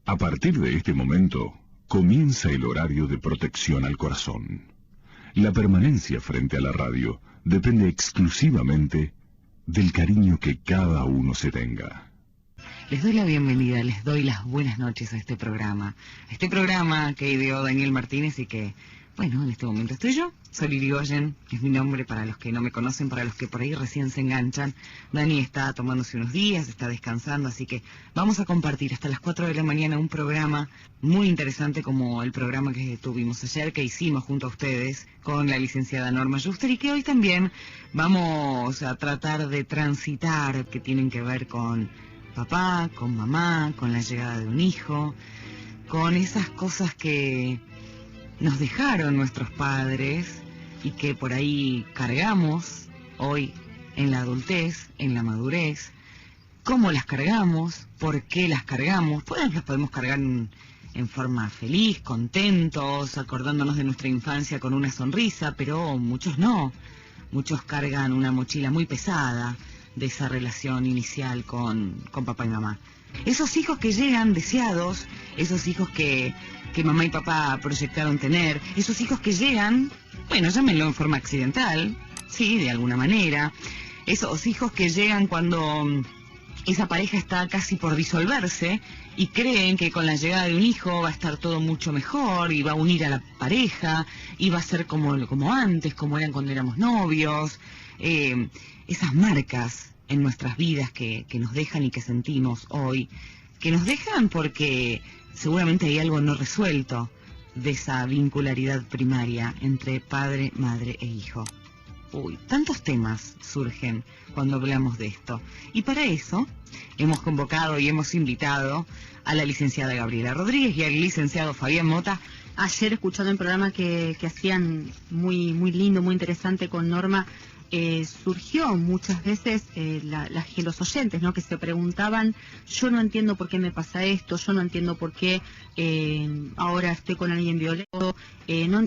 A partir de este momento, comienza el horario de protección al corazón. La permanencia frente a la radio depende exclusivamente del cariño que cada uno se tenga. Les doy la bienvenida, les doy las buenas noches a este programa. Este programa que ideó Daniel Martínez y que, bueno, en este momento estoy yo. Soy Irigoyen, es mi nombre para los que no me conocen, para los que por ahí recién se enganchan. Dani está tomándose unos días, está descansando, así que vamos a compartir hasta las 4 de la mañana un programa muy interesante como el programa que tuvimos ayer, que hicimos junto a ustedes con la licenciada Norma Juster, y que hoy también vamos a tratar de transitar, que tienen que ver con papá, con mamá, con la llegada de un hijo, con esas cosas que nos dejaron nuestros padres y que por ahí cargamos hoy en la adultez, en la madurez. ¿Cómo las cargamos? ¿Por qué las cargamos? Pues las podemos cargar en forma feliz, contentos, acordándonos de nuestra infancia con una sonrisa, pero muchos no. Muchos cargan una mochila muy pesada de esa relación inicial con papá y mamá. Esos hijos que llegan deseados, esos hijos que mamá y papá proyectaron tener, esos hijos que llegan, bueno, llámenlo en forma accidental, sí, de alguna manera, esos hijos que llegan cuando esa pareja está casi por disolverse y creen que con la llegada de un hijo va a estar todo mucho mejor y va a unir a la pareja y va a ser como antes, como eran cuando éramos novios, esas marcas en nuestras vidas que nos dejan y que sentimos hoy, que nos dejan porque seguramente hay algo no resuelto de esa vincularidad primaria entre padre, madre e hijo. Uy, tantos temas surgen cuando hablamos de esto. Y para eso hemos convocado y hemos invitado a la licenciada Gabriela Rodríguez y al licenciado Fabián Mota. Ayer, escuchando un programa que hacían muy lindo, muy interesante con Norma, surgió muchas veces los oyentes, ¿no?, que se preguntaban: yo no entiendo por qué me pasa esto, yo no entiendo por qué ahora estoy con alguien violento,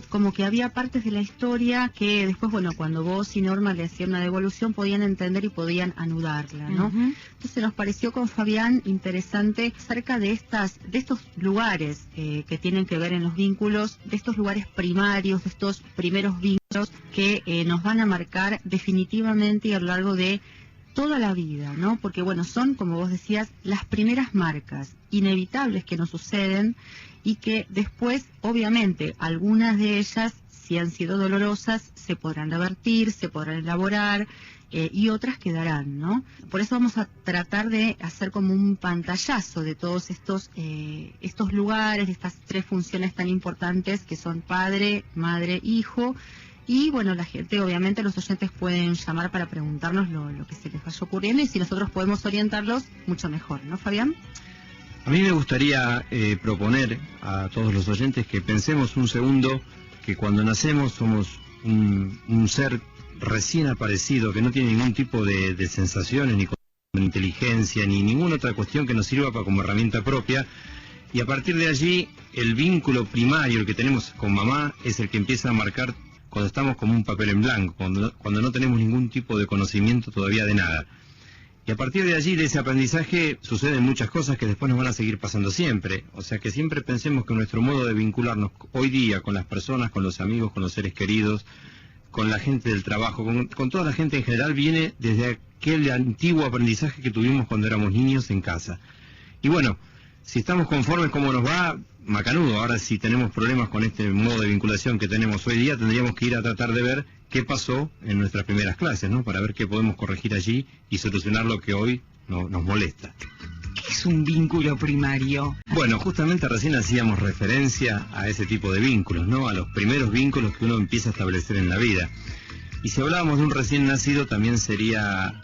como que había partes de la historia que después, bueno, cuando vos y Norma le hacían una devolución podían entender y podían anudarla, ¿no? Entonces nos pareció con Fabián interesante acerca de estos lugares que tienen que ver en los vínculos, de estos lugares primarios, de estos primeros vínculos que nos van a marcar definitivamente y a lo largo de toda la vida, ¿no? Porque, bueno, son, como vos decías, las primeras marcas inevitables que nos suceden y que después, obviamente, algunas de ellas, si han sido dolorosas, se podrán revertir, se podrán elaborar, y otras quedarán, ¿no? Por eso vamos a tratar de hacer como un pantallazo de todos estos lugares, de estas tres funciones tan importantes que son padre, madre, hijo. Y bueno, la gente, obviamente los oyentes pueden llamar para preguntarnos lo que se les vaya ocurriendo, y si nosotros podemos orientarlos, mucho mejor, ¿no, Fabián? A mí me gustaría proponer a todos los oyentes que pensemos un segundo que cuando nacemos somos un ser recién aparecido, que no tiene ningún tipo de sensaciones, ni inteligencia, ni ninguna otra cuestión que nos sirva como herramienta propia. Y a partir de allí, el vínculo primario, el que tenemos con mamá, es el que empieza a marcar cuando estamos como un papel en blanco, cuando no tenemos ningún tipo de conocimiento todavía de nada. Y a partir de allí, de ese aprendizaje, suceden muchas cosas que después nos van a seguir pasando siempre. O sea que siempre pensemos que nuestro modo de vincularnos hoy día con las personas, con los amigos, con los seres queridos, con la gente del trabajo, con toda la gente en general, viene desde aquel antiguo aprendizaje que tuvimos cuando éramos niños en casa. Y bueno, si estamos conformes cómo nos va, macanudo. Ahora, si tenemos problemas con este modo de vinculación que tenemos hoy día, tendríamos que ir a tratar de ver qué pasó en nuestras primeras clases, ¿no? Para ver qué podemos corregir allí y solucionar lo que hoy nos molesta. ¿Qué es un vínculo primario? Bueno, justamente recién hacíamos referencia a ese tipo de vínculos, ¿no? A los primeros vínculos que uno empieza a establecer en la vida. Y si hablábamos de un recién nacido, también sería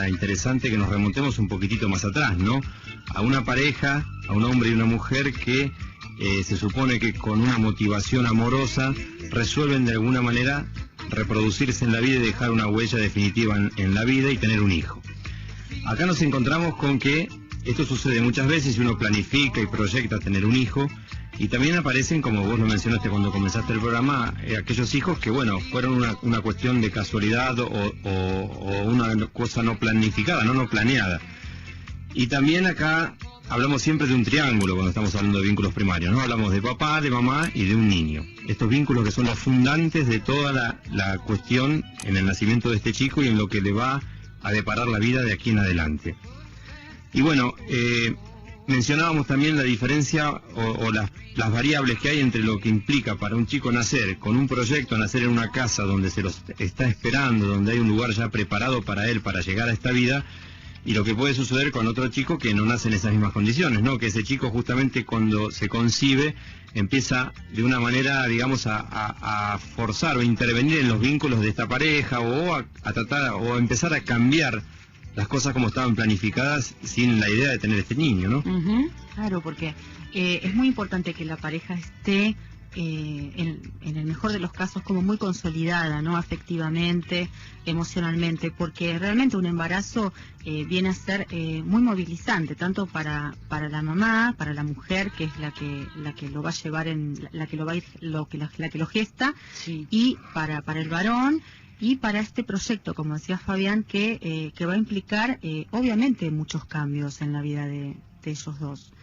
interesante que nos remontemos un poquitito más atrás, ¿no? A una pareja, a un hombre y una mujer que se supone que con una motivación amorosa resuelven de alguna manera reproducirse en la vida y dejar una huella definitiva en la vida y tener un hijo. Acá nos encontramos con que esto sucede muchas veces y uno planifica y proyecta tener un hijo, y también aparecen, como vos lo mencionaste cuando comenzaste el programa, aquellos hijos que, bueno, fueron una cuestión de casualidad o una cosa no planificada, no planeada. Y también acá hablamos siempre de un triángulo cuando estamos hablando de vínculos primarios, ¿no? Hablamos de papá, de mamá y de un niño. Estos vínculos que son los fundantes de toda la cuestión en el nacimiento de este chico y en lo que le va a deparar la vida de aquí en adelante. Y bueno, mencionábamos también la diferencia o las variables que hay entre lo que implica para un chico nacer con un proyecto, nacer en una casa donde se los está esperando, donde hay un lugar ya preparado para él para llegar a esta vida, y lo que puede suceder con otro chico que no nace en esas mismas condiciones, ¿no? Que ese chico justamente cuando se concibe empieza de una manera, digamos, a forzar o intervenir en los vínculos de esta pareja o a tratar o a empezar a cambiar las cosas como estaban planificadas sin la idea de tener este niño, ¿no? Claro, porque es muy importante que la pareja esté en el mejor de los casos como muy consolidada, ¿no? Afectivamente, emocionalmente, porque realmente un embarazo viene a ser muy movilizante, tanto para la mamá, para la mujer, que es la que lo va a llevar la que lo gesta, sí. Y para el varón. Y para este proyecto, como decía Fabián, que va a implicar obviamente muchos cambios en la vida de ellos dos.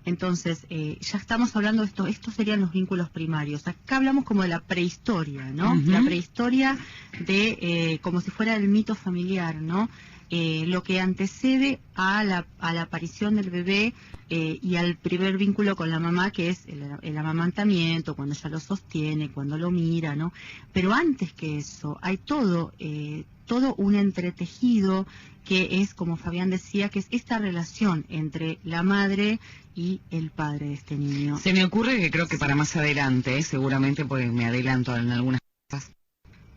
Entonces, ya estamos hablando de esto, estos serían los vínculos primarios. Acá hablamos como de la prehistoria, ¿no? La prehistoria de, como si fuera el mito familiar, ¿no? Lo que antecede a la aparición del bebé y al primer vínculo con la mamá, que es el amamantamiento, cuando ella lo sostiene, cuando lo mira, ¿no? Pero antes que eso, hay todo un entretejido que es, como Fabián decía, que es esta relación entre la madre y el padre de este niño. Se me ocurre que creo que para más adelante, seguramente porque me adelanto en algunas cosas,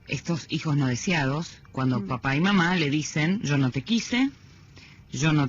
estos hijos no deseados, cuando papá y mamá le dicen, yo no te quise, yo no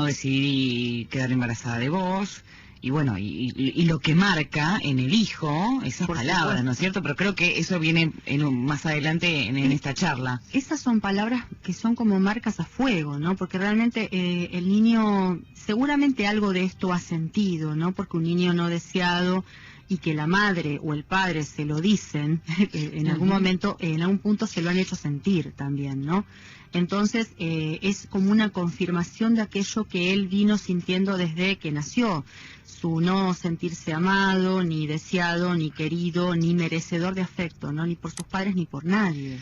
decidí quedar embarazada de vos, y bueno, y lo que marca en el hijo, esas palabras, ¿no es cierto? Pero creo que eso viene más adelante en esta charla. Esas son palabras que son como marcas a fuego, ¿no? Porque realmente el niño, seguramente algo de esto ha sentido, ¿no? Porque un niño no deseado y que la madre o el padre se lo dicen, en algún momento, en algún punto se lo han hecho sentir también, ¿no? Entonces es como una confirmación de aquello que él vino sintiendo desde que nació, su no sentirse amado, ni deseado, ni querido, ni merecedor de afecto, ¿no? Ni por sus padres ni por nadie.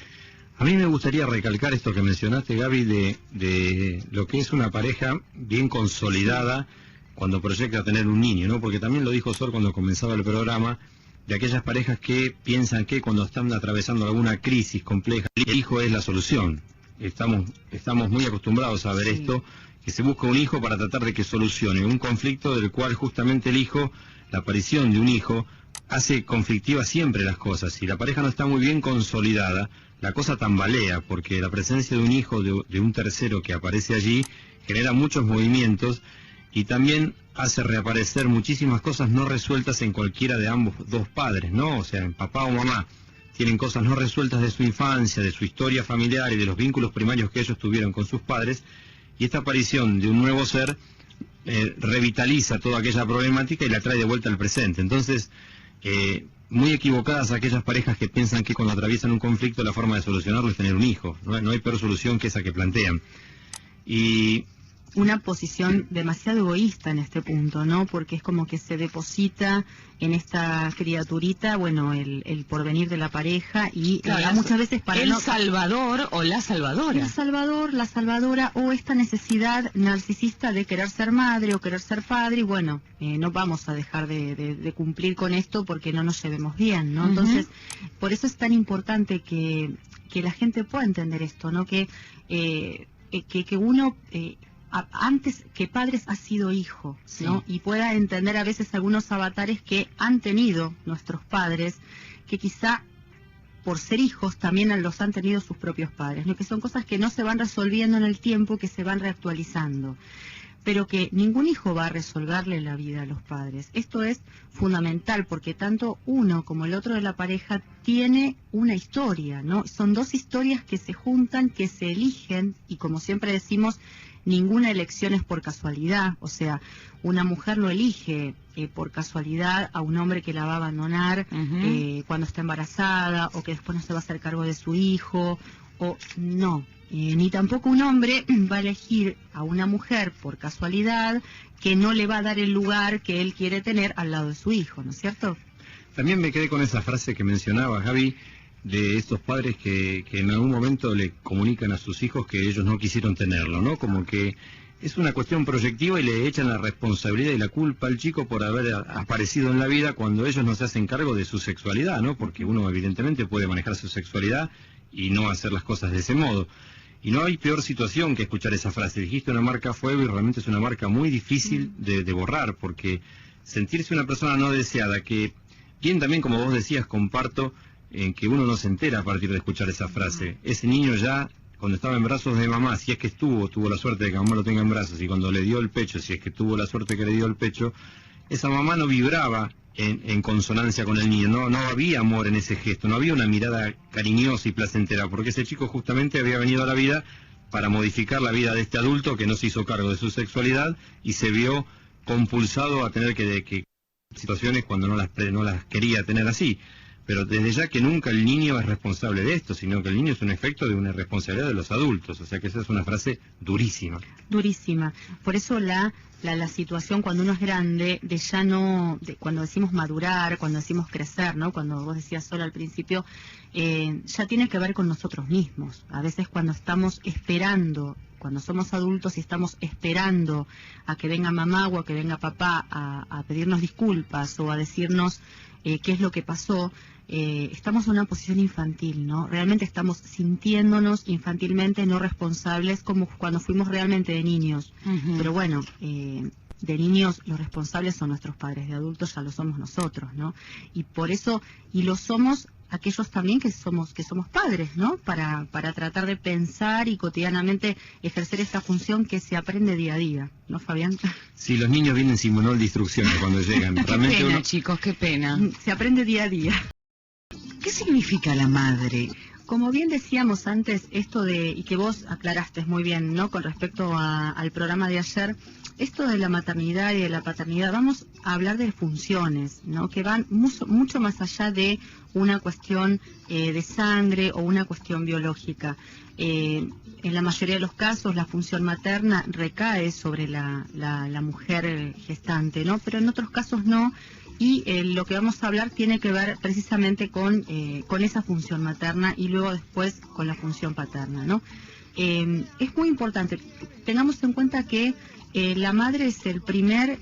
A mí me gustaría recalcar esto que mencionaste, Gaby, de lo que es una pareja bien consolidada cuando proyecta tener un niño, ¿no? Porque también lo dijo Sor cuando comenzaba el programa, de aquellas parejas que piensan que cuando están atravesando alguna crisis compleja, el hijo es la solución. Estamos muy acostumbrados a ver esto, que se busca un hijo para tratar de que solucione un conflicto del cual justamente el hijo, la aparición de un hijo, hace conflictivas siempre las cosas. Si la pareja no está muy bien consolidada, la cosa tambalea, porque la presencia de un hijo, de un tercero que aparece allí, genera muchos movimientos y también hace reaparecer muchísimas cosas no resueltas en cualquiera de ambos dos padres, ¿no? O sea, en papá o mamá tienen cosas no resueltas de su infancia, de su historia familiar y de los vínculos primarios que ellos tuvieron con sus padres, y esta aparición de un nuevo ser revitaliza toda aquella problemática y la trae de vuelta al presente. Entonces, muy equivocadas aquellas parejas que piensan que cuando atraviesan un conflicto la forma de solucionarlo es tener un hijo. No hay peor solución que esa que plantean. Y una posición demasiado egoísta en este punto, ¿no? Porque es como que se deposita en esta criaturita, bueno, el porvenir de la pareja y claro, muchas veces para el salvador o la salvadora. El salvador, la salvadora, o esta necesidad narcisista de querer ser madre o querer ser padre, y bueno, no vamos a dejar de cumplir con esto porque no nos llevemos bien, ¿no? Entonces, por eso es tan importante que la gente pueda entender esto, ¿no? Que uno antes que padres ha sido hijo, ¿no? Y pueda entender a veces algunos avatares que han tenido nuestros padres, que quizá por ser hijos también los han tenido sus propios padres, ¿no? Que son cosas que no se van resolviendo en el tiempo, que se van reactualizando, pero que ningún hijo va a resolverle la vida a los padres. Esto es fundamental porque tanto uno como el otro de la pareja tiene una historia, ¿no? Son dos historias que se juntan, que se eligen, y como siempre decimos, ninguna elección es por casualidad. O sea, una mujer no elige por casualidad a un hombre que la va a abandonar cuando está embarazada, o que después no se va a hacer cargo de su hijo, hijo, no. Ni tampoco un hombre va a elegir a una mujer por casualidad que no le va a dar el lugar que él quiere tener al lado de su hijo, ¿no es cierto? También me quedé con esa frase que mencionaba Javi, de estos padres que en algún momento le comunican a sus hijos que ellos no quisieron tenerlo, ¿no? Como que es una cuestión proyectiva y le echan la responsabilidad y la culpa al chico por haber aparecido en la vida cuando ellos no se hacen cargo de su sexualidad, ¿no? Porque uno evidentemente puede manejar su sexualidad y no hacer las cosas de ese modo. Y no hay peor situación que escuchar esa frase. Dijiste una marca a fuego y realmente es una marca muy difícil de borrar, porque sentirse una persona no deseada, que bien también como vos decías, comparto, en que uno no se entera a partir de escuchar esa frase. Ese niño ya, cuando estaba en brazos de mamá, si es que tuvo la suerte de que mamá lo tenga en brazos, y cuando le dio el pecho, si es que tuvo la suerte que le dio el pecho, esa mamá no vibraba en consonancia con el niño, no había amor en ese gesto, no había una mirada cariñosa y placentera, porque ese chico justamente había venido a la vida para modificar la vida de este adulto que no se hizo cargo de su sexualidad y se vio compulsado a tener que situaciones cuando no las quería tener así. Pero desde ya que nunca el niño es responsable de esto, sino que el niño es un efecto de una responsabilidad de los adultos. O sea que esa es una frase durísima. Durísima. Por eso la situación cuando uno es grande, cuando decimos madurar, cuando decimos crecer, ¿no? Cuando vos decías Sol al principio, ya tiene que ver con nosotros mismos. A veces cuando estamos esperando, cuando somos adultos y estamos esperando a que venga mamá o a que venga papá a pedirnos disculpas o a decirnos qué es lo que pasó, estamos en una posición infantil, ¿no? Realmente estamos sintiéndonos infantilmente no responsables como cuando fuimos realmente de niños. Pero bueno, de niños los responsables son nuestros padres, de adultos ya lo somos nosotros, ¿no? Y por eso, y lo somos aquellos también que somos padres, ¿no? Para tratar de pensar y cotidianamente ejercer esta función que se aprende día a día, ¿no, Fabián? Sí, los niños vienen sin manual de instrucciones cuando llegan. Realmente qué pena, chicos, qué pena. Se aprende día a día. ¿Qué significa la madre? Como bien decíamos antes, y que vos aclaraste muy bien, ¿no? Con respecto al programa de ayer, esto de la maternidad y de la paternidad, vamos a hablar de funciones, ¿no? Que van mucho más allá de una cuestión de sangre o una cuestión biológica. En la mayoría de los casos, la función materna recae sobre la mujer gestante, ¿no? Pero en otros casos no. Y lo que vamos a hablar tiene que ver precisamente con esa función materna y luego después con la función paterna, ¿no? Es muy importante, tengamos en cuenta que la madre es el primer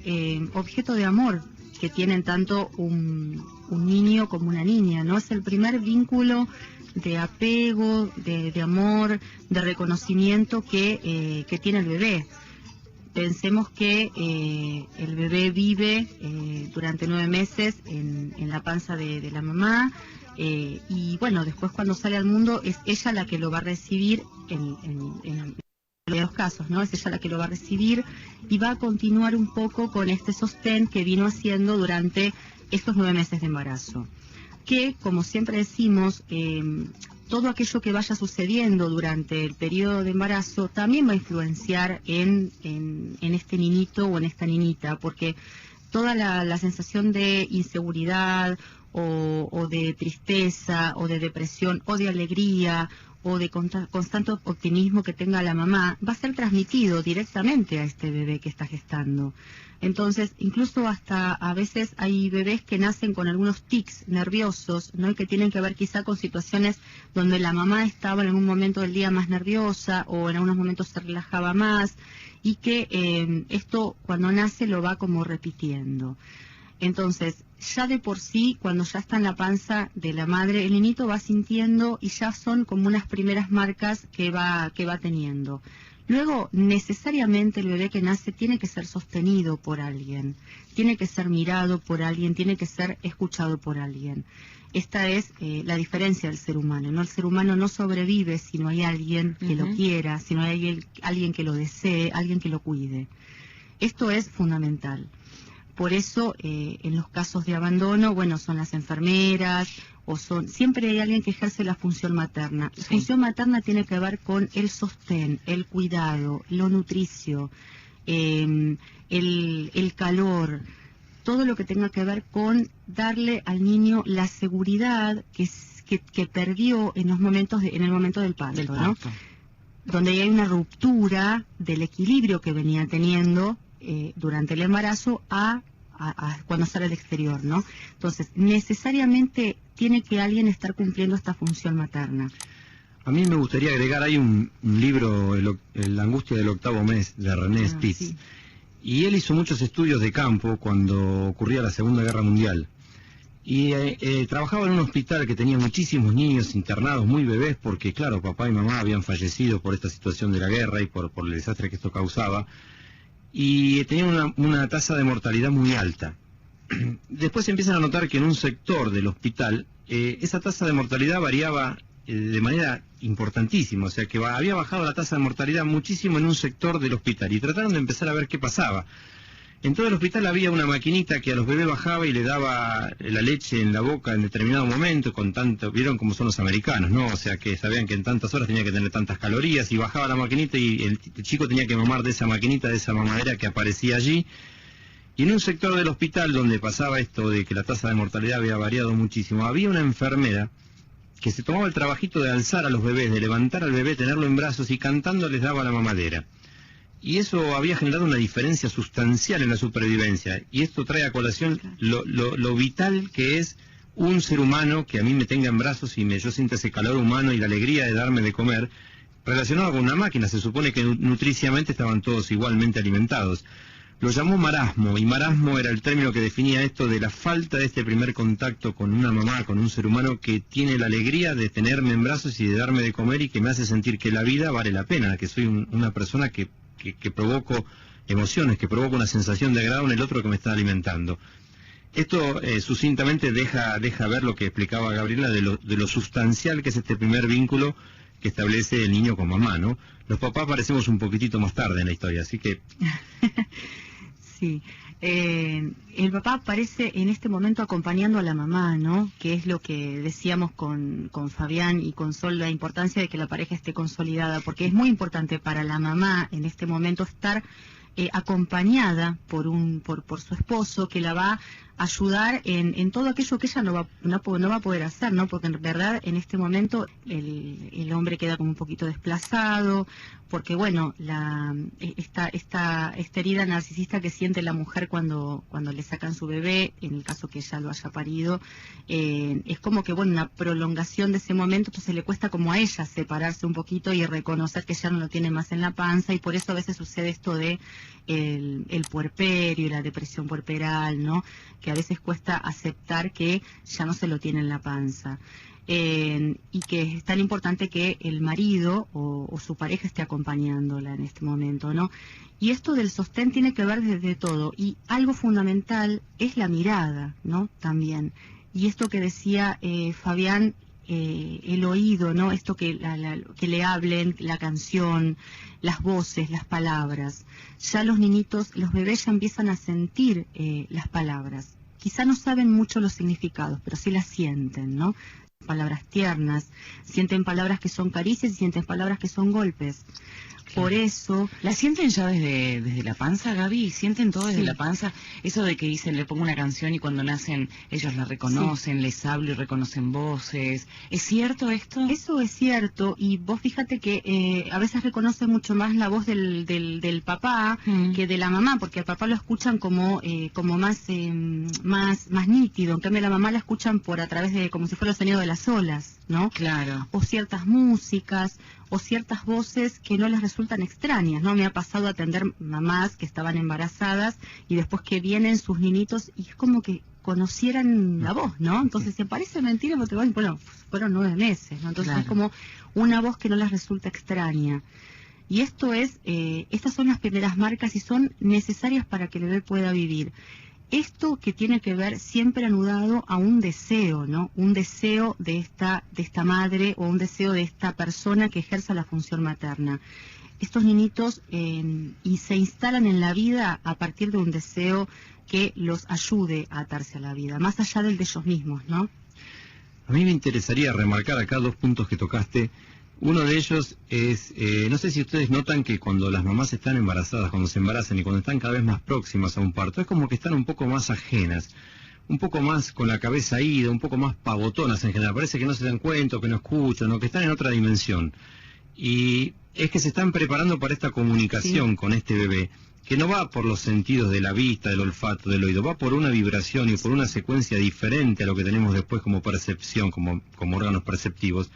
objeto de amor que tienen tanto un niño como una niña, ¿no? Es el primer vínculo de apego, de amor, de reconocimiento que tiene el bebé. Pensemos que el bebé vive durante 9 meses en la panza de la mamá y bueno, después cuando sale al mundo es ella la que lo va a recibir en los casos, ¿no? Es ella la que lo va a recibir y va a continuar un poco con este sostén que vino haciendo durante estos 9 meses de embarazo. Que, como siempre decimos, todo aquello que vaya sucediendo durante el periodo de embarazo también va a influenciar en este niñito o en esta niñita, porque toda la sensación de inseguridad o de tristeza o de depresión o de alegría o de constante optimismo que tenga la mamá va a ser transmitido directamente a este bebé que está gestando. Entonces, incluso hasta a veces hay bebés que nacen con algunos tics nerviosos, ¿no? Y que tienen que ver quizá con situaciones donde la mamá estaba en algún momento del día más nerviosa o en algunos momentos se relajaba más y que esto cuando nace lo va como repitiendo. Entonces, ya de por sí, cuando ya está en la panza de la madre, el niñito va sintiendo y ya son como unas primeras marcas que va teniendo. Luego, necesariamente el bebé que nace tiene que ser sostenido por alguien, tiene que ser mirado por alguien, tiene que ser escuchado por alguien. Esta es la diferencia del ser humano, ¿no? El ser humano no sobrevive si no hay alguien que lo quiera, si no hay alguien que lo desee, alguien que lo cuide. Esto es fundamental. Por eso, en los casos de abandono, bueno, son las enfermeras, siempre hay alguien que ejerce la función materna. La función materna tiene que ver con el sostén, el cuidado, lo nutricio, el calor, todo lo que tenga que ver con darle al niño la seguridad que perdió en los momentos en el momento del parto, ¿no? Donde hay una ruptura del equilibrio que venía teniendo durante el embarazo a cuando sale al exterior, ¿no? Entonces, necesariamente tiene que alguien estar cumpliendo esta función materna. A mí me gustaría agregar, hay un libro, La angustia del octavo mes, de René Spitz, Sí. y él hizo muchos estudios de campo cuando ocurría la Segunda Guerra Mundial. Y trabajaba en un hospital que tenía muchísimos niños internados, muy bebés, porque claro, papá y mamá habían fallecido por esta situación de la guerra y por el desastre que esto causaba, y tenían una tasa de mortalidad muy alta. Después se empiezan a notar que en un sector del hospital esa tasa de mortalidad variaba de manera importantísima, o sea que había bajado la tasa de mortalidad muchísimo en un sector del hospital, y trataron de empezar a ver qué pasaba. En todo el hospital había una maquinita que a los bebés bajaba y le daba la leche en la boca en determinado momento, con tanto, vieron cómo son los americanos, ¿no? O sea que sabían que en tantas horas tenía que tener tantas calorías, y bajaba la maquinita y el chico tenía que mamar de esa maquinita, de esa mamadera que aparecía allí. Y en un sector del hospital donde pasaba esto de que la tasa de mortalidad había variado muchísimo, había una enfermera que se tomaba el trabajito de alzar a los bebés, de levantar al bebé, tenerlo en brazos, y cantando les daba la mamadera. Y eso había generado una diferencia sustancial en la supervivencia. Y esto trae a colación lo vital que es un ser humano que a mí me tenga en brazos y yo sienta ese calor humano y la alegría de darme de comer, relacionado con una máquina. Se supone que nutriciamente estaban todos igualmente alimentados. Lo llamó marasmo, y marasmo era el término que definía esto de la falta de este primer contacto con una mamá, con un ser humano que tiene la alegría de tenerme en brazos y de darme de comer, y que me hace sentir que la vida vale la pena, que soy una persona que provoco emociones, que provoco una sensación de agrado en el otro que me está alimentando. Esto sucintamente deja ver lo que explicaba Gabriela de lo sustancial que es este primer vínculo que establece el niño con mamá, ¿no? Los papás aparecemos un poquitito más tarde en la historia, así que... Sí, el papá aparece en este momento acompañando a la mamá, ¿no? Que es lo que decíamos con Fabián y con Sol, la importancia de que la pareja esté consolidada, porque es muy importante para la mamá en este momento estar acompañada por su esposo, que la va a ayudar en todo aquello que ella no va a poder hacer, ¿no? Porque en verdad en este momento el hombre queda como un poquito desplazado, porque bueno, esta herida narcisista que siente la mujer cuando le sacan su bebé, en el caso que ella lo haya parido, es como que bueno, una prolongación de ese momento, entonces le cuesta como a ella separarse un poquito y reconocer que ya no lo tiene más en la panza, y por eso a veces sucede esto de el puerperio y la depresión puerperal, ¿no? Que a veces cuesta aceptar que ya no se lo tiene en la panza. Y que es tan importante que el marido o su pareja esté acompañándola en este momento, ¿no? Y esto del sostén tiene que ver desde todo, y algo fundamental es la mirada, ¿no? También. Y esto que decía Fabián, el oído, ¿no? Esto que le hablen, la canción, las voces, las palabras. Ya los niñitos, los bebés ya empiezan a sentir las palabras. Quizá no saben mucho los significados, pero sí las sienten, ¿no? Palabras tiernas, sienten palabras que son caricias y sienten palabras que son golpes. Por eso... ¿La sienten ya desde la panza, Gaby? ¿Sienten todo desde la panza? Eso de que dicen, le pongo una canción y cuando nacen ellos la reconocen, les hablo y reconocen voces. ¿Es cierto esto? Eso es cierto, y vos fíjate que a veces reconocen mucho más la voz del papá que de la mamá, porque al papá lo escuchan como más nítido, en cambio la mamá la escuchan a través de, como si fuera el sonido de las olas, ¿no? Claro. O ciertas músicas, o ciertas voces que no les resultan extrañas, ¿no? Me ha pasado a atender mamás que estaban embarazadas y después que vienen sus niñitos y es como que conocieran la voz, ¿no? Entonces se parece mentira porque bueno, fueron 9 meses, ¿no? Entonces es como una voz que no les resulta extraña. Y estas son las primeras marcas y son necesarias para que el bebé pueda vivir. Esto que tiene que ver siempre anudado a un deseo, ¿no? Un deseo de esta madre o un deseo de esta persona que ejerza la función materna. Estos niñitos y se instalan en la vida a partir de un deseo que los ayude a atarse a la vida, más allá del de ellos mismos, ¿no? A mí me interesaría remarcar acá 2 puntos que tocaste. Uno de ellos es, no sé si ustedes notan que cuando las mamás están embarazadas, cuando se embarazan y cuando están cada vez más próximas a un parto, es como que están un poco más ajenas. un poco más con la cabeza ida, un poco más pavotonas en general. Parece que no se dan cuenta, que no escuchan, o que están en otra dimensión. Y es que se están preparando para esta comunicación con este bebé, que no va por los sentidos de la vista, del olfato, del oído, va por una vibración y por una secuencia diferente a lo que tenemos después como percepción, como órganos perceptivos.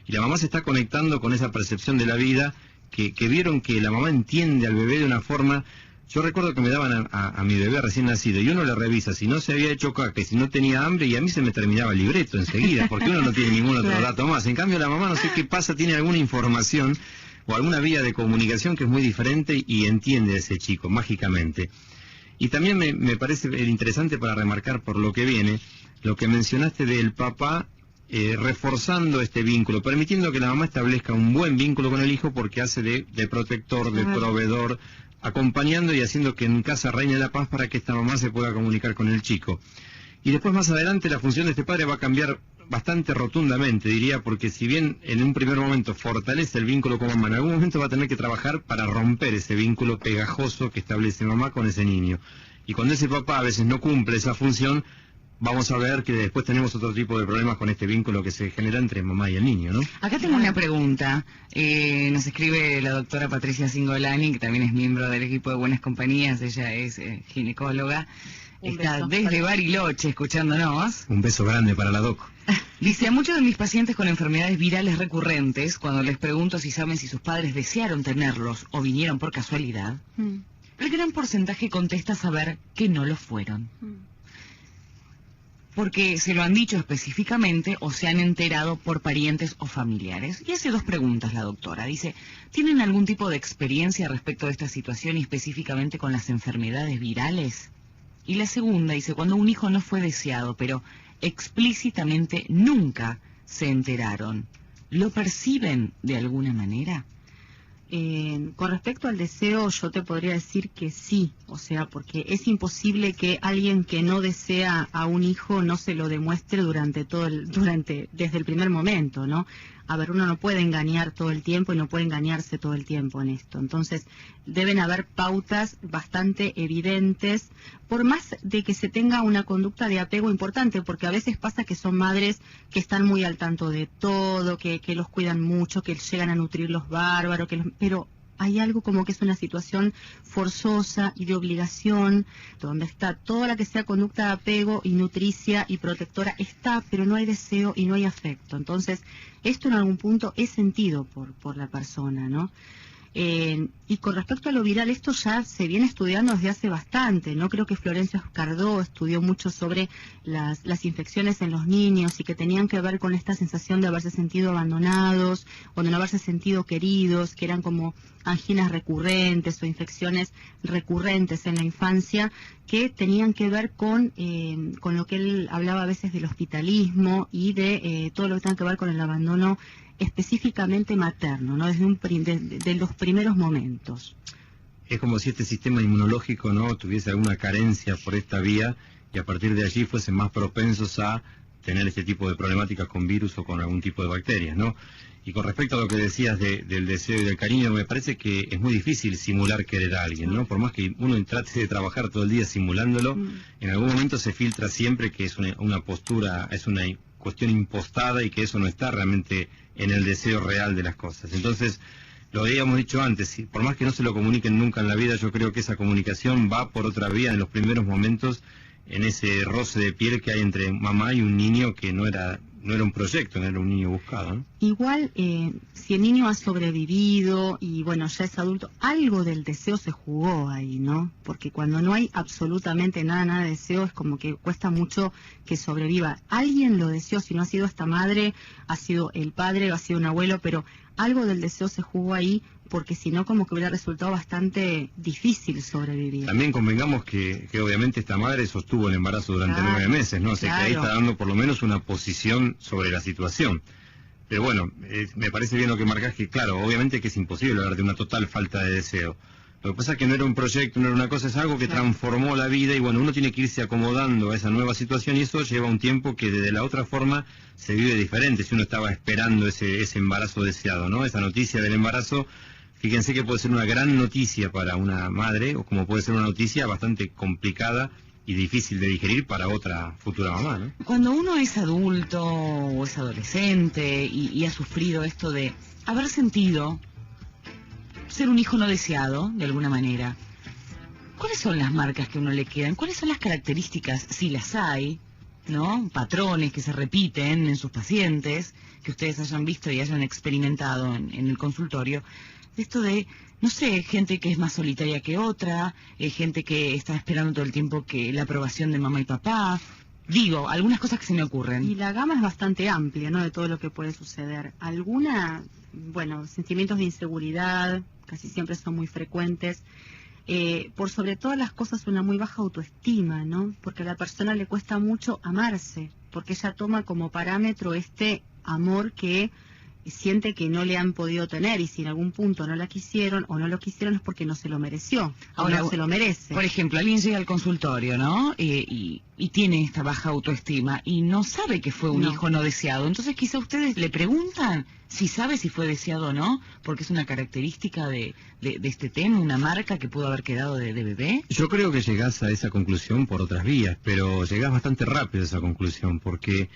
Y la mamá se está conectando con esa percepción de la vida, que vieron que la mamá entiende al bebé de una forma. Yo recuerdo que me daban a mi bebé recién nacido y uno le revisa si no se había hecho caca, si no tenía hambre, y a mí se me terminaba el libreto enseguida, porque uno no tiene ningún otro dato más. En cambio la mamá, no sé qué pasa, tiene alguna información o alguna vía de comunicación que es muy diferente y entiende a ese chico mágicamente. Y también me parece interesante para remarcar por lo que viene, lo que mencionaste del papá reforzando este vínculo, permitiendo que la mamá establezca un buen vínculo con el hijo, porque hace de protector, de proveedor, acompañando y haciendo que en casa reine la paz para que esta mamá se pueda comunicar con el chico. Y después más adelante la función de este padre va a cambiar bastante rotundamente, diría, porque si bien en un primer momento fortalece el vínculo con mamá, en algún momento va a tener que trabajar para romper ese vínculo pegajoso que establece mamá con ese niño. Y cuando ese papá a veces no cumple esa función, vamos a ver que después tenemos otro tipo de problemas con este vínculo que se genera entre mamá y el niño, ¿no? Acá tengo una pregunta. Nos escribe la doctora Patricia Singolani, que también es miembro del equipo de Buenas Compañías. Ella es ginecóloga. Está desde Bariloche escuchándonos. Un beso grande para la doc. Dice, a muchos de mis pacientes con enfermedades virales recurrentes, cuando les pregunto si saben si sus padres desearon tenerlos o vinieron por casualidad, el gran porcentaje contesta saber que no lo fueron. Porque se lo han dicho específicamente o se han enterado por parientes o familiares. Y hace dos preguntas la doctora. Dice, ¿tienen algún tipo de experiencia respecto de esta situación y específicamente con las enfermedades virales? Y la segunda dice, cuando un hijo no fue deseado, pero explícitamente nunca se enteraron, ¿lo perciben de alguna manera? Con respecto al deseo, yo te podría decir que sí, o sea, porque es imposible que alguien que no desea a un hijo no se lo demuestre desde el primer momento, ¿no? A ver, uno no puede engañar todo el tiempo y no puede engañarse todo el tiempo en esto. Entonces, deben haber pautas bastante evidentes, por más de que se tenga una conducta de apego importante, porque a veces pasa que son madres que están muy al tanto de todo, que los cuidan mucho, que llegan a nutrirlos bárbaros, pero hay algo como que es una situación forzosa y de obligación, donde está toda la que sea conducta de apego y nutricia y protectora, está, pero no hay deseo y no hay afecto. Entonces, esto en algún punto es sentido por la persona, ¿no? Y con respecto a lo viral, esto ya se viene estudiando desde hace bastante, ¿no? Creo que Florencio Escardó estudió mucho sobre las infecciones en los niños y que tenían que ver con esta sensación de haberse sentido abandonados o de no haberse sentido queridos, que eran como anginas recurrentes o infecciones recurrentes en la infancia, que tenían que ver con lo que él hablaba a veces del hospitalismo y de todo lo que tenga que ver con el abandono específicamente materno, ¿no? Desde los primeros momentos. Es como si este sistema inmunológico no tuviese alguna carencia por esta vía y a partir de allí fuesen más propensos a tener este tipo de problemáticas con virus o con algún tipo de bacterias, ¿no? Y con respecto a lo que decías del deseo y del cariño, me parece que es muy difícil simular querer a alguien, ¿no? Por más que uno trate de trabajar todo el día simulándolo, en algún momento se filtra siempre que es una postura, es una cuestión impostada y que eso no está realmente en el deseo real de las cosas. Entonces, lo habíamos dicho antes, por más que no se lo comuniquen nunca en la vida, yo creo que esa comunicación va por otra vía en los primeros momentos, en ese roce de piel que hay entre mamá y un niño que no era un proyecto, no era un niño buscado, ¿no? Igual, si el niño ha sobrevivido y bueno, ya es adulto, algo del deseo se jugó ahí, ¿no? Porque cuando no hay absolutamente nada de deseo, es como que cuesta mucho que sobreviva. Alguien lo deseó, si no ha sido esta madre, ha sido el padre o ha sido un abuelo, pero algo del deseo se jugó ahí, porque si no, como que hubiera resultado bastante difícil sobrevivir. También convengamos que obviamente esta madre sostuvo el embarazo durante 9 meses, ¿no? O sea, que ahí está dando por lo menos una posición sobre la situación. Pero bueno, me parece bien lo que marcás, que claro, obviamente que es imposible hablar de una total falta de deseo. Lo que pasa es que no era un proyecto, no era una cosa, es algo que transformó la vida y bueno, uno tiene que irse acomodando a esa nueva situación y eso lleva un tiempo que de la otra forma se vive diferente si uno estaba esperando ese embarazo deseado, ¿no? Esa noticia del embarazo, fíjense que puede ser una gran noticia para una madre o como puede ser una noticia bastante complicada y difícil de digerir para otra futura mamá, ¿no? Cuando uno es adulto o es adolescente y ha sufrido esto de haber sentido ser un hijo no deseado, de alguna manera, ¿cuáles son las marcas que a uno le quedan? ¿Cuáles son las características, si las hay, ¿no? Patrones que se repiten en sus pacientes, que ustedes hayan visto y hayan experimentado en el consultorio, de esto de, no sé, gente que es más solitaria que otra, gente que está esperando todo el tiempo que la aprobación de mamá y papá, digo, algunas cosas que se me ocurren. Y la gama es bastante amplia, ¿no?, de todo lo que puede suceder. Bueno, sentimientos de inseguridad, casi siempre son muy frecuentes. Por sobre todas las cosas una muy baja autoestima, ¿no? Porque a la persona le cuesta mucho amarse, porque ella toma como parámetro este amor que siente que no le han podido tener, y si en algún punto no la quisieron o no lo quisieron es porque no se lo mereció, ahora no se lo merece. Por ejemplo, alguien llega al consultorio, ¿no? Y tiene esta baja autoestima y no sabe que fue un hijo no deseado. Entonces quizá ustedes le preguntan si sabe si fue deseado o no, porque es una característica de este tema, una marca que pudo haber quedado de bebé. Yo creo que llegás a esa conclusión por otras vías, pero llegás bastante rápido a esa conclusión, porque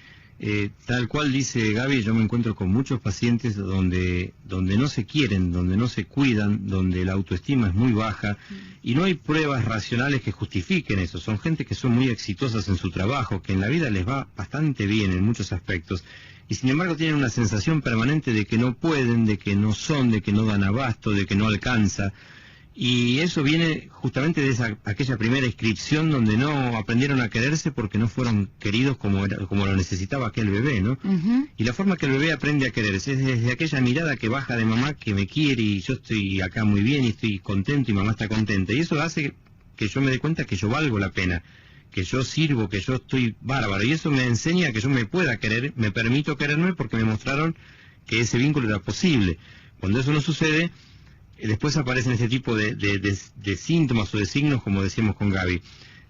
tal cual dice Gaby, yo me encuentro con muchos pacientes donde no se quieren, donde no se cuidan, donde la autoestima es muy baja y no hay pruebas racionales que justifiquen eso. Son gente que son muy exitosas en su trabajo, que en la vida les va bastante bien en muchos aspectos, y sin embargo tienen una sensación permanente de que no pueden, de que no son, de que no dan abasto, de que no alcanza. Y eso viene justamente de aquella primera inscripción donde no aprendieron a quererse porque no fueron queridos como lo necesitaba aquel bebé, ¿no? Y la forma que el bebé aprende a quererse es desde aquella mirada que baja de mamá, que me quiere y yo estoy acá muy bien y estoy contento y mamá está contenta. Y eso hace que yo me dé cuenta que yo valgo la pena, que yo sirvo, que yo estoy bárbaro. Y eso me enseña que yo me pueda querer, me permito quererme porque me mostraron que ese vínculo era posible. Cuando eso no sucede, después aparecen este tipo de síntomas o de signos, como decíamos con Gaby.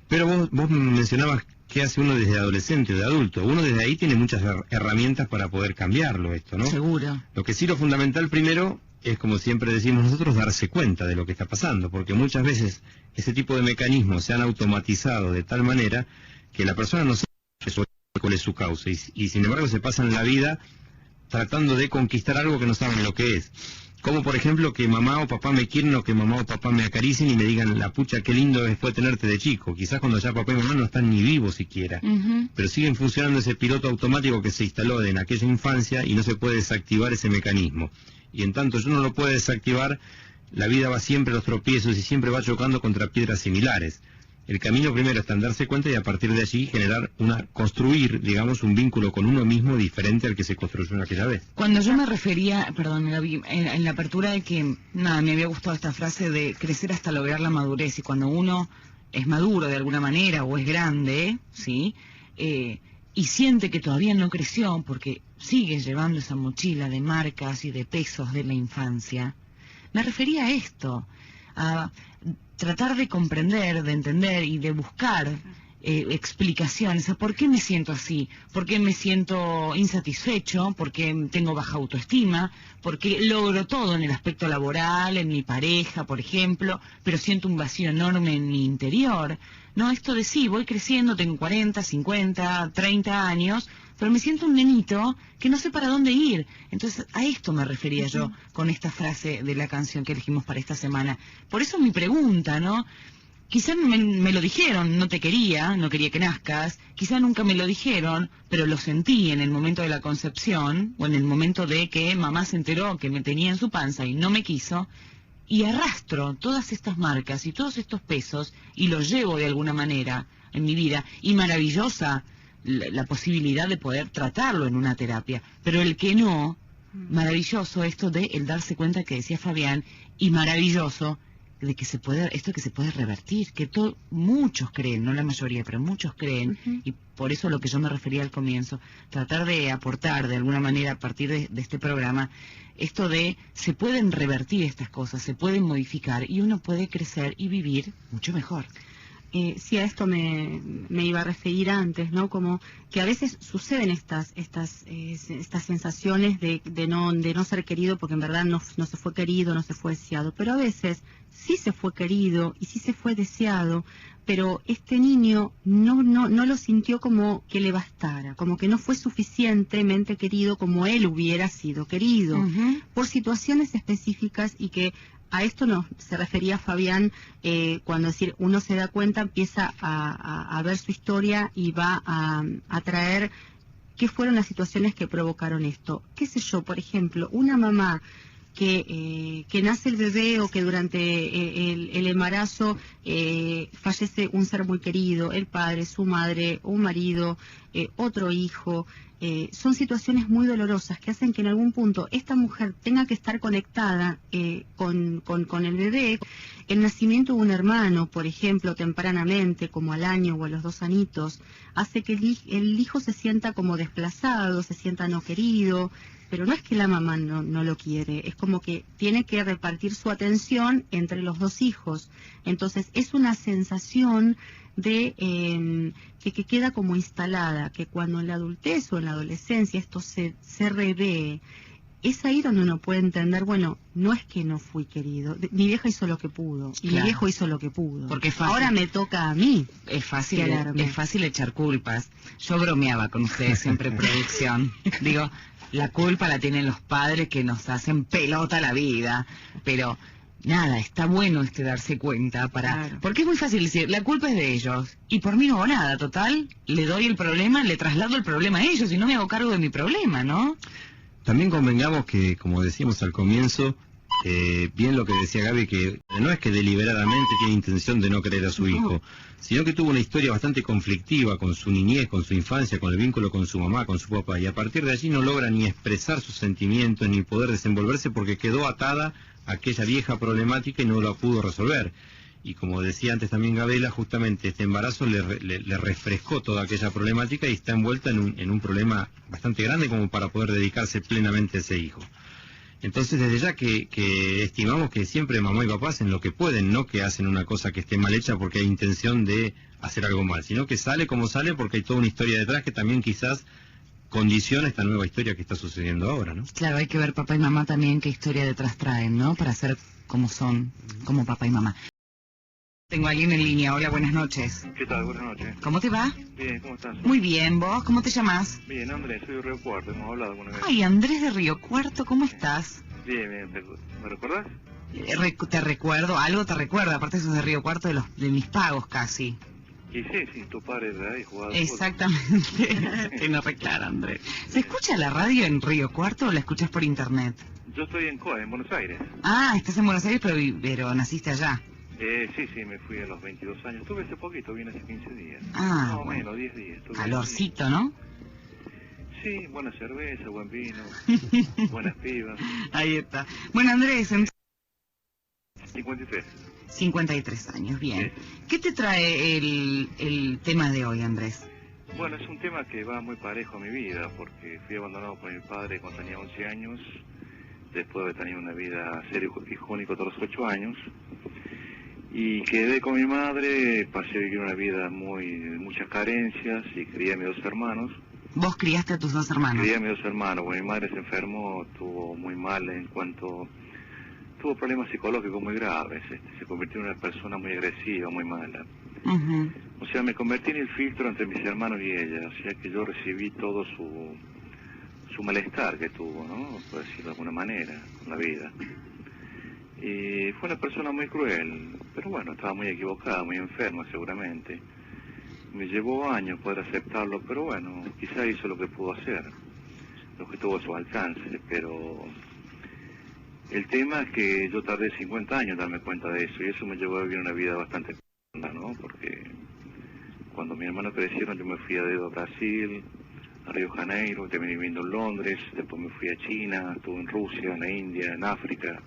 Pero vos mencionabas qué hace uno desde adolescente o de adulto. Uno desde ahí tiene muchas herramientas para poder cambiarlo esto, ¿no? Seguro. Lo que sí, lo fundamental primero es, como siempre decimos nosotros, darse cuenta de lo que está pasando, porque muchas veces ese tipo de mecanismos se han automatizado de tal manera que la persona no sabe cuál es su causa y sin embargo se pasan la vida tratando de conquistar algo que no saben lo que es. Como por ejemplo que mamá o papá me quieren o que mamá o papá me acaricien y me digan, la pucha, qué lindo fue tenerte de chico. Quizás cuando ya papá y mamá no están ni vivos siquiera, pero siguen funcionando ese piloto automático que se instaló en aquella infancia y no se puede desactivar ese mecanismo. Y en tanto yo no lo puedo desactivar, la vida va siempre a los tropiezos y siempre va chocando contra piedras similares. El camino primero está en darse cuenta y a partir de allí construir, digamos, un vínculo con uno mismo diferente al que se construyó en aquella vez. Cuando yo me refería, perdón Gaby, en la apertura de que, me había gustado esta frase de crecer hasta lograr la madurez, y cuando uno es maduro de alguna manera o es grande, ¿sí? Y siente que todavía no creció porque sigue llevando esa mochila de marcas y de pesos de la infancia, me refería a esto, a tratar de comprender, de entender y de buscar explicaciones a por qué me siento así, por qué me siento insatisfecho, por qué tengo baja autoestima, por qué logro todo en el aspecto laboral, en mi pareja, por ejemplo, pero siento un vacío enorme en mi interior. No, esto de sí, voy creciendo, tengo 40, 50, 30 años, pero me siento un nenito que no sé para dónde ir. Entonces, a esto me refería yo con esta frase de la canción que elegimos para esta semana. Por eso mi pregunta, ¿no? Quizá me lo dijeron, no te quería, no quería que nazcas, quizá nunca me lo dijeron, pero lo sentí en el momento de la concepción, o en el momento de que mamá se enteró que me tenía en su panza y no me quiso, y arrastro todas estas marcas y todos estos pesos, y los llevo de alguna manera en mi vida, y maravillosa la posibilidad de poder tratarlo en una terapia, pero el que no, maravilloso esto de el darse cuenta que decía Fabián, y maravilloso de que se puede, esto que se puede revertir, que muchos creen, no la mayoría, pero muchos creen, y por eso lo que yo me refería al comienzo, tratar de aportar de alguna manera a partir de este programa, esto de se pueden revertir estas cosas, se pueden modificar y uno puede crecer y vivir mucho mejor. sí, a esto me iba a referir antes, ¿no? Como que a veces suceden estas sensaciones de no ser querido, porque en verdad no se fue querido, no se fue deseado, pero a veces sí se fue querido y sí se fue deseado, pero este niño no lo sintió como que le bastara, como que no fue suficientemente querido como él hubiera sido querido, por situaciones específicas, y que a esto se refería Fabián cuando decir uno se da cuenta, empieza a ver su historia y va a traer qué fueron las situaciones que provocaron esto. Qué sé yo, por ejemplo, una mamá que nace el bebé, o que durante el embarazo fallece un ser muy querido, el padre, su madre, un marido, otro hijo. Son situaciones muy dolorosas que hacen que en algún punto esta mujer tenga que estar conectada con el bebé. El nacimiento de un hermano, por ejemplo, tempranamente, como al año o a los 2 añitos, hace que el hijo se sienta como desplazado, se sienta no querido, pero no es que la mamá no lo quiere, es como que tiene que repartir su atención entre los 2 hijos. Entonces es una sensación de que queda como instalada, que cuando en la adultez o en la adolescencia esto se revé, es ahí donde uno puede entender, bueno, no es que no fui querido, mi vieja hizo lo que pudo, y mi viejo hizo lo que pudo. Porque es fácil, ahora me toca a mí. Es fácil echar culpas. Yo bromeaba con ustedes siempre en producción. Digo, la culpa la tienen los padres que nos hacen pelota la vida, pero nada, está bueno darse cuenta porque es muy fácil decir, la culpa es de ellos, y por mí no hago nada, total, le doy el problema, le traslado el problema a ellos y no me hago cargo de mi problema, ¿no? También convengamos que, como decíamos al comienzo, bien lo que decía Gaby, que no es que deliberadamente tiene intención de no querer a su hijo, sino que tuvo una historia bastante conflictiva con su niñez, con su infancia, con el vínculo con su mamá, con su papá, y a partir de allí no logra ni expresar sus sentimientos, ni poder desenvolverse, porque quedó atada a aquella vieja problemática y no la pudo resolver. Y como decía antes también Gabela, justamente este embarazo le refrescó toda aquella problemática y está envuelta en un problema bastante grande como para poder dedicarse plenamente a ese hijo. Entonces, desde ya que estimamos que siempre mamá y papá hacen lo que pueden, no que hacen una cosa que esté mal hecha porque hay intención de hacer algo mal, sino que sale como sale porque hay toda una historia detrás que también quizás condiciona esta nueva historia que está sucediendo ahora, ¿no? Claro, hay que ver papá y mamá también qué historia detrás traen, ¿no? Para ser como son, como papá y mamá. Tengo a alguien en línea. Hola, buenas noches. ¿Qué tal? Buenas noches. ¿Cómo te va? Bien, ¿cómo estás? Muy bien, ¿vos? ¿Cómo te llamas? Bien, Andrés, soy de Río Cuarto, hemos hablado alguna vez. Ay, Andrés de Río Cuarto, ¿cómo estás? Bien, ¿me recordás? Te recuerdo, algo te recuerda, aparte sos de Río Cuarto de mis pagos casi. Y sí, tu padre de ahí jugaba. Exactamente, te no reclara, Andrés. ¿Se escucha la radio en Río Cuarto o la escuchas por internet? Yo estoy en COA, en Buenos Aires. Ah, estás en Buenos Aires, pero naciste allá. Sí, me fui a los 22 años. Estuve hace poquito, vine hace 15 días. Ah, más o menos, 10 días. Calorcito, ¿no? Sí, buena cerveza, buen vino, buenas pibas. Ahí está. Bueno, Andrés, 53. 53 años, bien. Sí. ¿Qué te trae el tema de hoy, Andrés? Bueno, es un tema que va muy parejo a mi vida, porque fui abandonado por mi padre cuando tenía 11 años, después de haber tenido una vida serio hijo único todos los 8 años, y quedé con mi madre, pasé a vivir una vida de muchas carencias, y crié a mis 2 hermanos. ¿Vos criaste a tus 2 hermanos? Crié a mis 2 hermanos, bueno, mi madre se enfermó, estuvo muy mal en cuanto... tuvo problemas psicológicos muy graves, se convirtió en una persona muy agresiva, muy mala. O sea, me convertí en el filtro entre mis hermanos y ella, o sea que yo recibí todo su malestar que tuvo, ¿no? Por decirlo de alguna manera, con la vida. Y fue una persona muy cruel, pero bueno, estaba muy equivocada, muy enferma seguramente. Me llevó años poder aceptarlo, pero bueno, quizá hizo lo que pudo hacer, lo que tuvo a su alcance, pero... el tema es que yo tardé 50 años en darme cuenta de eso, y eso me llevó a vivir una vida bastante profunda, ¿no? Porque cuando mis hermanos crecieron yo me fui a dedo a Brasil, a Río de Janeiro, terminé viviendo en Londres, después me fui a China, estuve en Rusia, en la India, en África,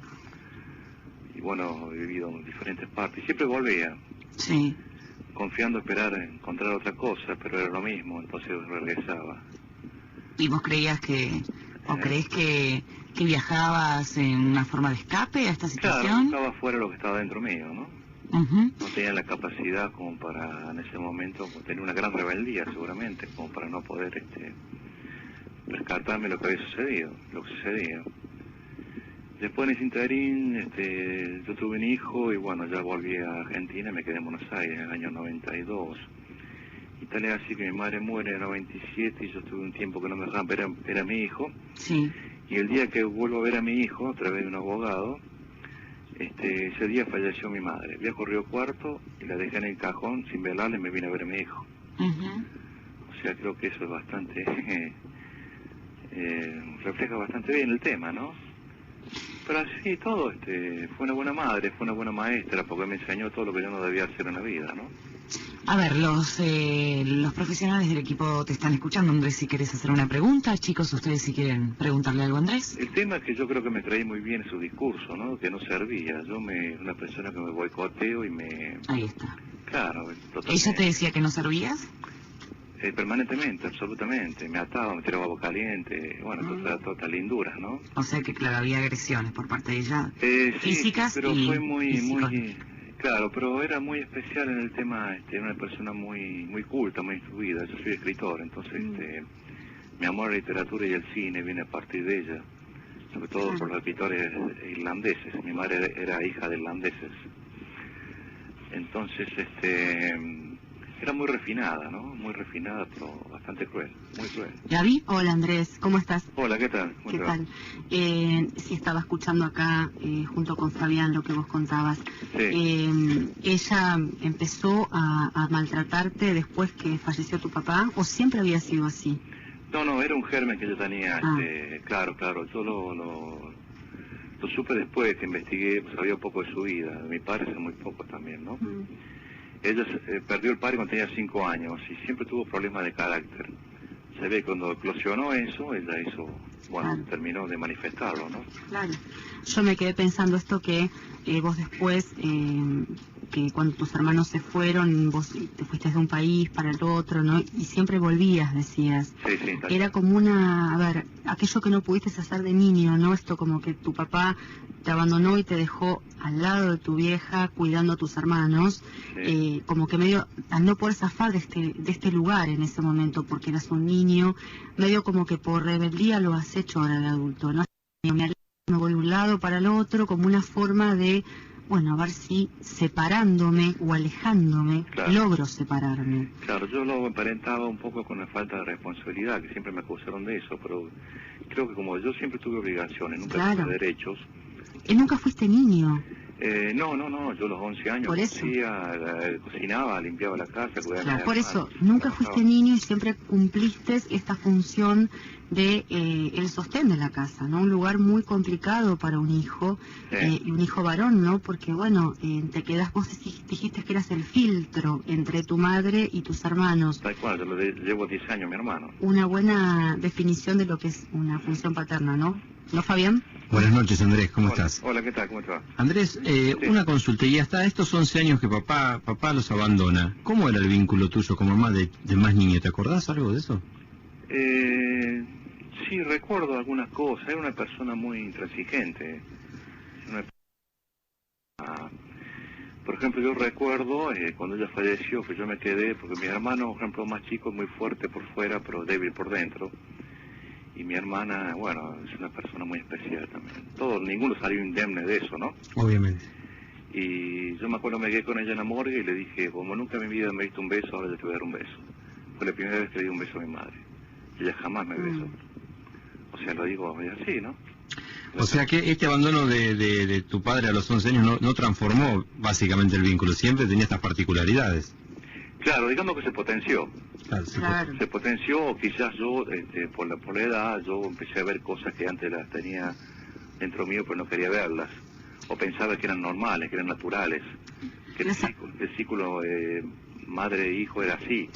y bueno, he vivido en diferentes partes, siempre volvía. Sí. Confiando esperar encontrar otra cosa, pero era lo mismo, entonces regresaba. ¿Y vos creías crees que viajabas en una forma de escape a esta situación? Claro, estaba fuera de lo que estaba dentro mío, ¿no? No tenía la capacidad como para, en ese momento, tener una gran rebeldía seguramente, como para no poder rescatarme lo que había sucedido, lo que sucedía. Después en ese interín, yo tuve un hijo y bueno, ya volví a Argentina, me quedé en Buenos Aires en el año 92. Y tal es así que mi madre muere en el 97 y yo tuve un tiempo que no me dejaban ver a mi hijo. Sí. Y el día que vuelvo a ver a mi hijo, a través de un abogado, ese día falleció mi madre. Viajó a Río Cuarto y la dejé en el cajón sin velarla y me vine a ver a mi hijo. O sea, creo que eso es bastante... refleja bastante bien el tema, ¿no? Pero así todo, fue una buena madre, fue una buena maestra, porque me enseñó todo lo que yo no debía hacer en la vida, ¿no? A ver, los profesionales del equipo te están escuchando. Andrés, si querés hacer una pregunta. Chicos, ustedes si quieren preguntarle algo a Andrés. El tema es que yo creo que me traí muy bien su discurso, ¿no? Que no servía. Una persona que me boicoteo y me... Ahí está. Claro, totalmente. ¿Ella te decía que no servías? Permanentemente, absolutamente. Me ataba, me tiraba agua caliente, bueno, toda lindura, ¿no? O sea que, claro, había agresiones por parte de ella, físicas, sí, pero y, fue muy, claro, pero era muy especial en el tema, una persona muy culta, muy instruida. Yo soy escritor, entonces mi amor a la literatura y el cine viene a partir de ella, sobre todo por los escritores irlandeses. Mi madre era hija de irlandeses, entonces era muy refinada, ¿no? Muy refinada, pero bastante cruel, muy cruel. Gaby, hola Andrés, ¿cómo estás? Hola, ¿qué tal? ¿Qué tal? Sí, estaba escuchando acá, junto con Fabián, lo que vos contabas. Sí. ¿Ella empezó a maltratarte después que falleció tu papá, o siempre había sido así? No, era un germen que yo tenía, claro, yo lo supe después que investigué, sabía un poco de su vida. Mi padre hace muy poco también, ¿no? Ella perdió el padre cuando tenía 5 años y siempre tuvo problemas de carácter. Se ve que cuando eclosionó eso, ella terminó de manifestarlo, ¿no? Claro. Yo me quedé pensando esto que vos después, que cuando tus hermanos se fueron, vos te fuiste de un país para el otro, ¿no? Y siempre volvías, decías. Sí. Era como aquello que no pudiste hacer de niño, ¿no? Esto como que tu papá te abandonó y te dejó al lado de tu vieja cuidando a tus hermanos, como que medio al no poder zafar de este lugar en ese momento porque eras un niño, medio como que por rebeldía lo has hecho ahora de adulto, ¿no? Me voy de un lado para el otro como una forma de, a ver si separándome o alejándome, logro separarme. Claro, yo lo emparentaba un poco con la falta de responsabilidad, que siempre me acusaron de eso, pero creo que como yo siempre tuve obligaciones, nunca tuve derechos. ¿Nunca fuiste niño? No, yo a los 11 años cocinaba, limpiaba la casa, cuidaba por eso, nunca fuiste niño y siempre cumpliste esta función de el sostén de la casa, ¿no? Un lugar muy complicado para un hijo, y un hijo varón, ¿no? Porque, te quedás, vos dijiste que eras el filtro entre tu madre y tus hermanos. Tal cual, yo lo llevo 10 años, mi hermano. Una buena definición de lo que es una función paterna, ¿no? ¿No, Fabián? Buenas noches, Andrés, ¿cómo estás? Hola, ¿qué tal? ¿Cómo te va? Andrés, una consulta, y hasta estos 11 años que papá los abandona, ¿cómo era el vínculo tuyo con mamá de más niño? ¿Te acordás algo de eso? Sí, recuerdo algunas cosas. Era una persona muy intransigente. Por ejemplo, yo recuerdo cuando ella falleció, que yo me quedé, porque mi hermano, por ejemplo, más chico, es muy fuerte por fuera, pero débil por dentro. Y mi hermana, es una persona muy especial también. Ninguno salió indemne de eso, ¿no? Obviamente. Y yo me acuerdo, me quedé con ella en la morgue y le dije, como nunca en mi vida me diste un beso, ahora yo te voy a dar un beso. Fue la primera vez que le di un beso a mi madre. Ella jamás me besó. O sea, lo digo así, ¿no? O sea que este abandono de tu padre a los 11 años no transformó básicamente el vínculo, siempre tenía estas particularidades. Claro, digamos que se potenció. Claro. Se potenció, o quizás yo, por la edad, yo empecé a ver cosas que antes las tenía dentro mío, pero no quería verlas. O pensaba que eran normales, que eran naturales. Que el ciclo madre e hijo era así.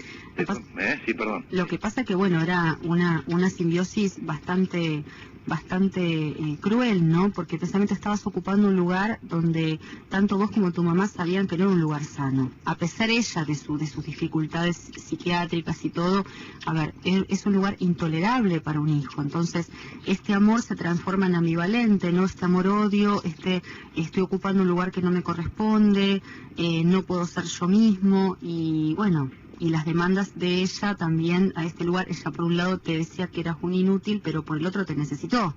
Sí, perdón. Lo que pasa que, era una simbiosis bastante bastante cruel, ¿no? Porque precisamente estabas ocupando un lugar donde tanto vos como tu mamá sabían que no era un lugar sano. A pesar ella de sus dificultades psiquiátricas y todo, a ver, es un lugar intolerable para un hijo. Entonces, este amor se transforma en ambivalente, ¿no? Este amor-odio, estoy ocupando un lugar que no me corresponde, no puedo ser yo mismo, y bueno, y las demandas de ella también a este lugar. Ella por un lado te decía que eras un inútil, pero por el otro te necesitó.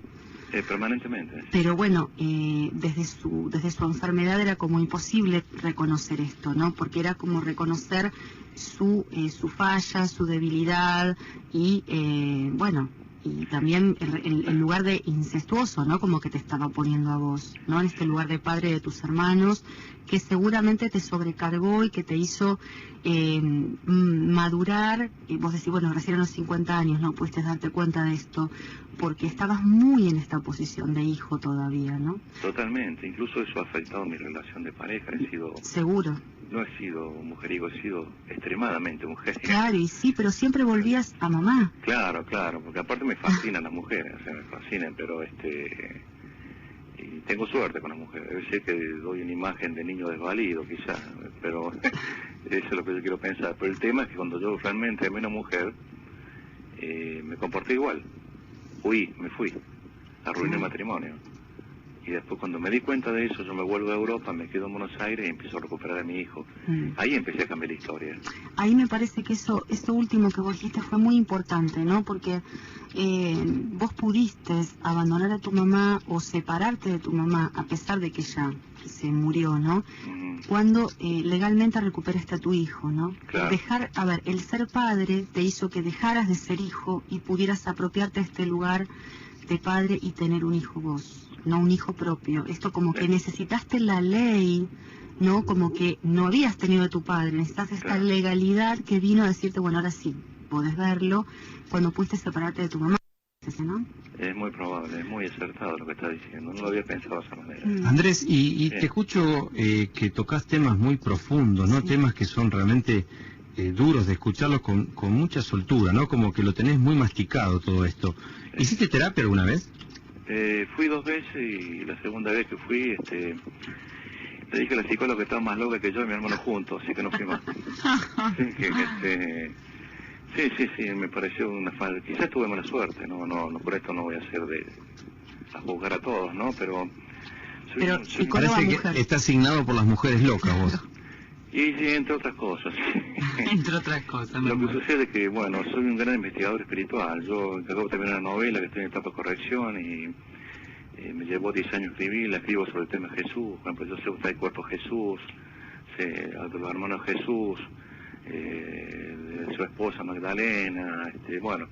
Permanentemente. Pero bueno, desde su enfermedad era como imposible reconocer esto, ¿no? Porque era como reconocer su falla, su debilidad, y bueno, y también el lugar de incestuoso, ¿no? Como que te estaba poniendo a vos, ¿no? En este lugar de padre de tus hermanos, que seguramente te sobrecargó y que te hizo madurar. Y vos decís, bueno, recién a los 50 años no pudiste darte cuenta de esto, porque estabas muy en esta posición de hijo todavía, ¿no? Totalmente, incluso eso ha afectado mi relación de pareja. Seguro. No he sido mujeriego, he sido extremadamente mujeriego. Claro, y sí, pero siempre volvías a mamá. Claro, porque aparte me fascinan las mujeres, o sea, me fascinan, pero y tengo suerte con las mujeres. Debe ser que doy una imagen de niño desvalido, quizás, pero eso es lo que yo quiero pensar. Pero el tema es que cuando yo realmente amé a una mujer, me comporté igual. Me fui, arruiné el matrimonio. Y después cuando me di cuenta de eso, yo me vuelvo a Europa, me quedo en Buenos Aires y empiezo a recuperar a mi hijo. Ahí empecé a cambiar la historia. Ahí me parece que eso último que vos dijiste fue muy importante, ¿no? Porque vos pudiste abandonar a tu mamá o separarte de tu mamá a pesar de que ella se murió, ¿no? Cuando legalmente recuperaste a tu hijo, ¿no? Claro. El ser padre te hizo que dejaras de ser hijo y pudieras apropiarte de este lugar de padre y tener un hijo vos, no un hijo propio. Esto como que necesitaste la ley, ¿no? Como que no habías tenido a tu padre, necesitas esta legalidad que vino a decirte, bueno, ahora sí, podés verlo, cuando pudiste separarte de tu mamá, ¿no? Es muy probable, es muy acertado lo que estás diciendo, no lo había pensado de esa manera. Andrés, y te escucho que tocas temas muy profundos, ¿no? Sí. Temas que son realmente duros de escucharlos con mucha soltura, ¿no? Como que lo tenés muy masticado todo esto. ¿Hiciste terapia alguna vez? Fui 2 veces y la segunda vez que fui, le dije a la psicóloga que estaba más loca que yo y mi hermano juntos, así que no fui más. Sí, me pareció una falta. Quizás tuve mala suerte, no, por esto no voy a hacer a juzgar a todos, ¿no? Pero parece que está asignado por las mujeres locas vos. Y sí, entre otras cosas. Entre otras cosas. Lo que sucede es que, bueno, soy un gran investigador espiritual. Yo acabo de terminar una novela que estoy en etapa de corrección y me llevó 10 años escribirla. Escribo sobre el tema de Jesús. Por ejemplo, yo sé usar el cuerpo de Jesús, de los hermanos de Jesús, de su esposa Magdalena. Bueno,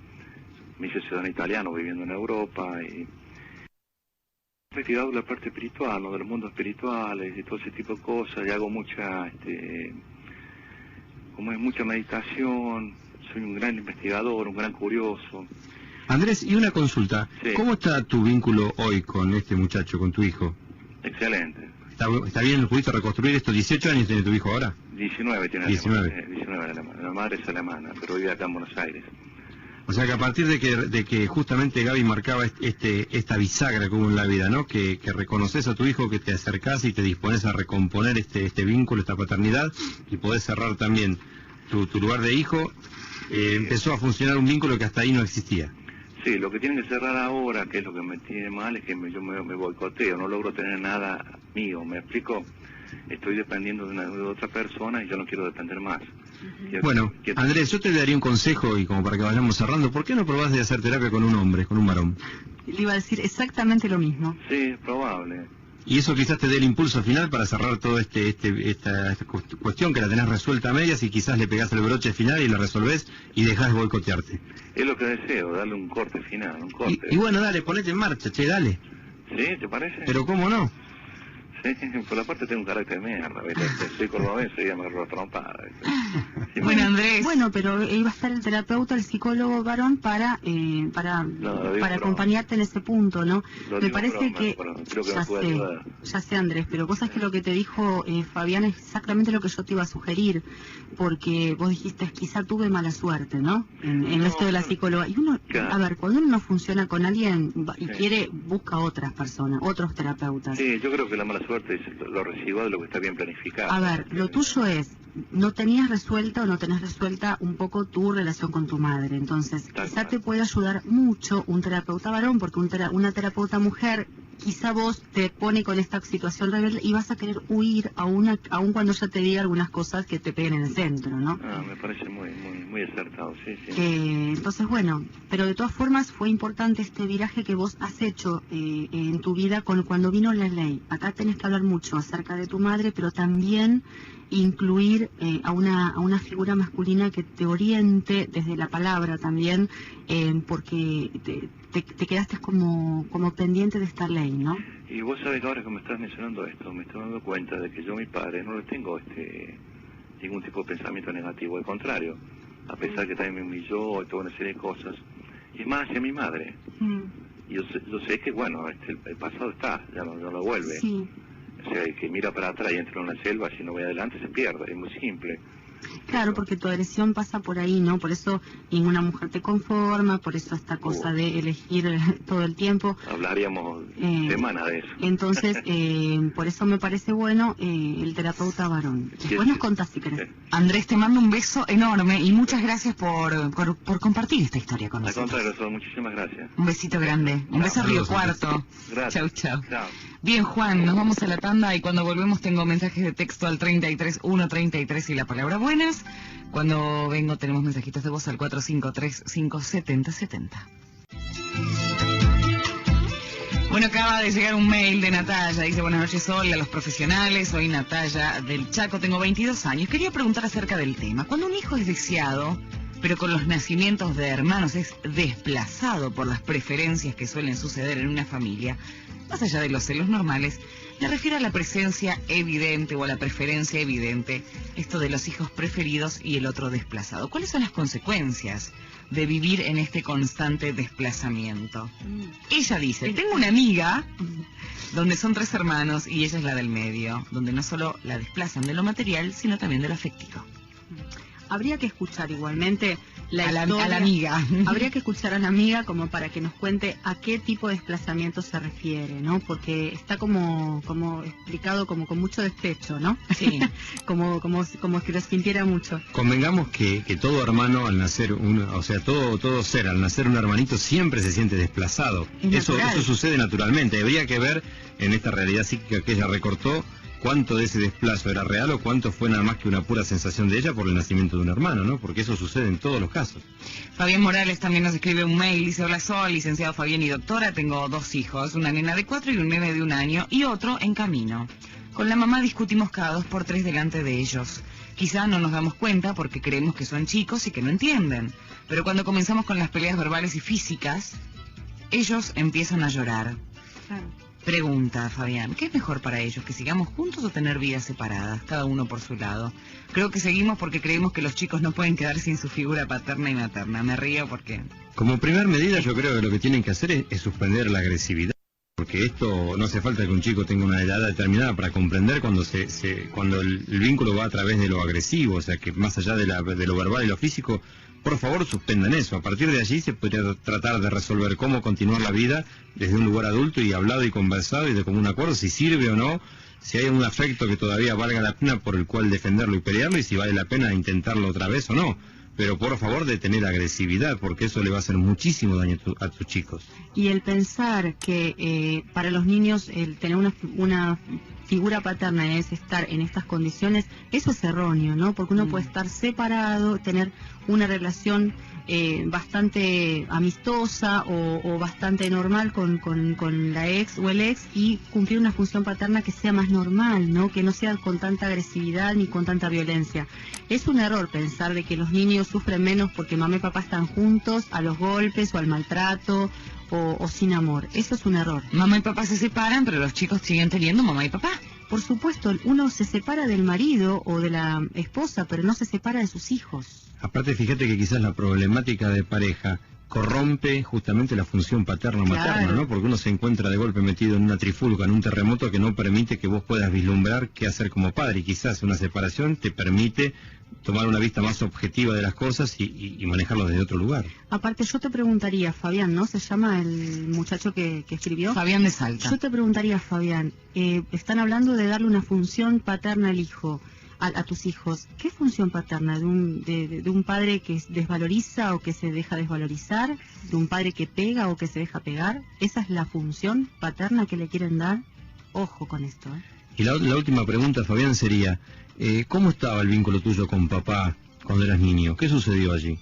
me hice ciudadano italiano viviendo en Europa y he investigado la parte espiritual, ¿no? De los mundos espirituales y todo ese tipo de cosas, y hago mucha, mucha meditación. Soy un gran investigador, un gran curioso. Andrés, y una consulta, sí. ¿Cómo está tu vínculo hoy con este muchacho, con tu hijo? Excelente. ¿Está bien? ¿Lo pudiste reconstruir esto? ¿18 años tiene tu hijo ahora? 19 tiene. 19. 19 alemana. La madre es alemana, pero vive acá en Buenos Aires. O sea que a partir de que justamente Gaby marcaba esta bisagra como en la vida, ¿no? Que reconoces a tu hijo, que te acercás y te dispones a recomponer este vínculo, esta paternidad, y podés cerrar también tu lugar de hijo, empezó a funcionar un vínculo que hasta ahí no existía. Sí, lo que tienen que cerrar ahora, que es lo que me tiene mal, es que yo me boicoteo, no logro tener nada mío, ¿me explico? Estoy dependiendo de otra persona y yo no quiero depender más. Bueno, Andrés, yo te daría un consejo y como para que vayamos cerrando, ¿por qué no probás de hacer terapia con un hombre, con un varón? Le iba a decir exactamente lo mismo. Sí, es probable. Y eso quizás te dé el impulso final para cerrar toda esta cuestión que la tenés resuelta a medias y quizás le pegás el broche final y la resolvés y dejás de boicotearte. Es lo que deseo, darle un corte final, un corte. Y bueno, dale, ponete en marcha, che, dale. ¿Sí? ¿Te parece? Pero ¿cómo no? Sí, por la parte tengo un carácter de mierda, soy cordobés, sería me agarró trompada. Sí, bueno, Andrés. Bueno, pero iba a estar el terapeuta, el psicólogo varón para acompañarte en ese punto, ¿no? Me parece que ya sé, Andrés, pero cosas que lo que te dijo Fabián es exactamente lo que yo te iba a sugerir, porque vos dijiste, quizá tuve mala suerte, ¿no? En esto de la psicóloga. Y uno, a ver, cuando uno no funciona con alguien y quiere, busca otras personas, otros terapeutas. Sí, yo creo que la mala suerte es lo residual de lo que está bien planificado. A ver, lo tuyo es, no tenés resuelta un poco tu relación con tu madre, entonces quizá te puede ayudar mucho un terapeuta varón, porque una terapeuta mujer, quizá vos te pone con esta situación rebelde y vas a querer huir aún cuando ella te diga algunas cosas que te peguen en el centro, ¿no? Me parece muy acertado, sí. Entonces, bueno, pero de todas formas fue importante este viraje que vos has hecho en tu vida cuando vino la ley. Acá tenés que hablar mucho acerca de tu madre, pero también incluir a una figura masculina que te oriente desde la palabra también, porque te quedaste como pendiente de esta ley, ¿no? Y vos sabés que ahora que me estás mencionando esto, me estoy dando cuenta de que yo a mi padre no le tengo ningún tipo de pensamiento negativo, al contrario, a pesar que también me humilló y toda una serie de cosas, y más hacia mi madre. Y yo sé que, bueno, el pasado está, ya no lo vuelve. Sí. O sea, el que mira para atrás y entra en una selva, si no ve adelante, se pierde, es muy simple. Claro, porque tu agresión pasa por ahí, ¿no? Por eso ninguna mujer te conforma, por eso esta cosa de elegir todo el tiempo. Hablaríamos semana de eso. Entonces, por eso me parece bueno el terapeuta varón. Después nos contás si querés. Andrés, te mando un beso enorme y muchas gracias por compartir esta historia con nosotros. Al contrario, muchísimas gracias. Un besito grande. Un beso a Río Cuarto. Gracias. Chau. Bien, Juan, nos vamos a la tanda y cuando volvemos tengo mensajes de texto al 33133 y la palabra buenas. Cuando vengo tenemos mensajitos de voz al 453-570-70. Bueno, acaba de llegar un mail de Natalia, dice: buenas noches, hola a los profesionales, soy Natalia del Chaco, tengo 22 años. Quería preguntar acerca del tema. Cuando un hijo es deseado, pero con los nacimientos de hermanos es desplazado por las preferencias que suelen suceder en una familia, más allá de los celos normales, me refiero a la presencia evidente o a la preferencia evidente, esto de los hijos preferidos y el otro desplazado. ¿Cuáles son las consecuencias de vivir en este constante desplazamiento? Ella dice: tengo una amiga donde son 3 hermanos y ella es la del medio, donde no solo la desplazan de lo material, sino también de lo afectivo. Habría que escuchar igualmente a la amiga. Habría que escuchar a la amiga como para que nos cuente a qué tipo de desplazamiento se refiere, ¿no? Porque está como explicado como con mucho despecho, ¿no? Sí. como que lo sintiera mucho. Convengamos que todo hermano al nacer, todo ser al nacer un hermanito siempre se siente desplazado. Eso sucede naturalmente. Habría que ver en esta realidad psíquica que ella recortó cuánto de ese desplazo era real o cuánto fue nada más que una pura sensación de ella por el nacimiento de un hermano, ¿no? Porque eso sucede en todos los casos. Fabián Morales también nos escribe un mail, dice: hola, soy licenciado Fabián y doctora, tengo 2 hijos, una nena de 4 y un nene de 1 año y otro en camino. Con la mamá discutimos cada 2 por 3 delante de ellos. Quizá no nos damos cuenta porque creemos que son chicos y que no entienden, pero cuando comenzamos con las peleas verbales y físicas, ellos empiezan a llorar. Claro. Pregunta, Fabián, ¿qué es mejor para ellos? ¿Que sigamos juntos o tener vidas separadas, cada uno por su lado? Creo que seguimos porque creemos que los chicos no pueden quedar sin su figura paterna y materna. Me río porque... Como primer medida, yo creo que lo que tienen que hacer es suspender la agresividad. Porque esto no hace falta que un chico tenga una edad determinada para comprender cuando el vínculo va a través de lo agresivo, o sea que más allá de lo verbal y lo físico, por favor suspendan eso. A partir de allí se podría tratar de resolver cómo continuar la vida desde un lugar adulto y hablado y conversado y de común acuerdo, si sirve o no, si hay un afecto que todavía valga la pena por el cual defenderlo y pelearlo y si vale la pena intentarlo otra vez o no. Pero por favor detener agresividad, porque eso le va a hacer muchísimo daño a tus chicos. Y el pensar que para los niños el tener una figura paterna es estar en estas condiciones, eso es erróneo, ¿no? Porque uno puede estar separado, tener una relación bastante amistosa o bastante normal con la ex o el ex y cumplir una función paterna que sea más normal, ¿no? Que no sea con tanta agresividad ni con tanta violencia. Es un error pensar de que los niños hijos sufren menos porque mamá y papá están juntos, a los golpes o al maltrato o sin amor. Eso es un error. Mamá y papá se separan, pero los chicos siguen teniendo mamá y papá. Por supuesto, uno se separa del marido o de la esposa, pero no se separa de sus hijos. Aparte, fíjate que quizás la problemática de pareja corrompe justamente la función paterno-materna, Claro. ¿no? Porque uno se encuentra de golpe metido en una trifulca, en un terremoto que no permite que vos puedas vislumbrar qué hacer como padre. Y quizás una separación te permite tomar una vista más objetiva de las cosas y manejarlo desde otro lugar. Aparte, yo te preguntaría, Fabián, ¿no? ¿Se llama el muchacho que escribió? Fabián de Salta. Yo te preguntaría, Fabián, están hablando de darle una función paterna al hijo, a tus hijos. ¿Qué función paterna? ¿De un padre que desvaloriza o que se deja desvalorizar? ¿De un padre que pega o que se deja pegar? ¿Esa es la función paterna que le quieren dar? Ojo con esto, ¿eh? Y la última pregunta, Fabián, sería, ¿cómo estaba el vínculo tuyo con papá cuando eras niño? ¿Qué sucedió allí?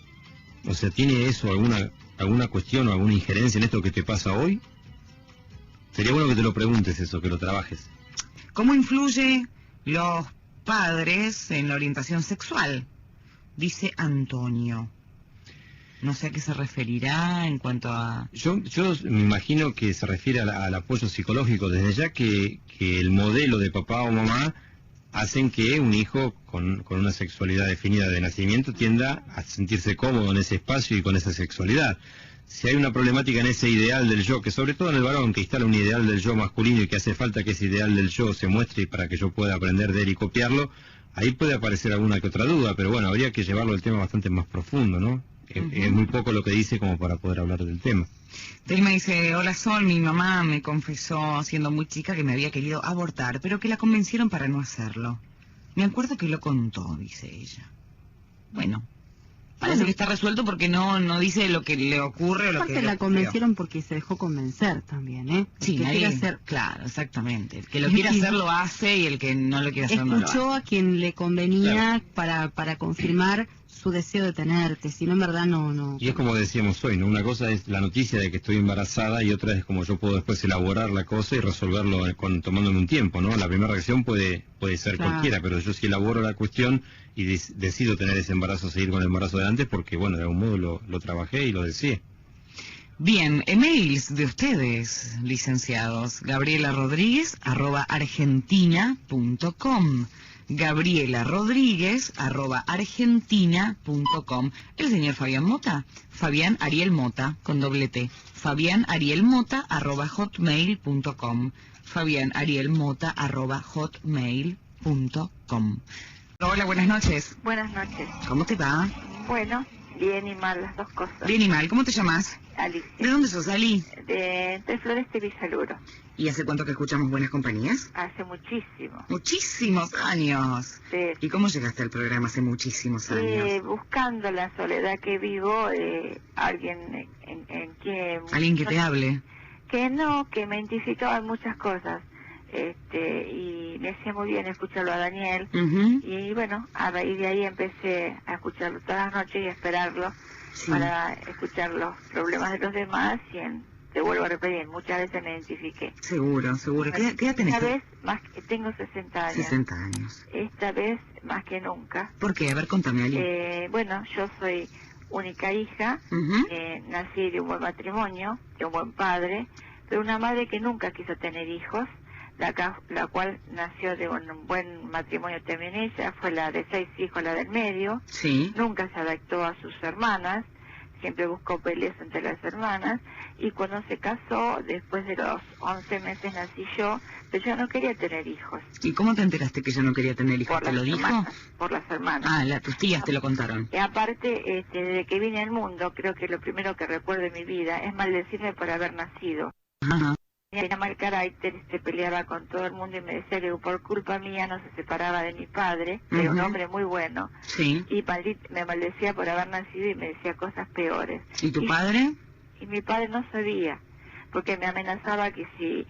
O sea, ¿tiene eso alguna cuestión o alguna injerencia en esto que te pasa hoy? Sería bueno que te lo preguntes eso, que lo trabajes. ¿Cómo influye los padres en la orientación sexual? Dice Antonio. No sé a qué se referirá en cuanto a... Yo me imagino que se refiere al apoyo psicológico, desde ya que el modelo de papá o mamá hacen que un hijo con una sexualidad definida de nacimiento tienda a sentirse cómodo en ese espacio y con esa sexualidad. Si hay una problemática en ese ideal del yo, que sobre todo en el varón, que instala un ideal del yo masculino y que hace falta que ese ideal del yo se muestre para que yo pueda aprender de él y copiarlo, ahí puede aparecer alguna que otra duda, pero bueno, habría que llevarlo al tema bastante más profundo, ¿no? Es muy poco lo que dice como para poder hablar del tema. Telma dice, hola Sol, mi mamá me confesó siendo muy chica que me había querido abortar, pero que la convencieron para no hacerlo. Me acuerdo que lo contó, dice ella. Bueno, parece que está resuelto porque no dice lo que le ocurre o lo que... Aparte la convencieron porque se dejó convencer también, ¿eh? El Sí, que nadie... quiere hacer... Claro, exactamente. El que lo quiere hacer lo hace y el que no lo quiere hacer no lo hace. Escuchó a quien le convenía para confirmar su deseo de tenerte, si no en verdad no. Y es como decíamos hoy, ¿no? Una cosa es la noticia de que estoy embarazada y otra es como yo puedo después elaborar la cosa y resolverlo tomándome un tiempo, ¿no? La primera reacción puede ser Claro. cualquiera, pero yo sí elaboro la cuestión y decido tener ese embarazo, seguir con el embarazo adelante porque, bueno, de algún modo lo trabajé y lo deseé. Bien, emails de ustedes, licenciados. Gabriela Rodríguez, @argentina.com. Gabriela Rodríguez, @argentina.com. El señor Fabián Mota, Fabián Ariel Mota, con doble T. Fabián Ariel Mota, @hotmail.com. Fabián Ariel Mota, @hotmail.com. Hola, buenas noches. Buenas noches. ¿Cómo te va? Bueno, bien y mal las dos cosas. Bien y mal. ¿Cómo te llamas? Alicia. ¿De dónde sos, Ali? De Floresta y Villaluro. ¿Y hace cuánto que escuchamos Buenas Compañías? Hace muchísimo. Muchísimos años. Sí. ¿Y cómo llegaste al programa hace muchísimos años? Buscando la soledad que vivo, alguien en quien... Alguien que te hable. Que me identificaba en muchas cosas. Y me hacía muy bien escucharlo a Daniel. Ujú. Y bueno, a raíz de ahí empecé a escucharlo todas las noches y a esperarlo Sí. para escuchar los problemas de los demás te vuelvo a repetir, muchas veces me identifiqué. Seguro, seguro. ¿Qué edad tenés? Esta vez más que tengo 60 años. 60 años. Esta vez más que nunca. ¿Por qué? A ver, contame, Ali. Bueno, yo soy única hija, Ujú. nací de un buen matrimonio, de un buen padre, pero una madre que nunca quiso tener hijos, la cual nació de un buen matrimonio también ella, fue la de 6 hijos, la del medio, Sí. nunca se adaptó a sus hermanas, siempre buscó peleas entre las hermanas, y cuando se casó, después de los 11 meses nací yo, pero yo no quería tener hijos. ¿Y cómo te enteraste que ella no quería tener hijos? ¿Te lo dijo? Por las hermanas. Ah, tus tías te lo contaron. Y aparte, desde que vine al mundo, creo que lo primero que recuerdo de mi vida es maldecirme por haber nacido. Ajá. Tenía mal carácter, se peleaba con todo el mundo y me decía que por culpa mía no se separaba de mi padre, que era un Ujú. hombre muy bueno, Sí. y me maldecía por haber nacido y me decía cosas peores. ¿Y tu padre? Y mi padre no sabía, porque me amenazaba que si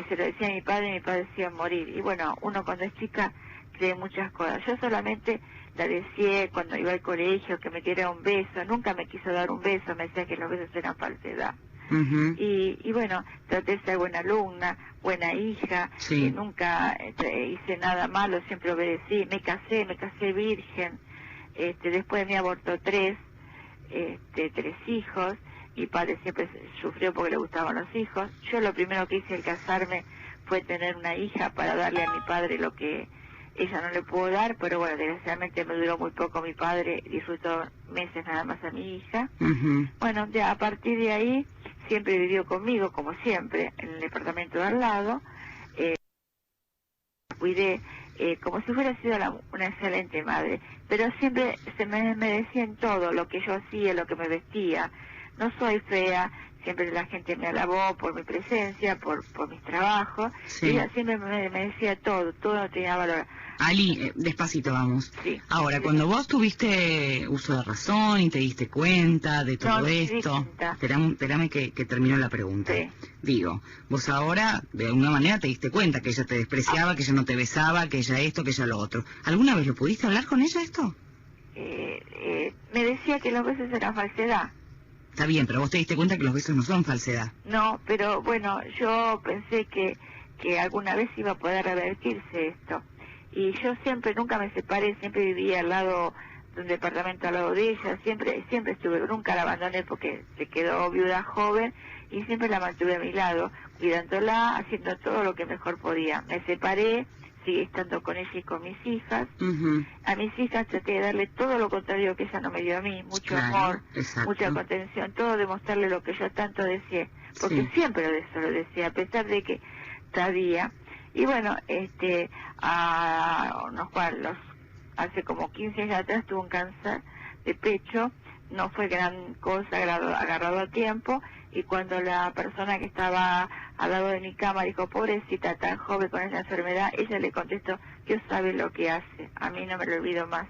se lo decía a mi padre se iba a morir. Y bueno, uno cuando es chica cree muchas cosas. Yo solamente la decía cuando iba al colegio que me diera un beso, nunca me quiso dar un beso, me decía que los besos eran falsedad. Ujú. Y bueno, traté de ser buena alumna, buena hija, Sí. y nunca hice nada malo, siempre obedecí, me casé virgen, Después de mí abortó 3 hijos. Mi padre siempre sufrió porque le gustaban los hijos. Yo lo primero que hice al casarme fue tener una hija para darle a mi padre lo que ella no le pudo dar, pero bueno, desgraciadamente me duró muy poco mi padre, disfrutó meses nada más a mi hija. Bueno, ya a partir de ahí siempre vivió conmigo, como siempre, en el departamento de al lado. Cuidé como si fuera sido una excelente madre, pero siempre se me decía en todo, lo que yo hacía, lo que me vestía. No soy fea, siempre la gente me alabó por mi presencia, por mis trabajos, y ella siempre me decía todo tenía valor. Ali, despacito vamos. Sí. Ahora, cuando vos tuviste uso de razón y te diste cuenta de todo esto, espérame que termino la pregunta. Sí. Digo, vos ahora de alguna manera te diste cuenta que ella te despreciaba, que ella no te besaba, que ella esto, que ella lo otro. ¿Alguna vez lo pudiste hablar con ella esto? Me decía que los besos eran falsedad. Está bien, pero vos te diste cuenta que los besos no son falsedad. No, pero bueno, yo pensé que alguna vez iba a poder revertirse esto. Y yo nunca me separé, siempre vivía al lado de un departamento al lado de ella, siempre estuve, nunca la abandoné porque se quedó viuda joven y siempre la mantuve a mi lado, cuidándola, haciendo todo lo que mejor podía. Me separé, seguí estando con ella y con mis hijas. A mis hijas traté de darle todo lo contrario que ella no me dio a mí, mucho amor, mucha contención, todo demostrarle lo que yo tanto deseé, porque siempre eso lo decía, a pesar de que todavía. Y bueno, hace como 15 años atrás tuve un cáncer de pecho, no fue gran cosa, agarrado a tiempo, y cuando la persona que estaba al lado de mi cama dijo, pobrecita, tan joven con esa enfermedad, ella le contestó, Dios sabe lo que hace, a mí no me lo olvido más.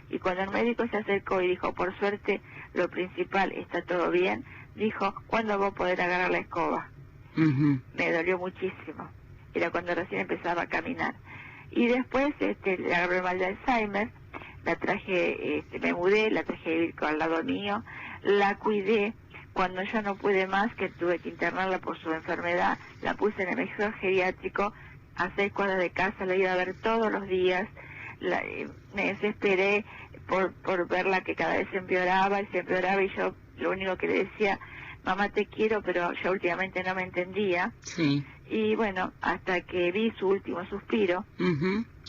Y cuando el médico se acercó y dijo, por suerte, lo principal, está todo bien, dijo, ¿cuándo voy a poder agarrar la escoba? Me dolió muchísimo. Era cuando recién empezaba a caminar. Y después le agarró el mal de Alzheimer, la traje, me mudé, la traje a vivir al lado mío, la cuidé. Cuando yo no pude más, que tuve que internarla por su enfermedad, la puse en el mejor geriátrico, a 6 cuadras de casa, la iba a ver todos los días. Me desesperé por verla que cada vez se empeoraba, y yo lo único que le decía, mamá te quiero, pero yo últimamente no me entendía. Sí. Y bueno, hasta que vi su último suspiro.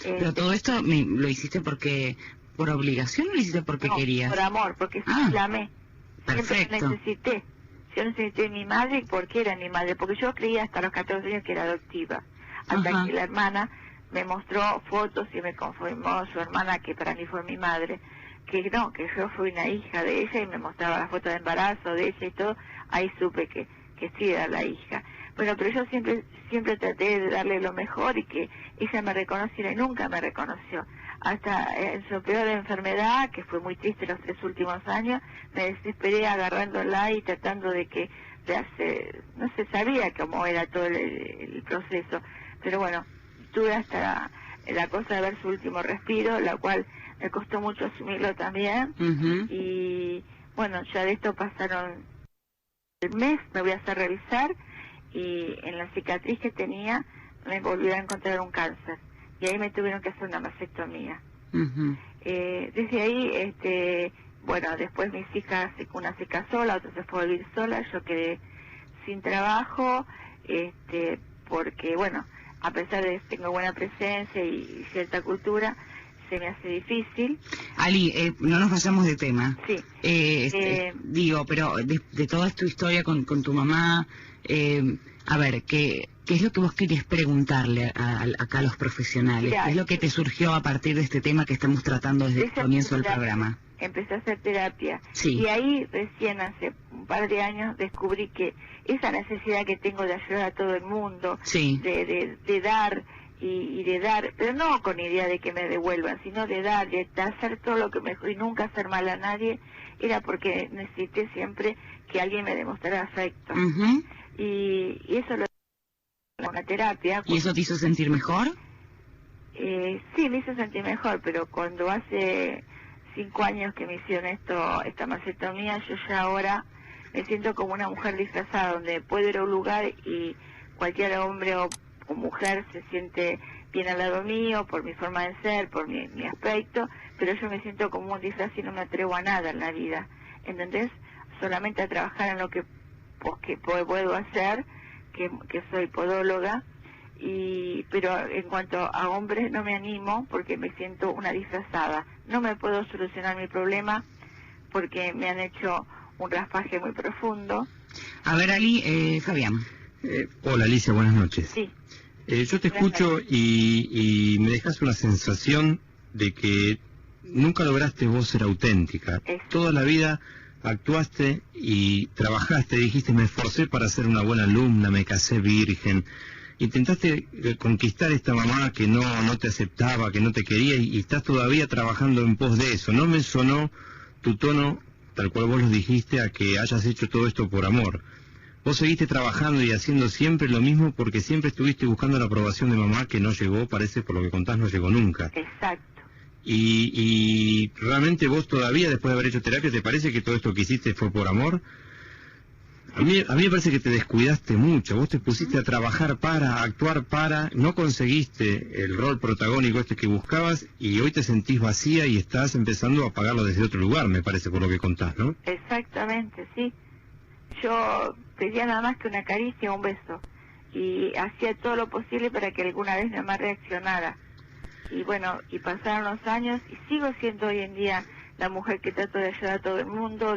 Pero todo esto lo hiciste por obligación o lo hiciste porque querías? Por amor, porque la amé. Perfecto. Siempre necesité. Yo necesité mi madre porque era mi madre, porque yo creía hasta los 14 años que era adoptiva. Hasta que la hermana me mostró fotos y me confirmó su hermana, que para mí fue mi madre, que no, que yo fui una hija de ella, y me mostraba las fotos de embarazo de ella y todo. Ahí supe que sí era la hija. Bueno, pero yo siempre traté de darle lo mejor y que ella me reconociera, y nunca me reconoció. Hasta en su peor enfermedad, que fue muy triste los 3 últimos años, me desesperé agarrándola y tratando no se sabía cómo era todo el proceso. Pero bueno, tuve hasta la cosa de ver su último respiro, la cual me costó mucho asumirlo también. Y bueno, ya de esto pasaron el mes, me voy a hacer revisar, y en la cicatriz que tenía me volvieron a encontrar un cáncer, y ahí me tuvieron que hacer una mastectomía. Desde ahí, bueno, después mis hijas, una se casó, la otra se fue a vivir sola, yo quedé sin trabajo, porque bueno, a pesar de que tengo buena presencia y cierta cultura, se me hace difícil. Ali, no nos vayamos de tema. Sí. Digo, pero de toda tu historia con tu mamá, a ver, ¿qué es lo que vos querés preguntarle acá a los profesionales? ¿Qué es lo que te surgió a partir de este tema que estamos tratando desde el comienzo del programa? Empecé a hacer terapia. Sí. Y ahí recién hace un par de años descubrí que esa necesidad que tengo de ayudar a todo el mundo, de dar y de dar, pero no con idea de que me devuelvan, sino de dar, de hacer todo lo que mejor y nunca hacer mal a nadie, era porque necesité siempre que alguien me demostrara afecto. Y eso lo hice con la terapia. ¿Y eso te hizo sentir mejor? Sí, me hizo sentir mejor, pero cuando hace 5 años que me hicieron esta mastectomía, yo ya ahora me siento como una mujer disfrazada, donde puedo ir a un lugar y cualquier hombre o mujer se siente bien al lado mío, por mi forma de ser, por mi aspecto, pero yo me siento como un disfraz y no me atrevo a nada en la vida, ¿entendés? Solamente a trabajar en lo que puedo hacer, que soy podóloga, pero en cuanto a hombres no me animo porque me siento una disfrazada. No me puedo solucionar mi problema porque me han hecho un raspaje muy profundo. A ver, Fabián. Hola, Alicia, buenas noches. Sí. Yo te escucho y me dejas una sensación de que nunca lograste vos ser auténtica. Toda la vida actuaste y trabajaste, dijiste, me esforcé para ser una buena alumna, me casé virgen. Intentaste conquistar a esta mamá que no te aceptaba, que no te quería, y estás todavía trabajando en pos de eso. No me sonó tu tono, tal cual vos lo dijiste, a que hayas hecho todo esto por amor. Vos seguiste trabajando y haciendo siempre lo mismo porque siempre estuviste buscando la aprobación de mamá, que no llegó, parece, por lo que contás, no llegó nunca. Exacto. Y realmente vos todavía, después de haber hecho terapia, ¿te parece que todo esto que hiciste fue por amor? A mí me parece que te descuidaste mucho. Vos te pusiste a trabajar para, a actuar para, no conseguiste el rol protagónico este que buscabas y hoy te sentís vacía y estás empezando a pagarlo desde otro lugar, me parece, por lo que contás, ¿no? Exactamente, sí. Yo pedía nada más que una caricia, un beso, y hacía todo lo posible para que alguna vez mi mamá reaccionara. Y bueno, y pasaron los años y sigo siendo hoy en día la mujer que trato de ayudar a todo el mundo,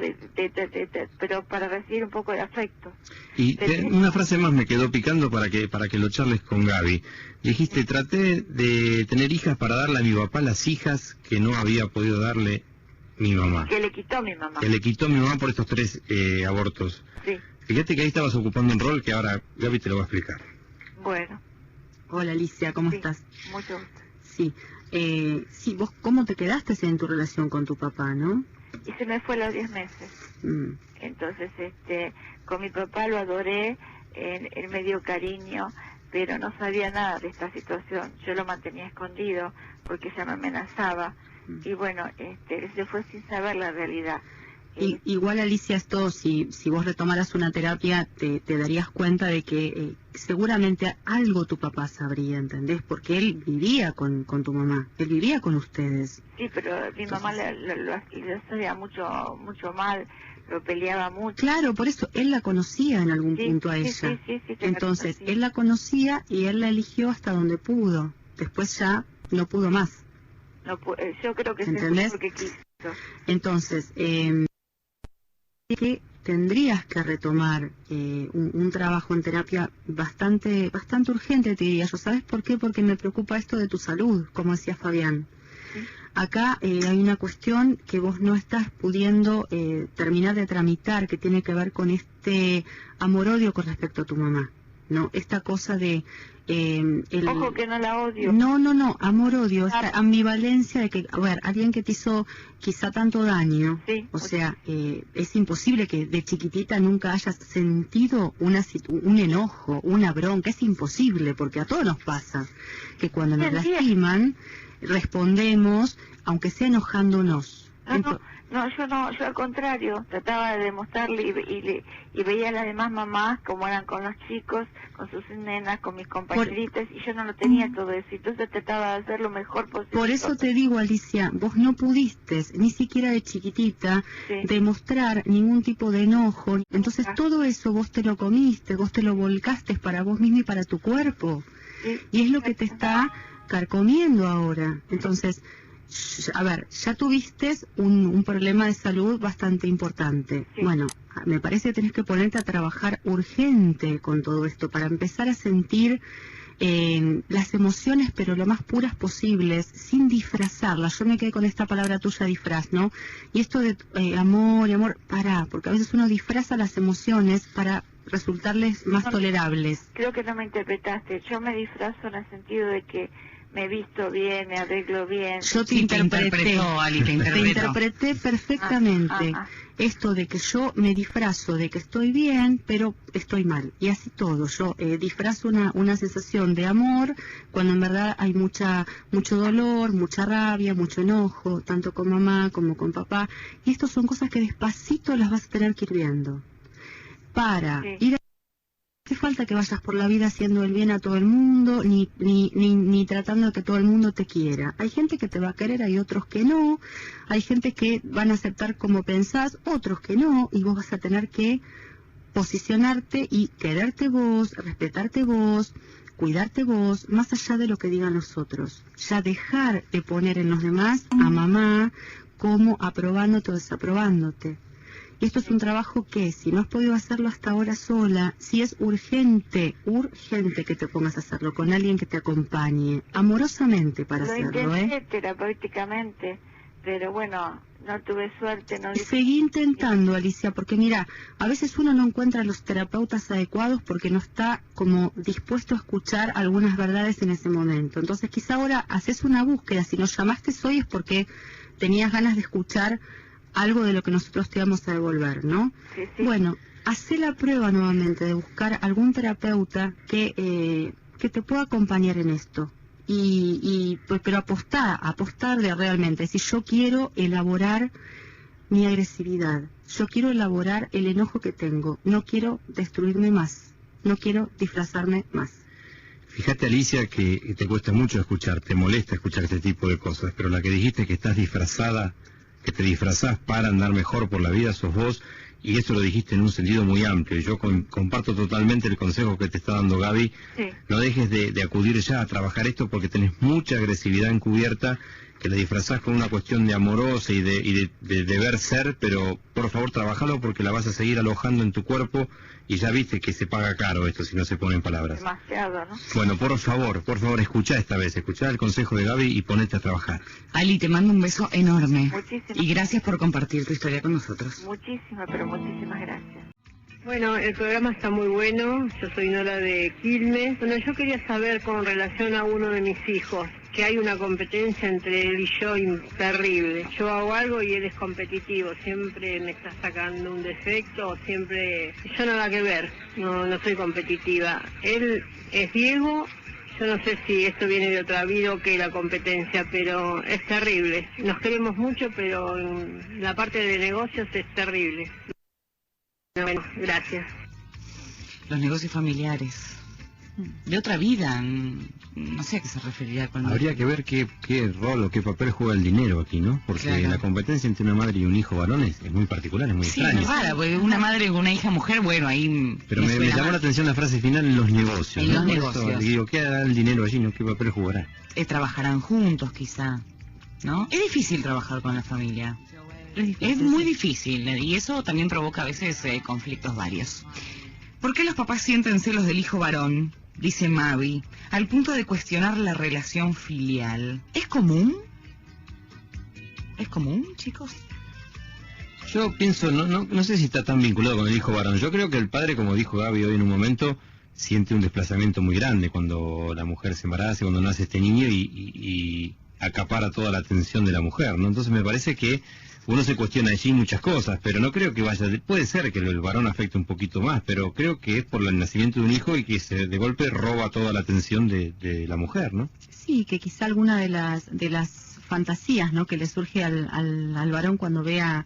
pero para recibir un poco de afecto. Y una frase más me quedó picando para que lo charles con Gaby. Dijiste, traté de tener hijas para darle a mi papá las hijas que no había podido darle mi mamá. Que le quitó mi mamá. Que le quitó mi mamá por estos 3 abortos. Sí. Fíjate que ahí estabas ocupando un rol que ahora Gaby te lo va a explicar. Bueno. Hola Alicia, ¿cómo estás? Mucho gusto. Sí. Sí, vos cómo te quedaste en tu relación con tu papá, ¿no? Y se me fue a los 10 meses. Entonces, con mi papá lo adoré, él me dio cariño, pero no sabía nada de esta situación. Yo lo mantenía escondido porque ella me amenazaba. Y bueno, él se fue sin saber la realidad. Igual, Alicia, esto, si vos retomaras una terapia, te darías cuenta de que seguramente algo tu papá sabría, ¿entendés? Porque él vivía con tu mamá, él vivía con ustedes. Sí, pero mi mamá lo hacía mucho mal, lo peleaba mucho. Claro, por eso, él la conocía en algún punto a ella. Sí, entonces, él la conocía y él la eligió hasta donde pudo. Después ya no pudo más. No, yo creo que ¿entendés? Porque quiso. Entonces, que tendrías que retomar un trabajo en terapia bastante urgente, te diría yo. ¿Sabes por qué? Porque me preocupa esto de tu salud, como decía Fabián. ¿Sí? Acá hay una cuestión que vos no estás pudiendo terminar de tramitar, que tiene que ver con este amor-odio con respecto a tu mamá, ¿no? Esta cosa de... Ojo que no la odio. No, amor-odio, esta ambivalencia de que, a ver, alguien que te hizo quizá tanto daño, sí, o sea, es imposible que de chiquitita nunca hayas sentido un enojo, una bronca, es imposible, porque a todos nos pasa, que cuando nos lastiman, respondemos, aunque sea enojándonos. Yo al contrario, trataba de demostrarle y veía a las demás mamás como eran con los chicos, con sus nenas, con mis compañeritas, y yo no lo tenía todo eso, entonces trataba de hacer lo mejor posible. Por eso te digo, Alicia, vos no pudiste, ni siquiera de chiquitita, demostrar ningún tipo de enojo, entonces todo eso vos te lo comiste, vos te lo volcaste para vos misma y para tu cuerpo, y es lo que te está carcomiendo ahora. Entonces, a ver, ya tuviste un problema de salud bastante importante. Bueno, me parece que tenés que ponerte a trabajar urgente con todo esto para empezar a sentir las emociones, pero lo más puras posibles, sin disfrazarlas. Yo me quedé con esta palabra tuya, disfraz, ¿no? Y esto de amor, pará, porque a veces uno disfraza las emociones para resultarles más tolerables. Creo que no me interpretaste. Yo me disfrazo en el sentido de que me he visto bien, me arreglo bien. Yo te interpreté perfectamente. Esto de que yo me disfrazo de que estoy bien, pero estoy mal. Y así todo. Yo disfrazo una sensación de amor cuando en verdad hay mucho dolor, mucha rabia, mucho enojo, tanto con mamá como con papá. Y esto son cosas que despacito las vas a tener que ir viendo. Para ir hace falta que vayas por la vida haciendo el bien a todo el mundo, ni tratando de que todo el mundo te quiera. Hay gente que te va a querer, hay otros que no, hay gente que van a aceptar como pensás, otros que no, y vos vas a tener que posicionarte y quererte vos, respetarte vos, cuidarte vos, más allá de lo que digan los otros. Ya dejar de poner en los demás a mamá como aprobándote o desaprobándote. Y esto es un trabajo que, si no has podido hacerlo hasta ahora sola, si es urgente que te pongas a hacerlo con alguien que te acompañe, amorosamente para hacerlo, Lo intenté terapéuticamente, pero bueno, no tuve suerte. Seguí intentando, Alicia, porque mira, a veces uno no encuentra a los terapeutas adecuados porque no está como dispuesto a escuchar algunas verdades en ese momento. Entonces quizá ahora haces una búsqueda, si nos llamaste hoy es porque tenías ganas de escuchar algo de lo que nosotros te íbamos a devolver, ¿no? Sí. Bueno, hacé la prueba nuevamente de buscar algún terapeuta que te pueda acompañar en esto. Pero apostar de realmente, si yo quiero elaborar mi agresividad, yo quiero elaborar el enojo que tengo, no quiero destruirme más, no quiero disfrazarme más. Fíjate, Alicia, que te cuesta mucho escuchar, te molesta escuchar este tipo de cosas, pero la que dijiste que estás disfrazada, que te disfrazás para andar mejor por la vida, sos vos, y eso lo dijiste en un sentido muy amplio. Yo comparto totalmente el consejo que te está dando Gaby. Sí. No dejes de acudir ya a trabajar esto porque tenés mucha agresividad encubierta, que la disfrazás con una cuestión de amorosa y de deber ser, pero por favor trabajalo porque la vas a seguir alojando en tu cuerpo y ya viste que se paga caro esto si no se pone en palabras. Demasiado, ¿no? Bueno, por favor, escuchá esta vez, escuchá el consejo de Gaby y ponete a trabajar. Ali, te mando un beso enorme. Muchísimas. Y gracias por compartir tu historia con nosotros. Muchísimas, pero muchísimas gracias. Bueno, el programa está muy bueno, yo soy Nora de Quilmes. Bueno, yo quería saber con relación a uno de mis hijos, que hay una competencia entre él y yo terrible. Yo hago algo y él es competitivo, siempre me está sacando un defecto, siempre... Yo nada que ver, no soy competitiva. Él es Diego, yo no sé si esto viene de otra vida o que la competencia, pero es terrible. Nos queremos mucho, pero en la parte de negocios es terrible. Bueno, gracias. Los negocios familiares. De otra vida, no sé a qué se referiría con... Habría que ver qué rol o qué papel juega el dinero aquí, ¿no? Porque claro, la competencia entre una madre y un hijo varón es muy particular, es muy extraña. Sí, es rara, porque una madre y una hija mujer, bueno, ahí... Pero me llamó la atención la frase final en los negocios. En ¿no? los negocios. Eso, digo, ¿qué hará el dinero allí, no? ¿Qué papel jugará? Trabajarán juntos, quizá, ¿no? Es difícil trabajar con la familia. Es muy difícil, y eso también provoca a veces conflictos varios. ¿Por qué los papás sienten celos del hijo varón? Dice Mavi, al punto de cuestionar la relación filial. ¿Es común? ¿Es común, chicos? Yo pienso, no sé si está tan vinculado con el hijo varón. Yo creo que el padre, como dijo Gaby hoy en un momento, siente un desplazamiento muy grande cuando la mujer se embaraza, cuando nace este niño y acapara toda la atención de la mujer, ¿no? Entonces me parece que uno se cuestiona allí muchas cosas, pero no creo que puede ser que el varón afecte un poquito más, pero creo que es por el nacimiento de un hijo y que de golpe roba toda la atención de la mujer, ¿no? Sí, que quizá alguna de las fantasías, ¿no?, que le surge al varón cuando ve a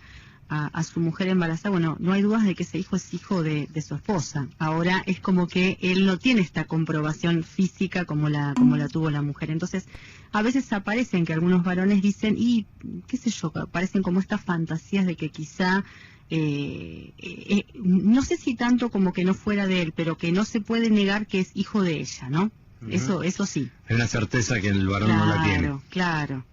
su mujer embarazada, bueno, no hay dudas de que ese hijo es hijo de su esposa. Ahora es como que él no tiene esta comprobación física como la tuvo la mujer. Entonces, a veces aparecen que algunos varones dicen, y qué sé yo, aparecen como estas fantasías de que quizá, no sé si tanto como que no fuera de él, pero que no se puede negar que es hijo de ella, ¿no? Uh-huh. Eso sí. Hay una certeza que el varón no la tiene. Claro.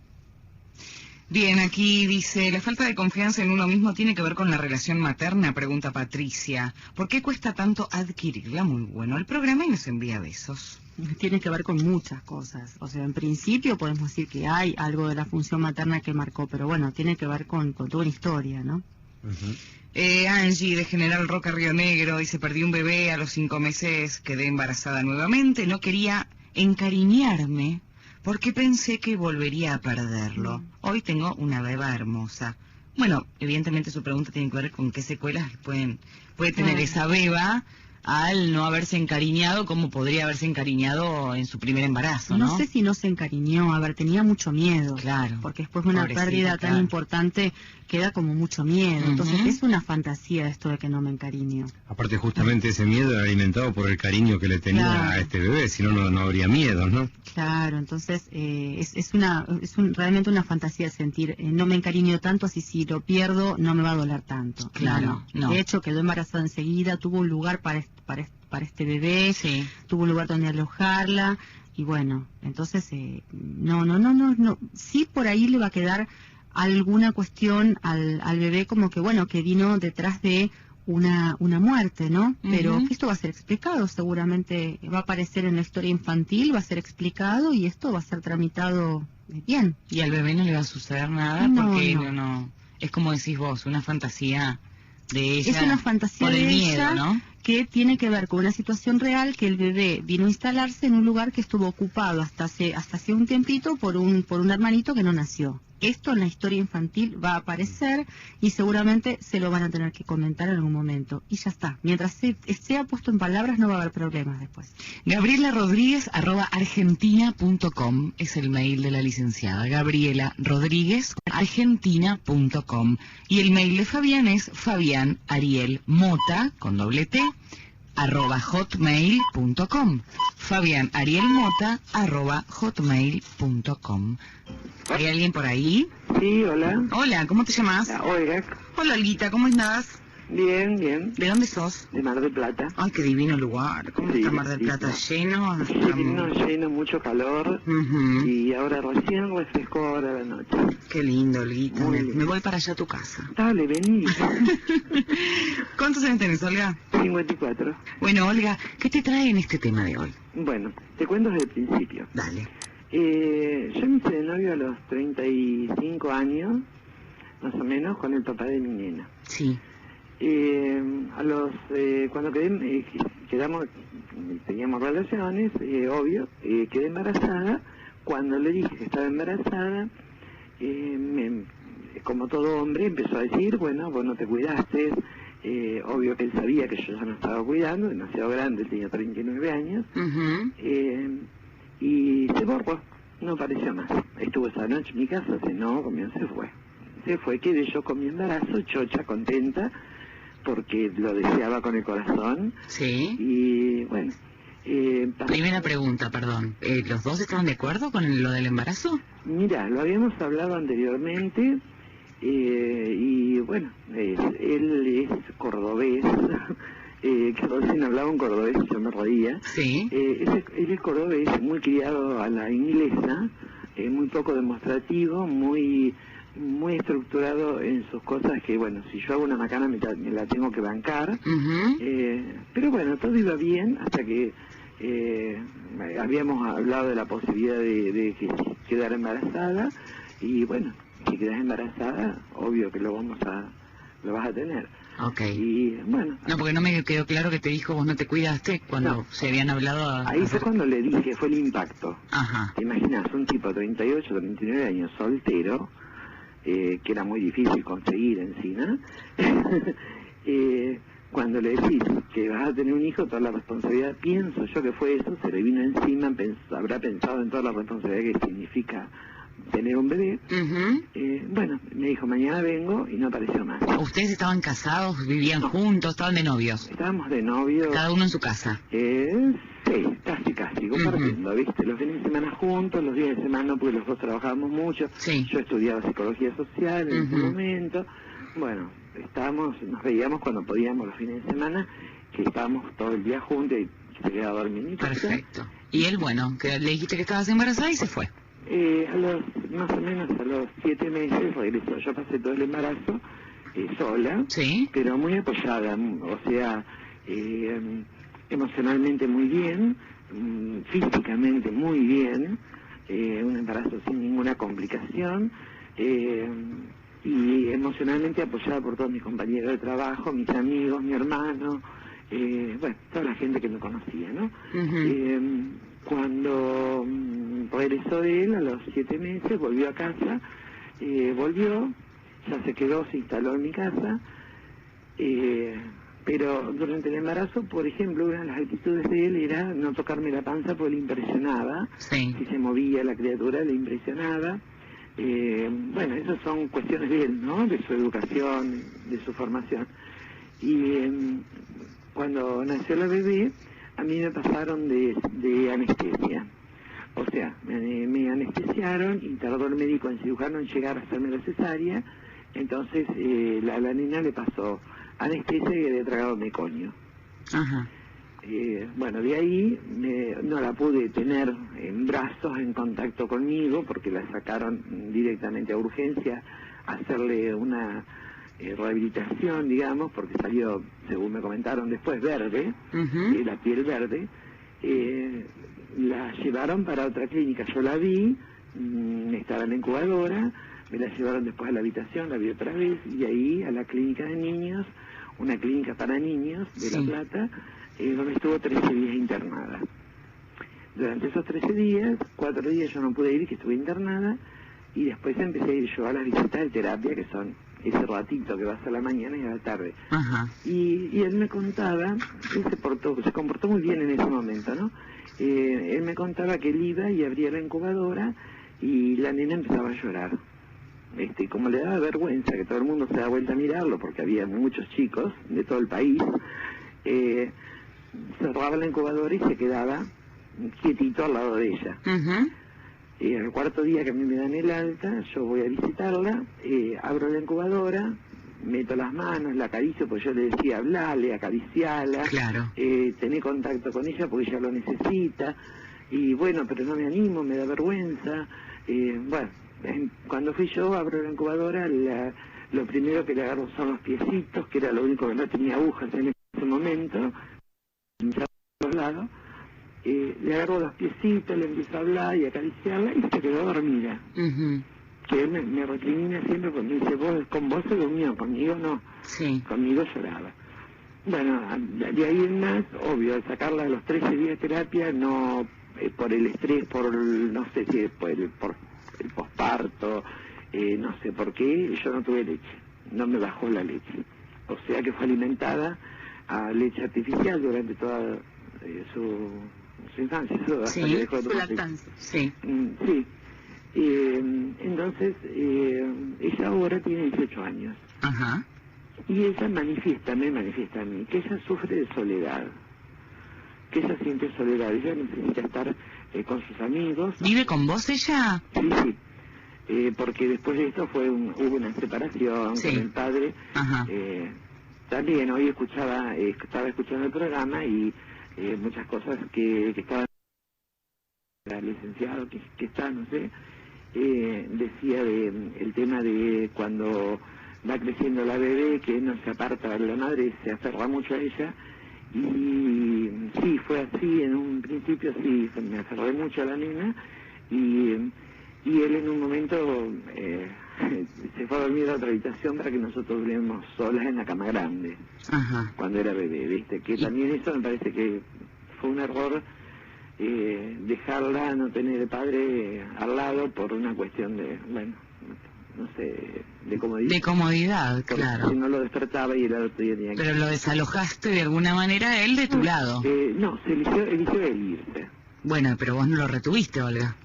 Bien, aquí dice, la falta de confianza en uno mismo tiene que ver con la relación materna, pregunta Patricia. ¿Por qué cuesta tanto adquirirla? Muy bueno el programa y nos envía besos. Tiene que ver con muchas cosas. O sea, en principio podemos decir que hay algo de la función materna que marcó, pero bueno, tiene que ver con toda una historia, ¿no? Uh-huh. Angie de General Roca, Río Negro, dice, perdí un bebé a los 5 meses, quedé embarazada nuevamente, no quería encariñarme porque pensé que volvería a perderlo. Hoy tengo una beba hermosa. Bueno, evidentemente su pregunta tiene que ver con qué secuelas puede tener esa beba al no haberse encariñado como podría haberse encariñado en su primer embarazo, ¿no? No sé si no se encariñó, a ver, tenía mucho miedo. Claro. Porque después de una pérdida tan claro. importante queda como mucho miedo. Entonces es una fantasía esto de que no me encariño. Aparte justamente ese miedo era alimentado por el cariño que le tenía Claro. a este bebé, si no, no habría miedo, ¿no? Claro, entonces realmente una fantasía sentir, no me encariño tanto, así si lo pierdo no me va a doler tanto. Claro, no. De hecho quedó embarazada enseguida, tuvo un lugar para este bebé, Sí. tuvo un lugar donde alojarla y bueno, entonces no, sí por ahí le va a quedar alguna cuestión al bebé como que bueno, que vino detrás de una muerte, ¿no? Pero esto va a ser explicado, seguramente va a aparecer en la historia infantil, va a ser explicado y esto va a ser tramitado bien. Y al bebé no le va a suceder nada No, porque no. es como decís vos, una fantasía de ella. Es una fantasía por el de miedo, ella, ¿no? que tiene que ver con una situación real, que el bebé vino a instalarse en un lugar que estuvo ocupado hasta hace un tiempito por un hermanito que no nació. Esto en la historia infantil va a aparecer y seguramente se lo van a tener que comentar en algún momento. Y ya está. Mientras sea puesto en palabras no va a haber problemas después. Gabriela Rodríguez @argentina.com es el mail de la licenciada. Gabriela Rodríguez argentina.com. Y el mail de Fabián es Fabián Ariel Mota con doble T @hotmail.com. Fabián Ariel Mota @hotmail.com. ¿Hay alguien por ahí? Sí, hola. Hola, ¿cómo te llamas? Olga. Hola, Olguita, ¿cómo estás? Bien, bien. ¿De dónde sos? De Mar del Plata. Ay, qué divino lugar. ¿Cómo Sí, está Mar del sí, Plata? ¿Lleno? Lleno, lleno, mucho calor. Ujú. Y ahora recién refrescó ahora la noche. Qué lindo, Olguita. Muy Me lindo. voy para allá a tu casa. Dale, vení. ¿Cuántos años tenés, Olga? 54. Bueno, Olga, ¿qué te trae en este tema de hoy? Bueno, te cuento desde el principio. Dale. Yo me hice de novio a los 35 años, más o menos, con el papá de mi nena. Sí. Cuando teníamos relaciones, obvio, quedé embarazada. Cuando le dije que estaba embarazada, como todo hombre, empezó a decir, bueno, vos no te cuidaste. Obvio que él sabía que yo ya no estaba cuidando, demasiado grande, tenía 39 años. Ujú. Y se borró, no apareció más. Estuvo esa noche en mi casa, cenó, comió, se fue. Quedé yo con mi embarazo, chocha, contenta, porque lo deseaba con el corazón. Sí. Y bueno. Primera pregunta, perdón. ¿Los dos estaban de acuerdo con lo del embarazo? Mira, lo habíamos hablado anteriormente, y bueno, él es cordobés. Que recién hablaba un cordobés y yo me reía. Sí. Él es cordobés, muy criado a la inglesa, muy poco demostrativo, muy estructurado en sus cosas, que bueno, si yo hago una macana me la tengo que bancar. Ujú. Pero bueno, todo iba bien hasta que habíamos hablado de la posibilidad de que quedara embarazada, y bueno, si quedas embarazada, obvio que lo vas a tener. Ok. Y bueno, No, porque no me quedó claro que te dijo vos no te cuidaste cuando No. se habían hablado. ahí fue cuando le dije, fue el impacto. Ajá. ¿Te imaginas? Un tipo de 38, 39 años, soltero, que era muy difícil conseguir encima. Cuando le decís que vas a tener un hijo, toda la responsabilidad, pienso yo que fue eso, se le vino encima, habrá pensado en toda la responsabilidad que significa tener un bebé. Ujú. Bueno, me dijo, mañana vengo, y no apareció más. ¿Ustedes estaban casados, vivían juntos, estaban de novios? Estábamos de novio. Cada uno en su casa. Sí, casi, compartiendo, ¿viste? Los fines de semana juntos, los días de semana no, porque los dos trabajábamos mucho. Sí. Yo estudiaba psicología social en ese Ujú. momento. Bueno, nos veíamos cuando podíamos los fines de semana, que estábamos todo el día juntos y se quedaba a dormir en mi casa. Perfecto. Y él, bueno, que le dijiste que estabas embarazada y se fue. Más o menos a los 7 meses regresó. Yo pasé todo el embarazo sola, Sí. pero muy apoyada, o sea, emocionalmente muy bien, físicamente muy bien, un embarazo sin ninguna complicación, y emocionalmente apoyada por todos mis compañeros de trabajo, mis amigos, mi hermano, bueno, toda la gente que me conocía, ¿no? Ujú. Cuando regresó de él a los 7 meses, volvió a casa, ya se quedó, se instaló en mi casa, Pero durante el embarazo, por ejemplo, una de las actitudes de él era no tocarme la panza porque le impresionaba. Sí. Si se movía la criatura, le impresionaba. Bueno, esas son cuestiones de él, ¿no? De su educación, de su formación. Y cuando nació la bebé, a mí me pasaron de anestesia. O sea, me anestesiaron y tardó el médico en cirujano en llegar a hacerme la cesárea. Entonces la nena le pasó anestesia y había tragado meconio. Ajá. Bueno, de ahí no la pude tener en brazos, en contacto conmigo, porque la sacaron directamente a urgencia a hacerle una rehabilitación, digamos, porque salió, según me comentaron después, verde, la piel verde. La llevaron para otra clínica, yo la vi, estaba en la incubadora, me la llevaron después a la habitación, la vi otra vez, y ahí a la clínica de niños, una clínica para niños de La Plata, donde estuvo 13 días internada. Durante esos 13 días, 4 días yo no pude ir, que estuve internada, y después empecé a ir yo a las visitas de terapia, que son ese ratito que vas a la mañana y a la tarde. Ajá. Y él me contaba, él se comportó muy bien en ese momento, ¿no? Él me contaba que él iba y abría la incubadora y la nena empezaba a llorar. Como le daba vergüenza que todo el mundo se da vuelta a mirarlo, porque había muchos chicos de todo el país, cerraba la incubadora y se quedaba quietito al lado de ella. El cuarto día que a mí me dan el alta, yo voy a visitarla, abro la incubadora, meto las manos, la acaricio, porque yo le decía, hablale, acariciala, claro. Tener contacto con ella porque ella lo necesita, y bueno, pero no me animo, me da vergüenza. Bueno, cuando fui yo, abro la incubadora, lo primero que le agarro son los piecitos, que era lo único que no tenía agujas en ese momento, a los lados. Le agarro los piecitos, le empiezo a hablar y a acariciarla y se quedó dormida. Que él me recrimina siempre porque me dice, con vos se durmió, conmigo no. Sí. Conmigo lloraba. Bueno, de ahí en más, obvio, al sacarla a los 13 días de terapia, no por el estrés, no sé si por el posparto, no sé por qué, yo no tuve leche, no me bajó la leche. O sea que fue alimentada a leche artificial durante toda su infancia, hasta que dejó de su lactancia. Sí. Sí. Entonces, ella ahora tiene 18 años. Ajá. Y ella me manifiesta a mí, que ella sufre de soledad, que ella siente soledad, ella necesita estar con sus amigos. ¿Vive con vos ella? Sí, porque después de esto hubo una separación con el padre. Ajá. También hoy estaba escuchando el programa y muchas cosas que estaban, el licenciado que está, no sé, decía el tema de cuando va creciendo la bebé, que no se aparta de la madre, se aferra mucho a ella, y sí, fue así, en un principio sí, me aferré mucho a la nena, y él en un momento se fue a dormir a otra habitación para que nosotros durmiéramos solas en la cama grande. Ajá. Cuando era bebé, ¿viste? Que también eso me parece que fue un error, dejarla, no tener el padre al lado por una cuestión de, bueno, no sé, de comodidad. De comodidad, porque claro. si no lo despertaba y el otro día tenía que... Pero lo desalojaste de alguna manera él de tu lado. No, se eligió el irse. Bueno, pero vos no lo retuviste, Olga.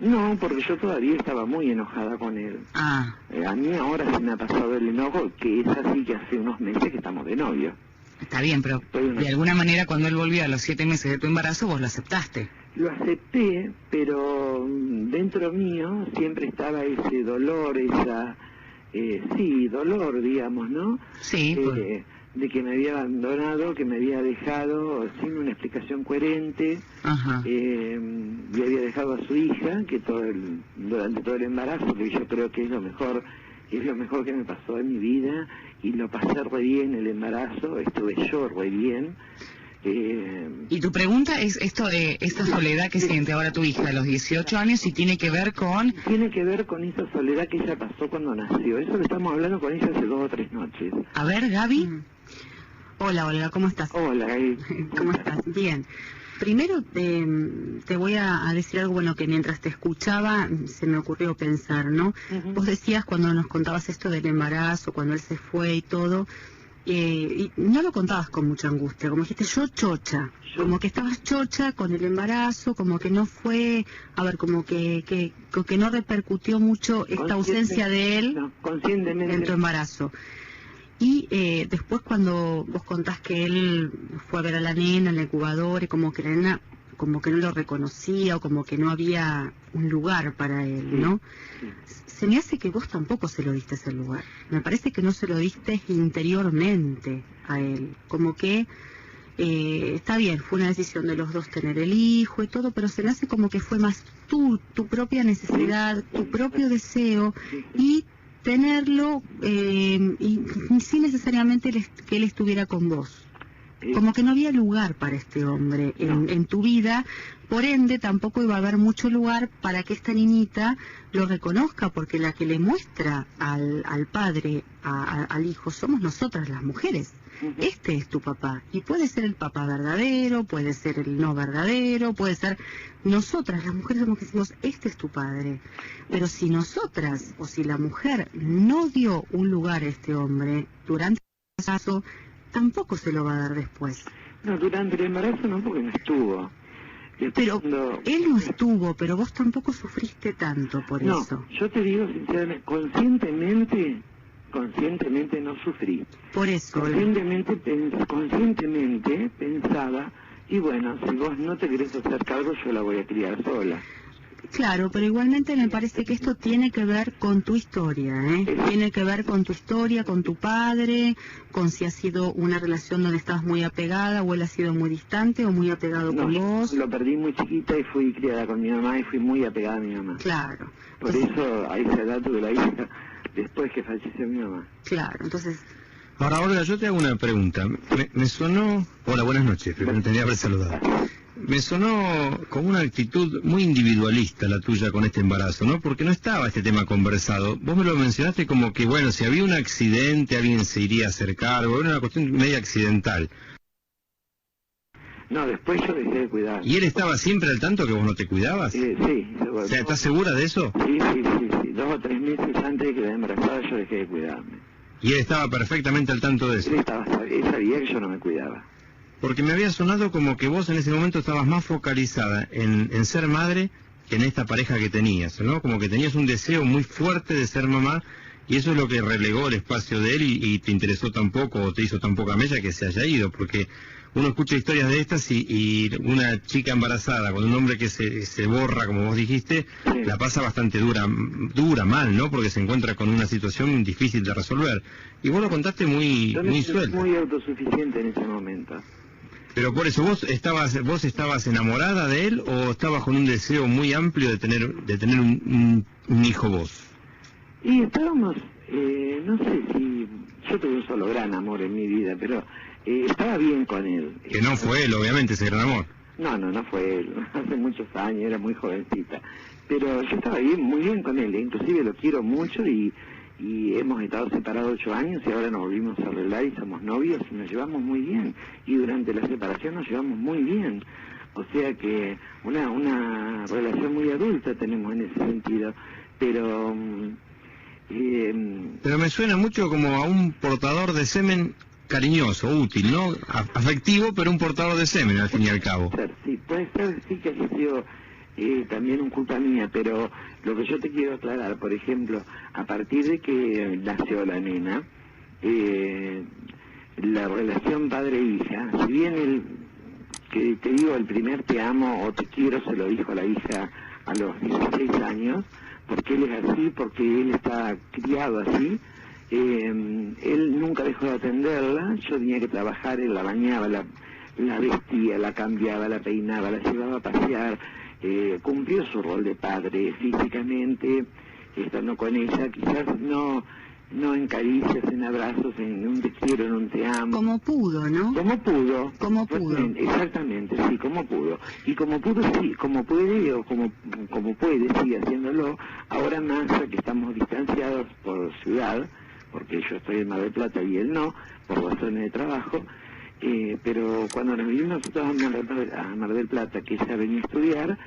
No, porque yo todavía estaba muy enojada con él. Ah. A mí ahora se me ha pasado el enojo, que es así que hace unos meses que estamos de novio. Está bien, pero de alguna manera cuando él volvió a los 7 meses de tu embarazo, vos lo aceptaste. Lo acepté, pero dentro mío siempre estaba ese dolor, dolor, digamos, ¿no? Sí. De que me había abandonado, que me había dejado sin una explicación coherente. Ajá. Le había dejado a su hija, que durante todo el embarazo, que yo creo que es lo mejor que me pasó en mi vida, y lo pasé re bien el embarazo, estuve yo re bien. Y tu pregunta es esta soledad que siente ahora tu hija a los 18 años, y tiene que ver con... Tiene que ver con esa soledad que ella pasó cuando nació. Eso lo estamos hablando con ella hace 2 o 3 noches. A ver, Gaby. Hola, Olga, ¿cómo estás? Hola, Gaby. ¿Cómo estás? Bien. Primero te voy a decir algo, bueno, que mientras te escuchaba se me ocurrió pensar, ¿no? Vos decías cuando nos contabas esto del embarazo, cuando él se fue y todo, y no lo contabas con mucha angustia, como dijiste yo chocha, como que estabas chocha con el embarazo, como que no fue, a ver, como que no repercutió mucho esta ausencia de él en tu embarazo. Y después cuando vos contás que él fue a ver a la nena en la incubadora y como que la nena como que no lo reconocía o como que no había un lugar para él, ¿no? Se me hace que vos tampoco se lo diste ese lugar. Me parece que no se lo diste interiormente a él. Como que está bien, fue una decisión de los dos tener el hijo y todo, pero se me hace como que fue más tu propia necesidad, tu propio deseo y tenerlo y sin necesariamente que él estuviera con vos. Como que no había lugar para este hombre en tu vida, por ende tampoco iba a haber mucho lugar para que esta niñita lo reconozca, porque la que le muestra al padre, al hijo, somos nosotras las mujeres. Este es tu papá, y puede ser el papá verdadero, puede ser el no verdadero, puede ser nosotras las mujeres somos que decimos, este es tu padre. Pero si nosotras, o si la mujer no dio un lugar a este hombre durante el embarazo, tampoco se lo va a dar después. No, durante el embarazo no, porque no estuvo. Pero él no estuvo, pero vos tampoco sufriste tanto por eso. No, yo te digo sinceramente, conscientemente no sufrí. Por eso. Conscientemente pensaba, y bueno, si vos no te querés hacer cargo, yo la voy a criar sola. Claro, pero igualmente me parece que esto tiene que ver con tu historia, ¿eh? Tiene que ver con tu historia, con tu padre, con si ha sido una relación donde estabas muy apegada o él ha sido muy distante o muy apegado con vos. Lo perdí muy chiquita y fui criada con mi mamá y fui muy apegada a mi mamá. Claro. Por eso a esa edad tuve la hija después que falleció mi mamá. Claro, entonces... Ahora, Olga, yo te hago una pregunta. Me sonó... Hola, buenas noches, pero no tenía que haber saludado. Me sonó como una actitud muy individualista la tuya con este embarazo, ¿no? Porque no estaba este tema conversado. Vos me lo mencionaste como que, bueno, si había un accidente, alguien se iría a hacer cargo. Era una cuestión media accidental. No, después yo dejé de cuidar. ¿Y él estaba siempre al tanto que vos no te cuidabas? Sí. O sea, ¿estás segura de eso? Sí. 2 o 3 meses antes de quedar embarazada yo dejé de cuidarme. ¿Y él estaba perfectamente al tanto de eso? Él sabía que yo no me cuidaba. Porque me había sonado como que vos en ese momento estabas más focalizada en ser madre que en esta pareja que tenías, ¿no? Como que tenías un deseo muy fuerte de ser mamá y eso es lo que relegó el espacio de él y te interesó tan poco o te hizo tan poca mella que se haya ido, porque uno escucha historias de estas y una chica embarazada con un hombre que se borra, como vos dijiste, la pasa bastante dura, mal, ¿no? Porque se encuentra con una situación difícil de resolver. Y vos lo contaste muy suelto. Muy autosuficiente en ese momento. Pero por eso, ¿vos estabas enamorada de él o estabas con un deseo muy amplio de tener un hijo vos? Y estábamos, no sé si... Yo tuve un solo gran amor en mi vida, pero estaba bien con él. Que no fue él, obviamente, ese gran amor. No fue él. Hace muchos años, era muy jovencita. Pero yo estaba muy bien con él, inclusive lo quiero mucho y hemos estado separados 8 años y ahora nos volvimos a arreglar y somos novios y nos llevamos muy bien. Y durante la separación nos llevamos muy bien. O sea que una relación muy adulta tenemos en ese sentido. Pero me suena mucho como a un portador de semen cariñoso, útil, ¿no? Afectivo, pero un portador de semen al fin y al cabo. Sí, puede ser, sí que haya sido también un culpa mía, pero lo que yo te quiero aclarar, por ejemplo, a partir de que nació la nena, la relación padre-hija, si bien que te digo el primer te amo o te quiero se lo dijo a la hija a los 16 años, porque él es así, porque él está criado así, él nunca dejó de atenderla, yo tenía que trabajar, él la bañaba, la vestía, la cambiaba, la peinaba, la llevaba a pasear, cumplió su rol de padre físicamente, estando con ella, quizás no en caricias, en abrazos, en un te quiero, en un te amo. Como pudo, ¿no? Como pudo. Exactamente, sí, como pudo. Y como pudo, sí, como puede o como puede, sigue haciéndolo. Ahora más que estamos distanciados por ciudad, porque yo estoy en Mar del Plata y él no, por razones de trabajo. Pero cuando nos vinimos nosotros a Mar del Plata, que ella venía a estudiar,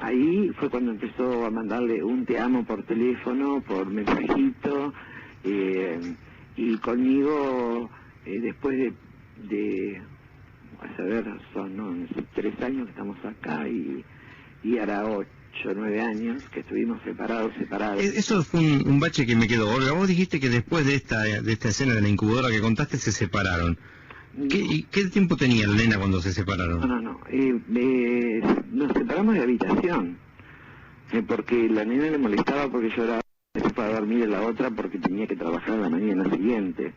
ahí fue cuando empezó a mandarle un te amo por teléfono, por mensajito, y conmigo, después de a saber, son 3 años que estamos acá y hará 8 o 9 años que estuvimos separados. Eso fue un bache que me quedó. Olga, vos dijiste que después de esta escena de la incubadora que contaste se separaron. ¿Qué tiempo tenía la nena cuando se separaron? No. Nos separamos de habitación, porque la nena le molestaba porque lloraba, se fue a dormir en la otra porque tenía que trabajar la mañana siguiente.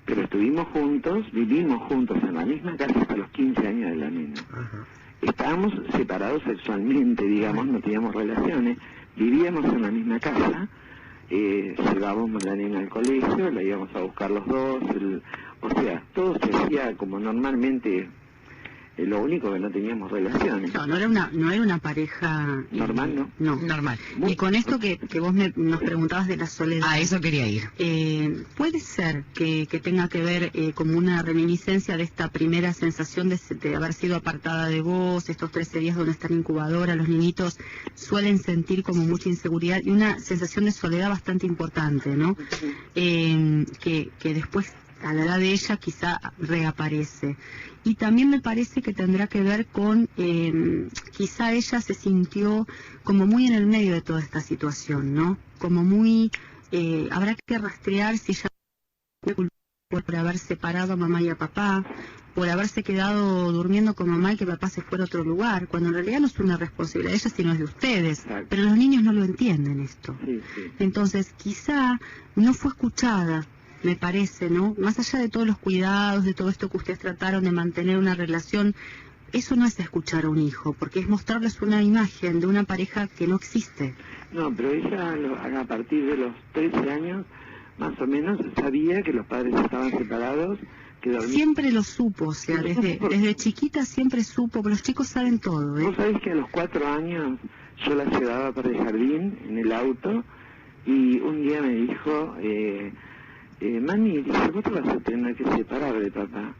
Pero estuvimos juntos, vivimos juntos en la misma casa hasta los 15 años de la nena. Ajá. Estábamos separados sexualmente, digamos, no teníamos relaciones, vivíamos en la misma casa, llevábamos la nena al colegio, la íbamos a buscar los dos, o sea, todo se hacía como normalmente, lo único que no teníamos relaciones. No era una pareja... Normal, No, normal. Y con esto que vos nos preguntabas de la soledad... A eso quería ir. ¿Puede ser que tenga que ver como una reminiscencia de esta primera sensación de haber sido apartada de vos, estos 13 días donde está en incubadora, los niñitos suelen sentir como mucha inseguridad y una sensación de soledad bastante importante, ¿no? Que después, a la edad de ella, quizá reaparece. Y también me parece que tendrá que ver con, quizá ella se sintió como muy en el medio de toda esta situación, ¿no? Como muy, habrá que rastrear si ella por haber separado a mamá y a papá, por haberse quedado durmiendo con mamá y que papá se fuera a otro lugar, cuando en realidad no es una responsabilidad de ella, sino es de ustedes. Exacto. Pero los niños no lo entienden esto. Sí. Entonces, quizá no fue escuchada, me parece, ¿no? Más allá de todos los cuidados, de todo esto que ustedes trataron de mantener una relación, eso no es escuchar a un hijo, porque es mostrarles una imagen de una pareja que no existe. No, pero ella a partir de los 13 años, más o menos, sabía que los padres estaban separados. Siempre lo supo, o sea, desde chiquita siempre supo, pero los chicos saben todo, ¿eh? Vos sabés que a los 4 años yo la llevaba para el jardín en el auto y un día me dijo... mami, dice, vos te vas a tener que separar de papá,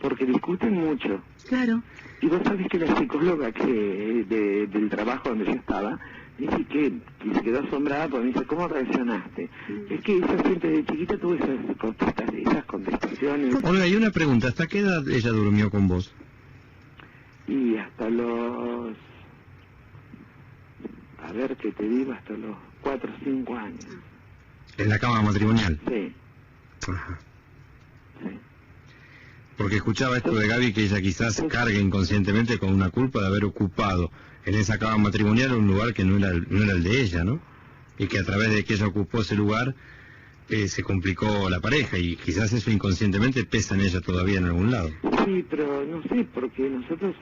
porque discuten mucho. Claro. Y vos sabés que la psicóloga del trabajo donde yo estaba, dice que se quedó asombrada porque me dice, ¿cómo reaccionaste? Es que ella siempre de chiquita tuvo esas contestaciones. Olga, y una pregunta, ¿hasta qué edad ella durmió con vos? Y hasta los... A ver, ¿qué te digo? Hasta los 4 o 5 años. ¿En la cama matrimonial? Sí. Ajá. Sí. Porque escuchaba esto de Gaby, que ella quizás cargue inconscientemente con una culpa de haber ocupado en esa cama matrimonial un lugar que no era el de ella, ¿no? Y que a través de que ella ocupó ese lugar se complicó la pareja y quizás eso inconscientemente pesa en ella todavía en algún lado. Sí, pero no sé, porque nosotros,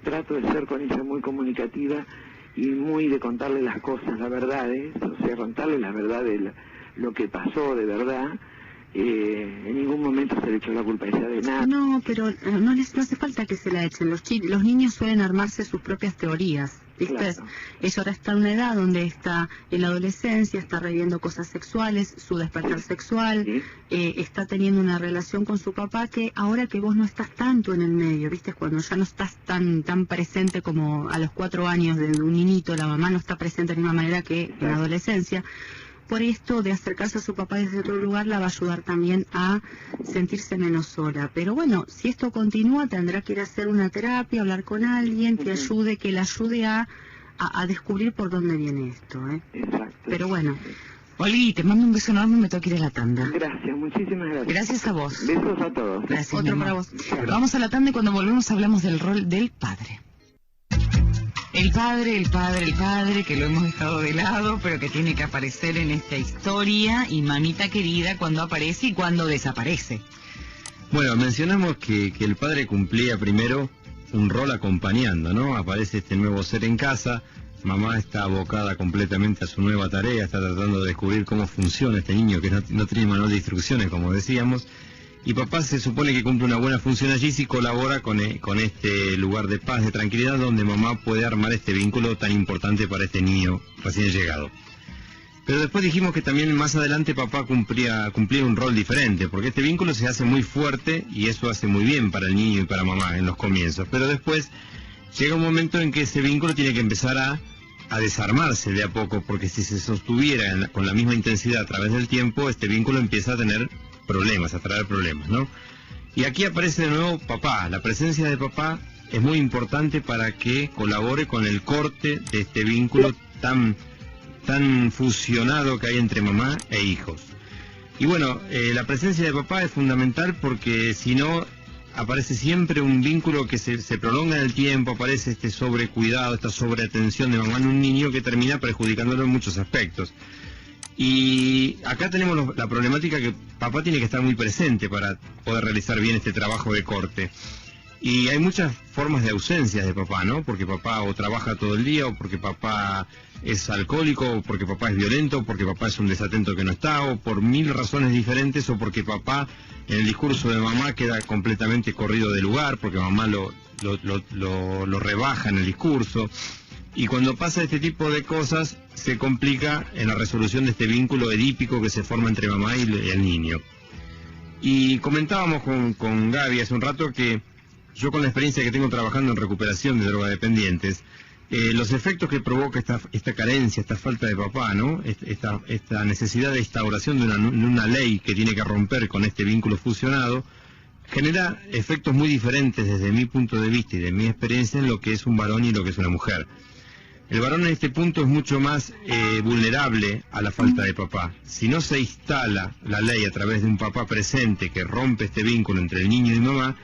trato de ser con ella muy comunicativa y muy de contarle las cosas, la verdad, o sea, contarle la verdad de lo que pasó de verdad. En ningún momento se le echó la culpa a ella de nada. No, pero no hace falta que se la echen. Los niños suelen armarse sus propias teorías, ¿viste? Claro. Ella ahora está en una edad donde está en la adolescencia, está reviviendo cosas sexuales, su despertar sexual, ¿sí? Está teniendo una relación con su papá que ahora que vos no estás tanto en el medio, ¿viste? Cuando ya no estás tan presente como a los 4 años de un niñito, la mamá no está presente de la misma manera que en la adolescencia. Por esto de acercarse a su papá desde otro lugar la va a ayudar también a sentirse menos sola. Pero bueno, si esto continúa tendrá que ir a hacer una terapia, hablar con alguien que la ayude a descubrir por dónde viene esto, ¿eh? Exacto. Pero bueno. Oli, te mando un beso enorme, me tengo que ir a la tanda. Gracias, muchísimas gracias. Gracias a vos. Besos a todos. Gracias. Otro para vos. Vamos a la tanda y cuando volvemos hablamos del rol del padre. El padre, que lo hemos dejado de lado, pero que tiene que aparecer en esta historia, y mamita querida cuando aparece y cuando desaparece. Bueno, mencionamos que el padre cumplía primero un rol acompañando, ¿no? Aparece este nuevo ser en casa, mamá está abocada completamente a su nueva tarea, está tratando de descubrir cómo funciona este niño que no tiene manual de instrucciones, como decíamos, y papá se supone que cumple una buena función allí si colabora con este lugar de paz, de tranquilidad, donde mamá puede armar este vínculo tan importante para este niño recién llegado. Pero después dijimos que también más adelante papá cumplía un rol diferente, porque este vínculo se hace muy fuerte y eso hace muy bien para el niño y para mamá en los comienzos. Pero después llega un momento en que ese vínculo tiene que empezar a a desarmarse de a poco, porque si se sostuviera con la misma intensidad a través del tiempo, este vínculo empieza a tener problemas, a traer problemas, ¿no? Y aquí aparece de nuevo papá. La presencia de papá es muy importante para que colabore con el corte de este vínculo tan fusionado que hay entre mamá e hijos. Y bueno, la presencia de papá es fundamental porque si no, aparece siempre un vínculo que se prolonga en el tiempo, aparece este sobrecuidado, esta sobreatención de mamá en un niño que termina perjudicándolo en muchos aspectos. Y acá tenemos la problemática que papá tiene que estar muy presente para poder realizar bien este trabajo de corte. Y hay muchas formas de ausencias de papá, ¿no? Porque papá o trabaja todo el día, o porque papá es alcohólico, o porque papá es violento, o porque papá es un desatento que no está, o por 1000 razones diferentes, o porque papá en el discurso de mamá queda completamente corrido de lugar, porque mamá lo rebaja en el discurso. Y cuando pasa este tipo de cosas, se complica en la resolución de este vínculo edípico que se forma entre mamá y el niño. Y comentábamos con Gaby hace un rato que yo, con la experiencia que tengo trabajando en recuperación de drogodependientes, los efectos que provoca esta carencia, esta falta de papá, ¿no? Esta necesidad de instauración de una ley que tiene que romper con este vínculo fusionado, genera efectos muy diferentes desde mi punto de vista y de mi experiencia en lo que es un varón y lo que es una mujer. El varón en este punto es mucho más vulnerable a la falta de papá. Si no se instala la ley a través de un papá presente que rompe este vínculo entre el niño y mamá,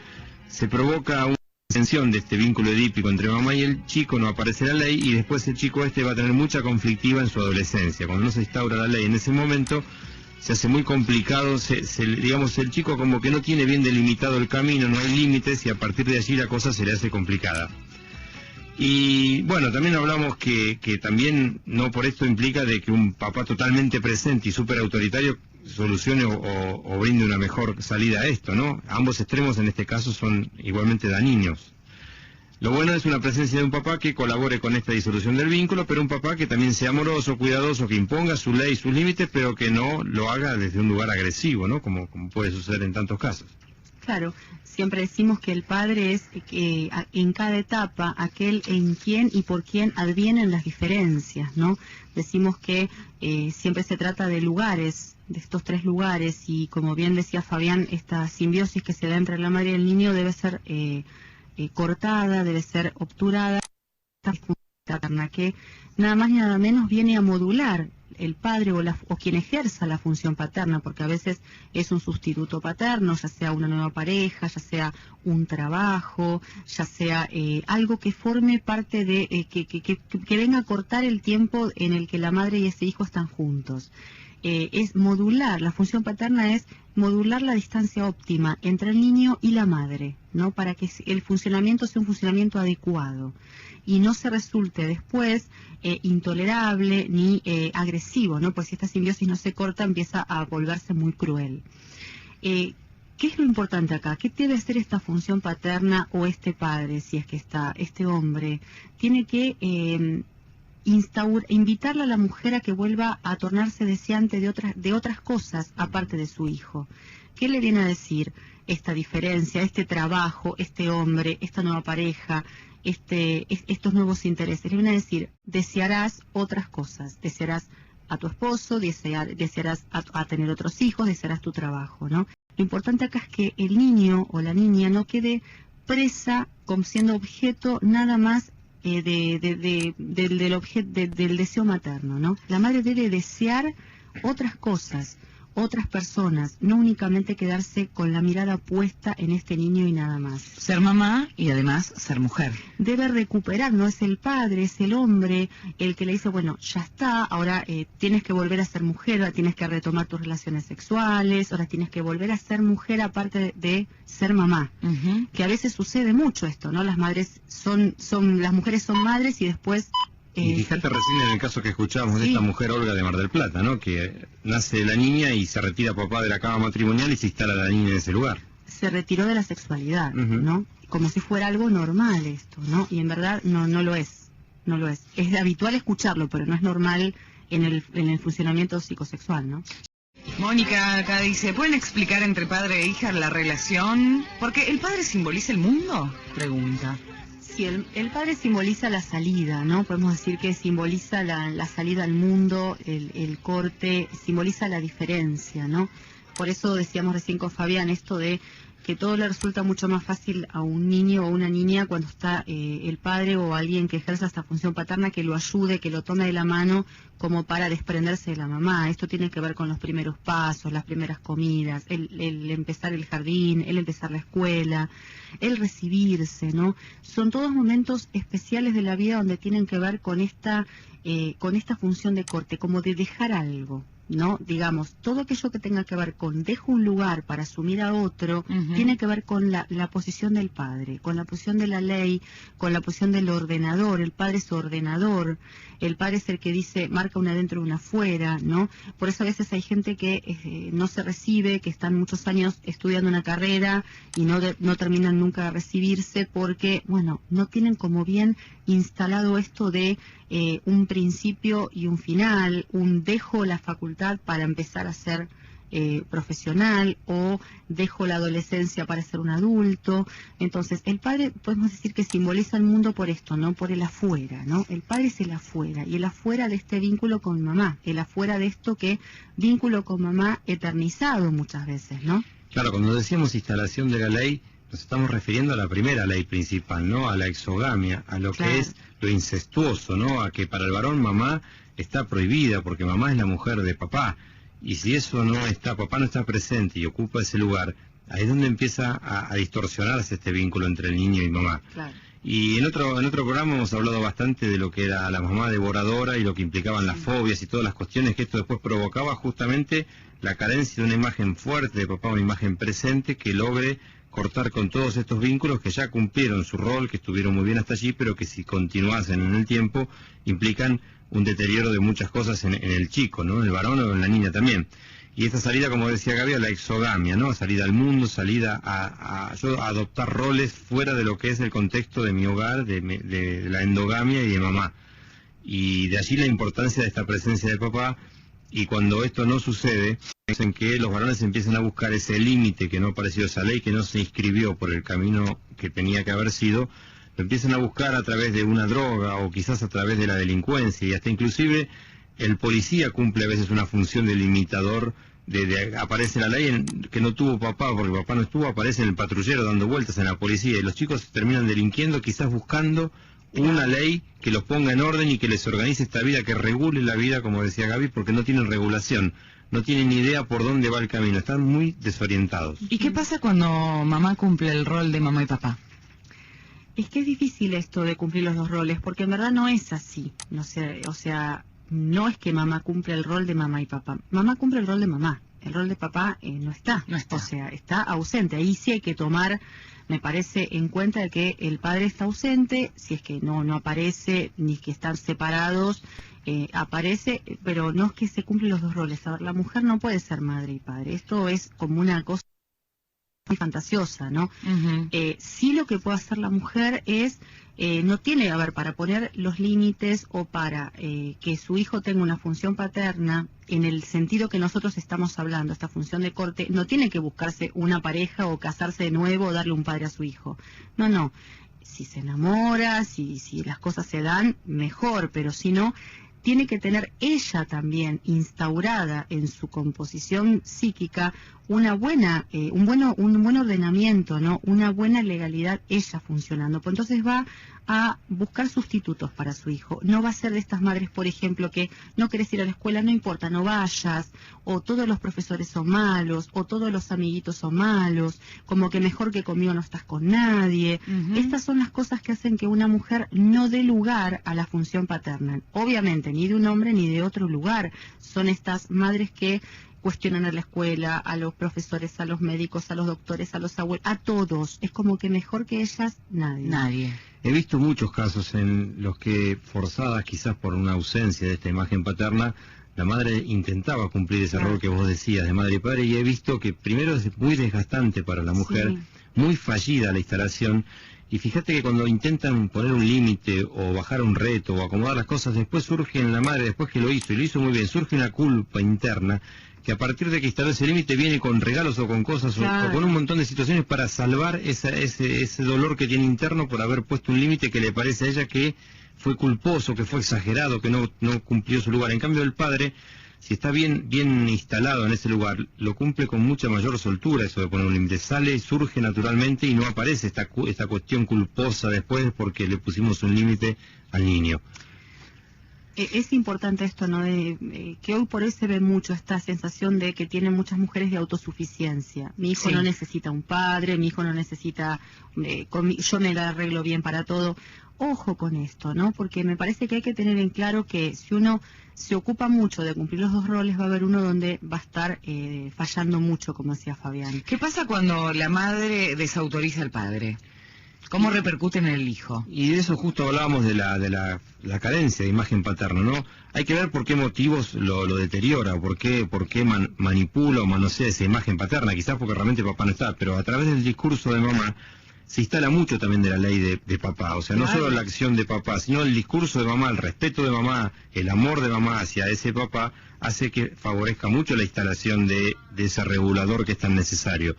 se provoca una extensión de este vínculo edípico entre mamá y el chico, no aparece la ley, y después el chico va a tener mucha conflictiva en su adolescencia. Cuando no se instaura la ley en ese momento, se hace muy complicado, digamos, el chico como que no tiene bien delimitado el camino, no hay límites, y a partir de allí la cosa se le hace complicada. Y bueno, también hablamos que también no por esto implica de que un papá totalmente presente y súper autoritario solucione o brinde una mejor salida a esto, ¿no? Ambos extremos en este caso son igualmente dañinos. Lo bueno es una presencia de un papá que colabore con esta disolución del vínculo, pero un papá que también sea amoroso, cuidadoso, que imponga su ley, sus límites, pero que no lo haga desde un lugar agresivo, ¿no? Como puede suceder en tantos casos. Claro, siempre decimos que el padre es en cada etapa aquel en quien y por quien advienen las diferencias, ¿no? Decimos que siempre se trata de lugares, de estos 3 lugares, y como bien decía Fabián, esta simbiosis que se da entre la madre y el niño debe ser cortada, debe ser obturada, que nada más ni nada menos viene a modular el padre o quien ejerza la función paterna, porque a veces es un sustituto paterno, ya sea una nueva pareja, ya sea un trabajo, ya sea algo que forme parte de, que venga a cortar el tiempo en el que la madre y ese hijo están juntos. Es modular, la función paterna es modular la distancia óptima entre el niño y la madre, ¿no? Para que el funcionamiento sea un funcionamiento adecuado y no se resulte después intolerable ni agresivo, ¿no? Pues si esta simbiosis no se corta, empieza a volverse muy cruel. ¿Qué es lo importante acá? ¿Qué debe hacer esta función paterna o este padre, si es que está, este hombre? Tiene que invitarle a la mujer a que vuelva a tornarse deseante de otras cosas aparte de su hijo. ¿Qué le viene a decir esta diferencia, este trabajo, este hombre, esta nueva pareja, estos nuevos intereses? Le viene a decir, desearás otras cosas, desearás a tu esposo, desearás a tener otros hijos, desearás tu trabajo, ¿no? Lo importante acá es que el niño o la niña no quede presa como siendo objeto nada más del deseo materno, ¿no? La madre debe desear otras cosas, otras personas, no únicamente quedarse con la mirada puesta en este niño y nada más. Ser mamá y además ser mujer. Debe recuperar, no es el padre, es el hombre el que le dice, bueno, ya está, ahora tienes que volver a ser mujer, ahora tienes que retomar tus relaciones sexuales, ahora tienes que volver a ser mujer aparte de ser mamá. Que a veces sucede mucho esto, ¿no? Las mujeres son madres y después... Y fíjate recién en el caso que escuchábamos de esta mujer Olga de Mar del Plata, ¿no? Que nace la niña y se retira papá de la cama matrimonial y se instala la niña en ese lugar. Se retiró de la sexualidad, ¿no? Como si fuera algo normal esto, ¿no? Y en verdad no lo es, no lo es. Es habitual escucharlo, pero no es normal en el funcionamiento psicosexual, ¿no? Mónica acá dice, ¿pueden explicar entre padre e hija la relación? Porque el padre simboliza el mundo, pregunta. Sí, el padre simboliza la salida, ¿no? Podemos decir que simboliza la salida al mundo, el corte, simboliza la diferencia, ¿no? Por eso decíamos recién con Fabián esto de que todo le resulta mucho más fácil a un niño o una niña cuando está el padre o alguien que ejerza esta función paterna, que lo ayude, que lo tome de la mano como para desprenderse de la mamá. Esto tiene que ver con los primeros pasos, las primeras comidas, el empezar el jardín, el empezar la escuela, el recibirse, ¿no? Son todos momentos especiales de la vida donde tienen que ver con esta función de corte, como de dejar algo, ¿no? Digamos, todo aquello que tenga que ver con dejo un lugar para asumir a otro, tiene que ver con la posición del padre, con la posición de la ley, con la posición del ordenador. El padre es ordenador, el padre es el que dice, marca una adentro y una afuera, ¿no? Por eso a veces hay gente que no se recibe, que están muchos años estudiando una carrera y no terminan nunca de recibirse porque, bueno, no tienen como bien instalado esto de un principio y un final, un dejo la facultad para empezar a ser profesional o dejo la adolescencia para ser un adulto. Entonces, el padre podemos decir que simboliza el mundo por esto, ¿no? Por el afuera, ¿no? El padre es el afuera, y el afuera de este vínculo con mamá, el afuera de esto que vínculo con mamá eternizado muchas veces, ¿no? Claro, cuando decíamos instalación de la ley, nos estamos refiriendo a la primera ley principal, ¿no? A la exogamia, a lo que es lo incestuoso, ¿no? A que para el varón mamá está prohibida, porque mamá es la mujer de papá. Y si eso no está, papá no está presente y ocupa ese lugar, ahí es donde empieza a distorsionarse este vínculo entre el niño y mamá. Claro. Y en otro programa hemos hablado bastante de lo que era la mamá devoradora y lo que implicaban las fobias y todas las cuestiones que esto después provocaba, justamente la carencia de una imagen fuerte de papá, una imagen presente que logre cortar con todos estos vínculos que ya cumplieron su rol, que estuvieron muy bien hasta allí, pero que si continuasen en el tiempo implican un deterioro de muchas cosas en el chico, ¿no? En el varón o en la niña también. Y esta salida, como decía Gaby, a la exogamia, ¿no? Salida al mundo, salida a adoptar roles fuera de lo que es el contexto de mi hogar, de la endogamia y de mamá. Y de allí la importancia de esta presencia de papá, y cuando esto no sucede, es en que los varones empiezan a buscar ese límite que no apareció, esa ley que no se inscribió por el camino que tenía que haber sido, lo empiezan a buscar a través de una droga o quizás a través de la delincuencia, y hasta inclusive el policía cumple a veces una función de limitador, aparece la ley que no tuvo papá, porque papá no estuvo, aparece en el patrullero dando vueltas en la policía, y los chicos terminan delinquiendo quizás buscando una ley que los ponga en orden y que les organice esta vida, que regule la vida, como decía Gaby, porque no tienen regulación, no tienen ni idea por dónde va el camino, están muy desorientados. ¿Y qué pasa cuando mamá cumple el rol de mamá y papá? Es que es difícil esto de cumplir los dos roles, porque en verdad no es así. No sé, o sea, no es que mamá cumple el rol de mamá y papá. Mamá cumple el rol de mamá. El rol de papá no está. O sea, está ausente. Ahí sí hay que tomar, me parece, en cuenta de que el padre está ausente, si es que no aparece, ni que están separados, aparece, pero no es que se cumplen los dos roles. A ver, la mujer no puede ser madre y padre. Esto es como una cosa muy fantasiosa, ¿no? Sí, lo que puede hacer la mujer es, no tiene, a ver, para poner los límites o para que su hijo tenga una función paterna, en el sentido que nosotros estamos hablando, esta función de corte, no tiene que buscarse una pareja o casarse de nuevo o darle un padre a su hijo. No. Si se enamora, si las cosas se dan, mejor, pero si no, tiene que tener ella también instaurada en su composición psíquica un buen ordenamiento, ¿no? Una buena legalidad, ella funcionando. Pues entonces va a buscar sustitutos para su hijo. No va a ser de estas madres, por ejemplo, que no querés ir a la escuela, no importa, no vayas, o todos los profesores son malos, o todos los amiguitos son malos, como que mejor que conmigo no estás con nadie. Estas son las cosas que hacen que una mujer no dé lugar a la función paterna. Obviamente, ni de un hombre ni de otro lugar. Son estas madres que cuestionan a la escuela, a los profesores, a los médicos, a los doctores, a los abuelos, a todos. Es como que mejor que ellas, nadie. He visto muchos casos en los que, forzadas quizás por una ausencia de esta imagen paterna, la madre intentaba cumplir ese rol que vos decías de madre y padre, y he visto que primero es muy desgastante para la mujer, muy fallida la instalación, y fíjate que cuando intentan poner un límite o bajar un reto o acomodar las cosas, después surge en la madre, después que lo hizo, y lo hizo muy bien, surge una culpa interna que a partir de que instaló ese límite viene con regalos o con cosas o con un montón de situaciones para salvar ese dolor que tiene interno por haber puesto un límite que le parece a ella que fue culposo, que fue exagerado, que no cumplió su lugar. En cambio el padre, si está bien instalado en ese lugar, lo cumple con mucha mayor soltura, eso de poner un límite. Sale, surge naturalmente y no aparece esta cuestión culposa después porque le pusimos un límite al niño. Es importante esto, ¿no? Que hoy por hoy se ve mucho esta sensación de que tienen muchas mujeres de autosuficiencia. Mi hijo no necesita un padre, mi hijo no necesita, yo me la arreglo bien para todo. Ojo con esto, ¿no? Porque me parece que hay que tener en claro que si uno se ocupa mucho de cumplir los dos roles, va a haber uno donde va a estar fallando mucho, como decía Fabián. ¿Qué pasa cuando la madre desautoriza al padre? ¿Cómo repercute en el hijo? Y de eso justo hablábamos de la carencia de imagen paterna, ¿no? Hay que ver por qué motivos lo deteriora, por qué manipula o manosea esa imagen paterna, quizás porque realmente papá no está, pero a través del discurso de mamá se instala mucho también de la ley de papá, o sea, no solo la acción de papá, sino el discurso de mamá, el respeto de mamá, el amor de mamá hacia ese papá, hace que favorezca mucho la instalación de ese regulador que es tan necesario.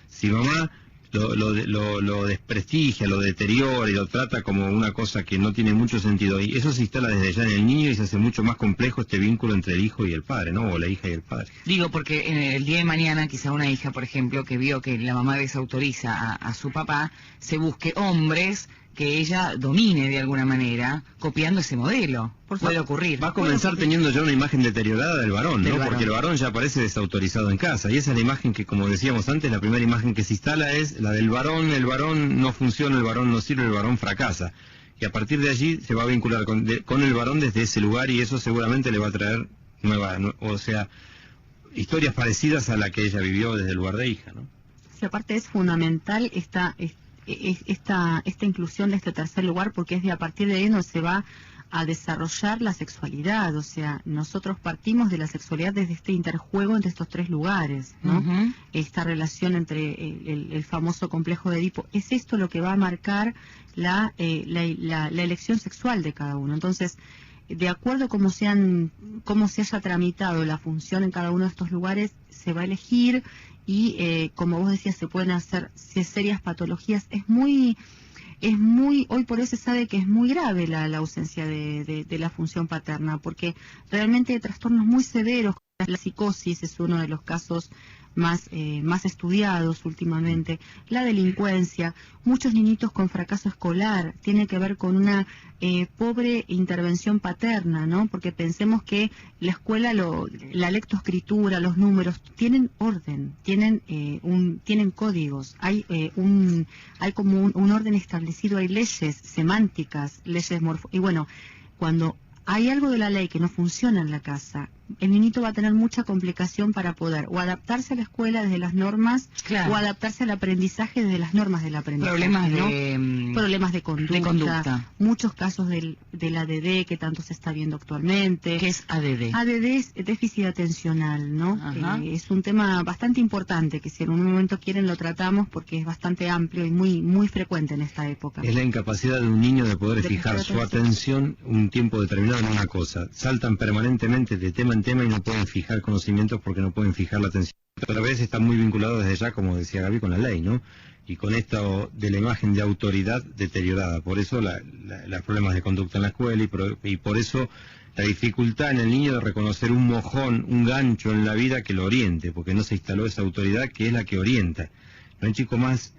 Si mamá lo desprestigia, lo deteriora y lo trata como una cosa que no tiene mucho sentido, y eso se instala desde ya en el niño y se hace mucho más complejo este vínculo entre el hijo y el padre, ¿no? O la hija y el padre. Digo, porque en el día de mañana quizá una hija, por ejemplo, que vio que la mamá desautoriza a su papá, se busque hombres que ella domine de alguna manera, copiando ese modelo. Puede ocurrir. Va a comenzar teniendo ya una imagen deteriorada del varón, ¿no? Porque el varón ya aparece desautorizado en casa, y esa es la imagen que, como decíamos antes, la primera imagen que se instala es la del varón. El varón no funciona, el varón no sirve, el varón fracasa. Y a partir de allí se va a vincular con el varón desde ese lugar, y eso seguramente le va a traer historias parecidas a la que ella vivió desde el lugar de hija, ¿no? Sí, aparte es fundamental esta inclusión de este tercer lugar, porque es de a partir de ahí donde se va a desarrollar la sexualidad. O sea, nosotros partimos de la sexualidad desde este interjuego entre estos tres lugares, ¿no? Esta relación entre el famoso complejo de Edipo, es esto lo que va a marcar la elección sexual de cada uno. Entonces, de acuerdo a cómo se haya tramitado la función en cada uno de estos lugares, se va a elegir. Y como vos decías, se pueden hacer serias patologías. Es muy, hoy por hoy se sabe que es muy grave la ausencia de la función paterna, porque realmente hay trastornos muy severos. La psicosis es uno de los casos más estudiados últimamente, la delincuencia, muchos niñitos con fracaso escolar, tiene que ver con una pobre intervención paterna, ¿no? Porque pensemos que la escuela, la lectoescritura, los números, tienen orden, tienen códigos, hay como un orden establecido, hay leyes semánticas, leyes y bueno, cuando hay algo de la ley que no funciona en la casa, el niñito va a tener mucha complicación para poder o adaptarse a la escuela desde las normas, o adaptarse al aprendizaje desde las normas del aprendizaje. Problemas de conducta. Muchos casos del ADD que tanto se está viendo actualmente. ¿Qué es ADD? ADD es déficit atencional, ¿no? Es un tema bastante importante que si en un momento quieren lo tratamos porque es bastante amplio y muy frecuente en esta época. Es la incapacidad de un niño de poder fijar su atención un tiempo determinado en una cosa. Saltan permanentemente de tema en tema y no pueden fijar conocimientos porque no pueden fijar la atención. Otra vez está muy vinculado desde ya, como decía Gaby, con la ley, ¿no? Y con esto de la imagen de autoridad deteriorada. Por eso los problemas de conducta en la escuela y por eso la dificultad en el niño de reconocer un mojón, un gancho en la vida que lo oriente, porque no se instaló esa autoridad que es la que orienta. No hay chico más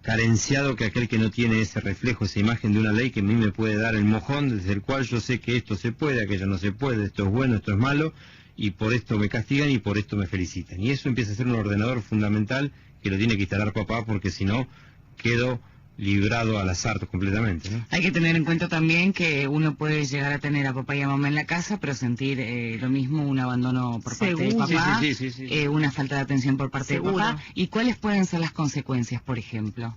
carenciado que aquel que no tiene ese reflejo, esa imagen de una ley que a mí me puede dar el mojón, desde el cual yo sé que esto se puede, aquello no se puede, esto es bueno, esto es malo, y por esto me castigan y por esto me felicitan. Y eso empieza a ser un ordenador fundamental que lo tiene que instalar papá, porque si no, quedo librado al azar completamente, ¿no? Hay que tener en cuenta también que uno puede llegar a tener a papá y a mamá en la casa, pero sentir lo mismo, un abandono por parte de papá, una falta de atención por parte de papá. ¿Y cuáles pueden ser las consecuencias, por ejemplo?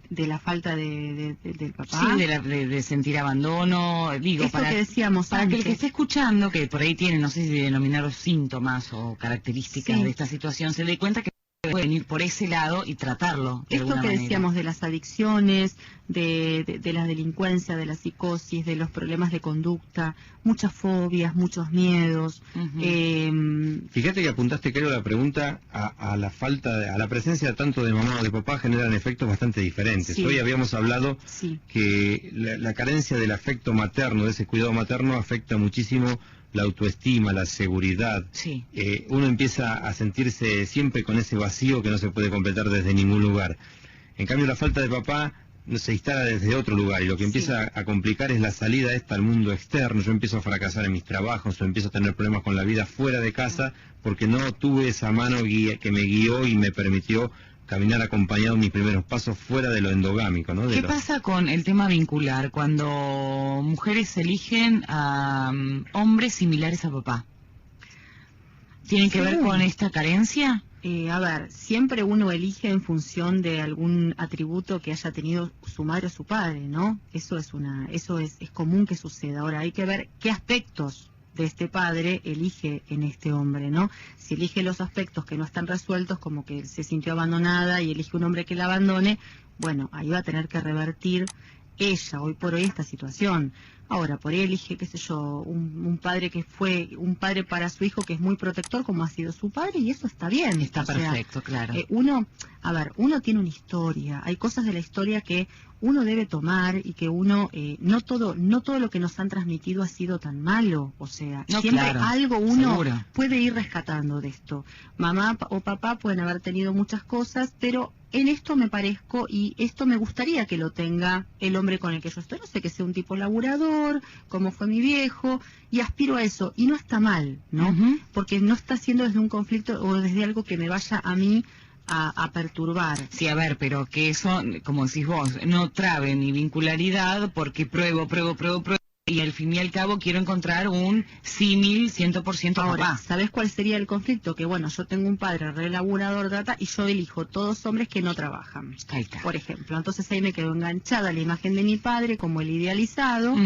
De la falta del papá. Sí, de sentir abandono, digo, para que decíamos para que el que esté escuchando, que por ahí tiene, no sé si denominar síntomas o características de esta situación, se dé cuenta que venir por ese lado y tratarlo de Esto alguna que manera. decíamos de las adicciones, de la delincuencia, de la psicosis, de los problemas de conducta, muchas fobias, muchos miedos. Fíjate que apuntaste, creo, la pregunta a la falta, a la presencia tanto de mamá o de papá generan efectos bastante diferentes. Sí. Hoy habíamos hablado Sí. que la carencia del afecto materno, de ese cuidado materno, afecta muchísimo la autoestima, la seguridad. Sí. Uno empieza a sentirse siempre con ese vacío que no se puede completar desde ningún lugar. En cambio, la falta de papá se instala desde otro lugar, y lo que empieza a complicar es la salida esta al mundo externo. Yo empiezo a fracasar en mis trabajos, o empiezo a tener problemas con la vida fuera de casa, porque no tuve esa mano que me guió y me permitió caminar acompañado en mis primeros pasos fuera de lo endogámico, ¿no? ¿Qué pasa con el tema vincular cuando mujeres eligen a hombres similares a papá? ¿Tienen que ver con esta carencia? A ver, siempre uno elige en función de algún atributo que haya tenido su madre o su padre, ¿no? Eso es común que suceda. Ahora hay que ver qué aspectos de este padre elige en este hombre, ¿no? Si elige los aspectos que no están resueltos, como que se sintió abandonada y elige un hombre que la abandone, bueno, ahí va a tener que revertir ella hoy por hoy esta situación. Ahora, por ahí elige, qué sé yo, un padre que fue un padre para su hijo que es muy protector, como ha sido su padre, y eso está bien. Está perfecto, claro. Uno tiene una historia, hay cosas de la historia que uno debe tomar y que uno, no todo lo que nos han transmitido ha sido tan malo, o sea, No, siempre claro, algo uno seguro. puede ir rescatando de esto. Mamá o papá pueden haber tenido muchas cosas, pero en esto me parezco y esto me gustaría que lo tenga el hombre con el que yo estoy. No sé, que sea un tipo laburador, como fue mi viejo, y aspiro a eso. Y no está mal, ¿no? Porque no está siendo desde un conflicto o desde algo que me vaya a mí a perturbar. Sí, a ver, pero que eso, como decís vos, no trabe mi vincularidad porque pruebo, y al fin y al cabo quiero encontrar un símil 100% Ahora, papá. ¿sabes cuál sería el conflicto? Que bueno, yo tengo un padre relaburador, y yo elijo todos hombres que no trabajan. Ahí está. Por ejemplo, entonces ahí me quedo enganchada a la imagen de mi padre como el idealizado.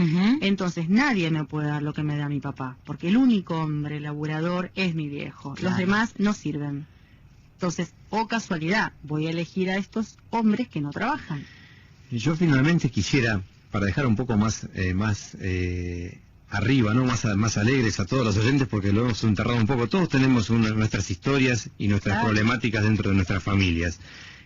Entonces nadie me puede dar lo que me da mi papá, porque el único hombre laburador es mi viejo. Claro. Los demás no sirven. Entonces, casualidad, voy a elegir a estos hombres que no trabajan. Yo finalmente quisiera, para dejar un poco más arriba, ¿no? Más alegres a todos los oyentes, porque lo hemos enterrado un poco. Todos tenemos nuestras historias y nuestras problemáticas dentro de nuestras familias.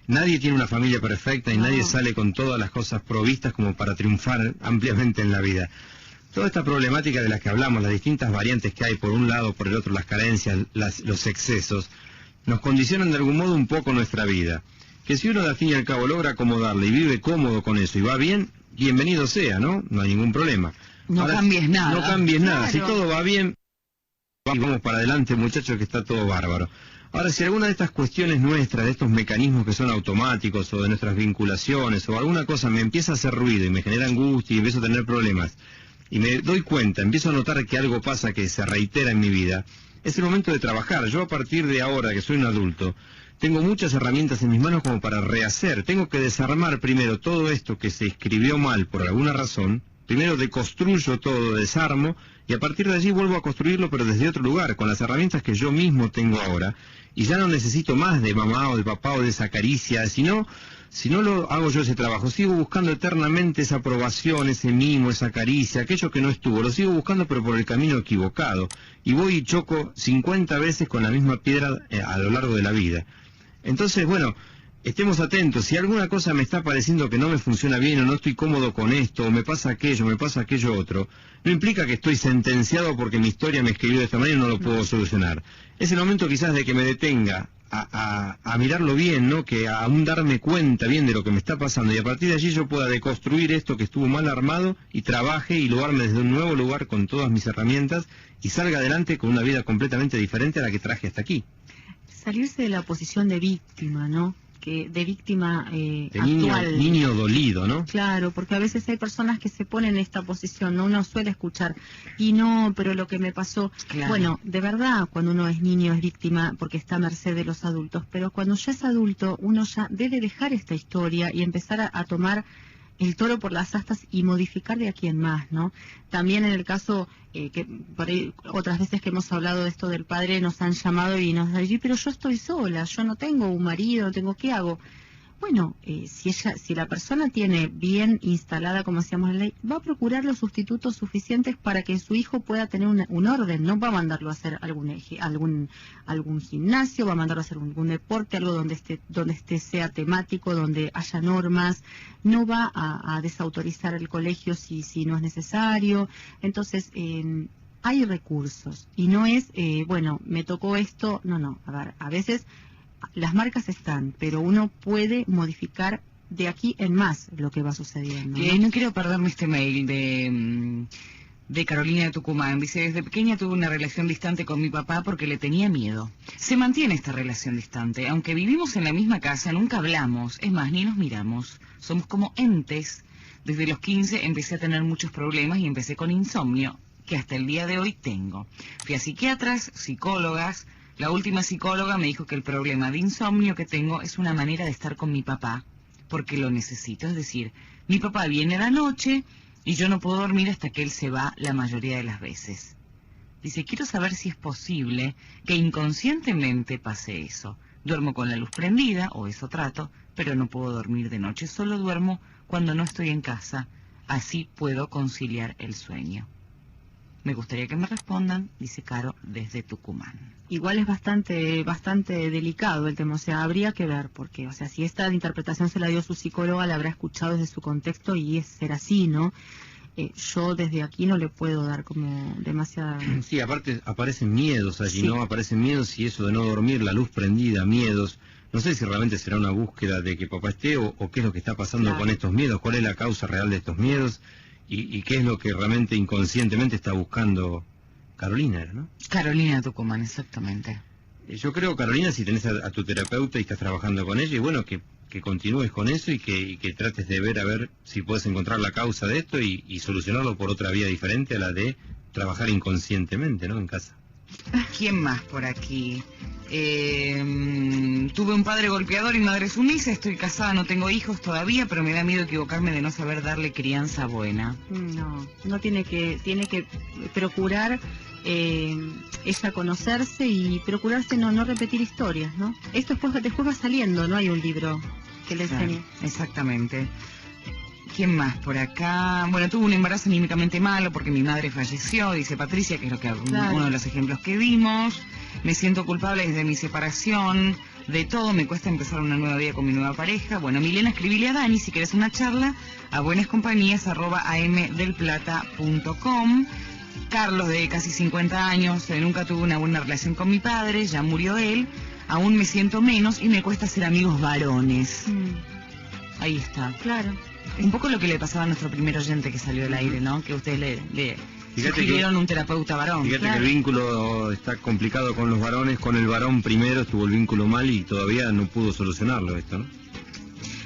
Nadie tiene una familia perfecta y nadie sale con todas las cosas provistas como para triunfar ampliamente en la vida. Toda esta problemática de las que hablamos, las distintas variantes que hay, por un lado, por el otro, las carencias, los excesos, nos condicionan de algún modo un poco nuestra vida. Que si uno, al fin y al cabo, logra acomodarla y vive cómodo con eso y va bien, bienvenido sea, ¿no? No hay ningún problema. No cambies nada. No cambies nada. Claro. Si todo va bien, vamos para adelante, muchachos, que está todo bárbaro. Ahora, si alguna de estas cuestiones nuestras, de estos mecanismos que son automáticos, o de nuestras vinculaciones, o alguna cosa me empieza a hacer ruido y me genera angustia y empiezo a tener problemas, y me doy cuenta, empiezo a notar que algo pasa que se reitera en mi vida, es el momento de trabajar. Yo, a partir de ahora, que soy un adulto, tengo muchas herramientas en mis manos como para rehacer. Tengo que desarmar primero todo esto que se escribió mal por alguna razón. Primero deconstruyo todo, desarmo, y a partir de allí vuelvo a construirlo, pero desde otro lugar, con las herramientas que yo mismo tengo ahora. Y ya no necesito más de mamá o de papá o de esa caricia, si no lo hago yo ese trabajo, sigo buscando eternamente esa aprobación, ese mimo, esa caricia, aquello que no estuvo, lo sigo buscando pero por el camino equivocado. Y voy y choco 50 veces con la misma piedra a lo largo de la vida. Entonces, bueno, estemos atentos. Si alguna cosa me está pareciendo que no me funciona bien, o no estoy cómodo con esto, o me pasa aquello otro, no implica que estoy sentenciado porque mi historia me escribió de esta manera y no lo puedo solucionar. Es el momento quizás de que me detenga a mirarlo bien, ¿no? Que aún darme cuenta bien de lo que me está pasando, y a partir de allí yo pueda deconstruir esto que estuvo mal armado y trabaje y lo arme desde un nuevo lugar con todas mis herramientas y salga adelante con una vida completamente diferente a la que traje hasta aquí. Salirse de la posición de víctima, ¿no? De víctima de actual. Niño dolido, ¿no? Claro, porque a veces hay personas que se ponen en esta posición, ¿no? Uno suele escuchar, y no, pero lo que me pasó... Claro. Bueno, de verdad, cuando uno es niño es víctima porque está a merced de los adultos, pero cuando ya es adulto, uno ya debe dejar esta historia y empezar a tomar el toro por las astas y modificar de aquí en más, ¿no? También en el caso que por ahí otras veces que hemos hablado de esto del padre nos han llamado y nos han dicho, pero yo estoy sola, yo no tengo un marido, no tengo, ¿qué hago? Bueno, si la persona tiene bien instalada, como decíamos en la ley, va a procurar los sustitutos suficientes para que su hijo pueda tener un orden, no va a mandarlo a hacer algún gimnasio, va a mandarlo a hacer algún deporte, algo donde sea temático, donde haya normas, no va a desautorizar el colegio si no es necesario. Entonces, hay recursos y no es, bueno, me tocó esto, no, a veces las marcas están, pero uno puede modificar de aquí en más lo que va sucediendo, ¿no? No quiero perderme este mail de Carolina de Tucumán. Dice, desde pequeña tuve una relación distante con mi papá porque le tenía miedo. Se mantiene esta relación distante. Aunque vivimos en la misma casa, nunca hablamos. Es más, ni nos miramos. Somos como entes. Desde los 15 empecé a tener muchos problemas y empecé con insomnio, que hasta el día de hoy tengo. Fui a psiquiatras, psicólogas. La última psicóloga me dijo que el problema de insomnio que tengo es una manera de estar con mi papá, porque lo necesito. Es decir, mi papá viene a la noche y yo no puedo dormir hasta que él se va la mayoría de las veces. Dice, quiero saber si es posible que inconscientemente pase eso. Duermo con la luz prendida, o eso trato, pero no puedo dormir de noche. Solo duermo cuando no estoy en casa. Así puedo conciliar el sueño. Me gustaría que me respondan, dice Caro, desde Tucumán. Igual es bastante delicado el tema, o sea, habría que ver, porque, o sea, si esta interpretación se la dio su psicóloga, la habrá escuchado desde su contexto y es ser así, ¿no? Yo desde aquí no le puedo dar como demasiada... Sí, aparte aparecen miedos allí, sí, ¿no? Aparecen miedos y eso de no dormir, la luz prendida, miedos. No sé si realmente será una búsqueda de que papá esté o qué es lo que está pasando claro, con estos miedos, cuál es la causa real de estos miedos. Y qué es lo que realmente inconscientemente está buscando Carolina, ¿no? Carolina de Tucumán, exactamente. Yo creo, Carolina, si tenés a tu terapeuta y estás trabajando con ella, y bueno, que continúes con eso y que trates de ver a ver si puedes encontrar la causa de esto y solucionarlo por otra vía diferente a la de trabajar inconscientemente, ¿no? En casa. ¿Quién más por aquí? Tuve un padre golpeador y madre sumisa, estoy casada, no tengo hijos todavía, pero me da miedo equivocarme de no saber darle crianza buena. No tiene que procurar ella conocerse y procurarse no repetir historias, ¿no? Esto después va saliendo, no hay un libro que le enseñe. Claro, exactamente. ¿Quién más por acá? Bueno, tuve un embarazo anímicamente malo porque mi madre falleció, dice Patricia, que es claro, uno de los ejemplos que vimos. Me siento culpable desde mi separación, de todo, me cuesta empezar una nueva vida con mi nueva pareja. Bueno, Milena, escribile a Dani si querés una charla a buenascompañías@amdelplata.com. Carlos, de casi 50 años, nunca tuve una buena relación con mi padre, ya murió él, aún me siento menos y me cuesta hacer amigos varones. Ahí está. Claro. Un poco lo que le pasaba a nuestro primer oyente que salió al aire, ¿no? Que ustedes le sugirieron un terapeuta varón. Fíjate que el vínculo está complicado con los varones, con el varón primero estuvo el vínculo mal y todavía no pudo solucionarlo esto, ¿no?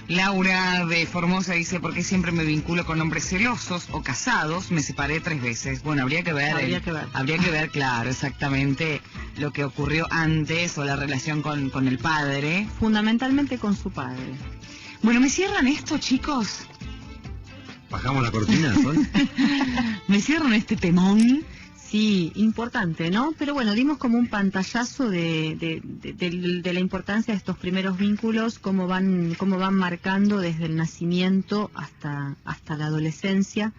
Laura de Formosa dice, ¿por qué siempre me vinculo con hombres celosos o casados? Me separé 3 veces. Bueno, habría que ver, claro, exactamente lo que ocurrió antes o la relación con el padre. Fundamentalmente con su padre. Bueno, ¿me cierran esto, chicos? Bajamos la cortina, Sol. ¿Me cierran este temón? Sí, importante, ¿no? Pero bueno, dimos como un pantallazo de la importancia de estos primeros vínculos, cómo van marcando desde el nacimiento hasta la adolescencia.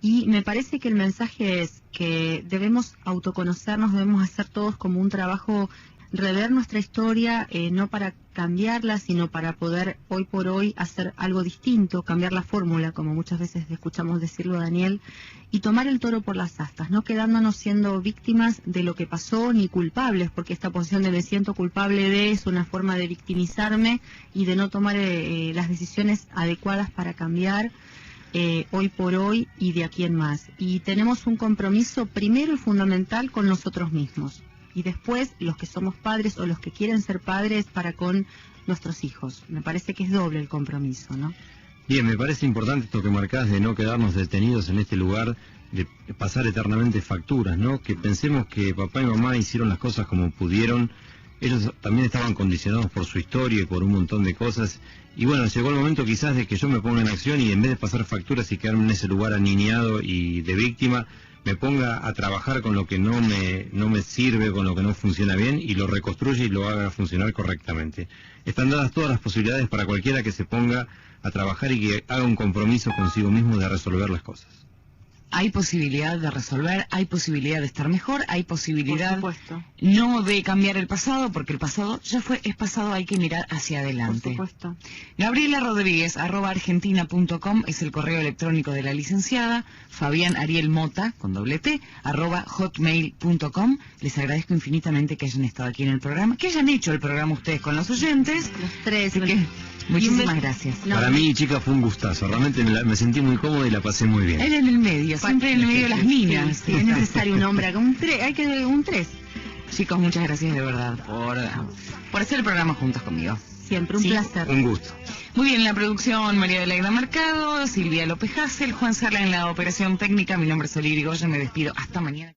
Y me parece que el mensaje es que debemos autoconocernos, debemos hacer todos como un trabajo, rever nuestra historia, no para cambiarla, sino para poder hoy por hoy hacer algo distinto, cambiar la fórmula, como muchas veces escuchamos decirlo a Daniel, y tomar el toro por las astas, no quedándonos siendo víctimas de lo que pasó ni culpables, porque esta posición de me siento culpable de es una forma de victimizarme y de no tomar las decisiones adecuadas para cambiar hoy por hoy y de aquí en más. Y tenemos un compromiso primero y fundamental con nosotros mismos. Y después los que somos padres o los que quieren ser padres para con nuestros hijos. Me parece que es doble el compromiso, ¿no? Bien, me parece importante esto que marcás de no quedarnos detenidos en este lugar, de pasar eternamente facturas, ¿no? Que pensemos que papá y mamá hicieron las cosas como pudieron, ellos también estaban condicionados por su historia y por un montón de cosas. Y bueno, llegó el momento quizás de que yo me ponga en acción y en vez de pasar facturas y quedarme en ese lugar aniñado y de víctima, me ponga a trabajar con lo que no me sirve, con lo que no funciona bien, y lo reconstruya y lo haga funcionar correctamente. Están dadas todas las posibilidades para cualquiera que se ponga a trabajar y que haga un compromiso consigo mismo de resolver las cosas. Hay posibilidad de resolver, hay posibilidad de estar mejor, hay posibilidad no de cambiar el pasado, porque el pasado ya fue, es pasado, hay que mirar hacia adelante. Por supuesto. Gabriela Rodríguez, @argentina.com es el correo electrónico de la licenciada. Fabián Ariel Mota, con @, @hotmail.com. Les agradezco infinitamente que hayan estado aquí en el programa, que hayan hecho el programa ustedes con los oyentes. Los tres. Así que, muchísimas gracias. Para mí, chica, fue un gustazo. Realmente me sentí muy cómodo y la pasé muy bien. Él en el medio, siempre en el medio de las minas. Sí, es necesario un hombre, hay que un 3. Chicos, muchas gracias de verdad por hacer el programa juntos conmigo. Siempre un placer. Un gusto. Muy bien, en la producción María de la Mercado, Silvia López Hassel, Juan Sala en la operación técnica. Mi nombre es Olivia Irigoyen, me despido. Hasta mañana.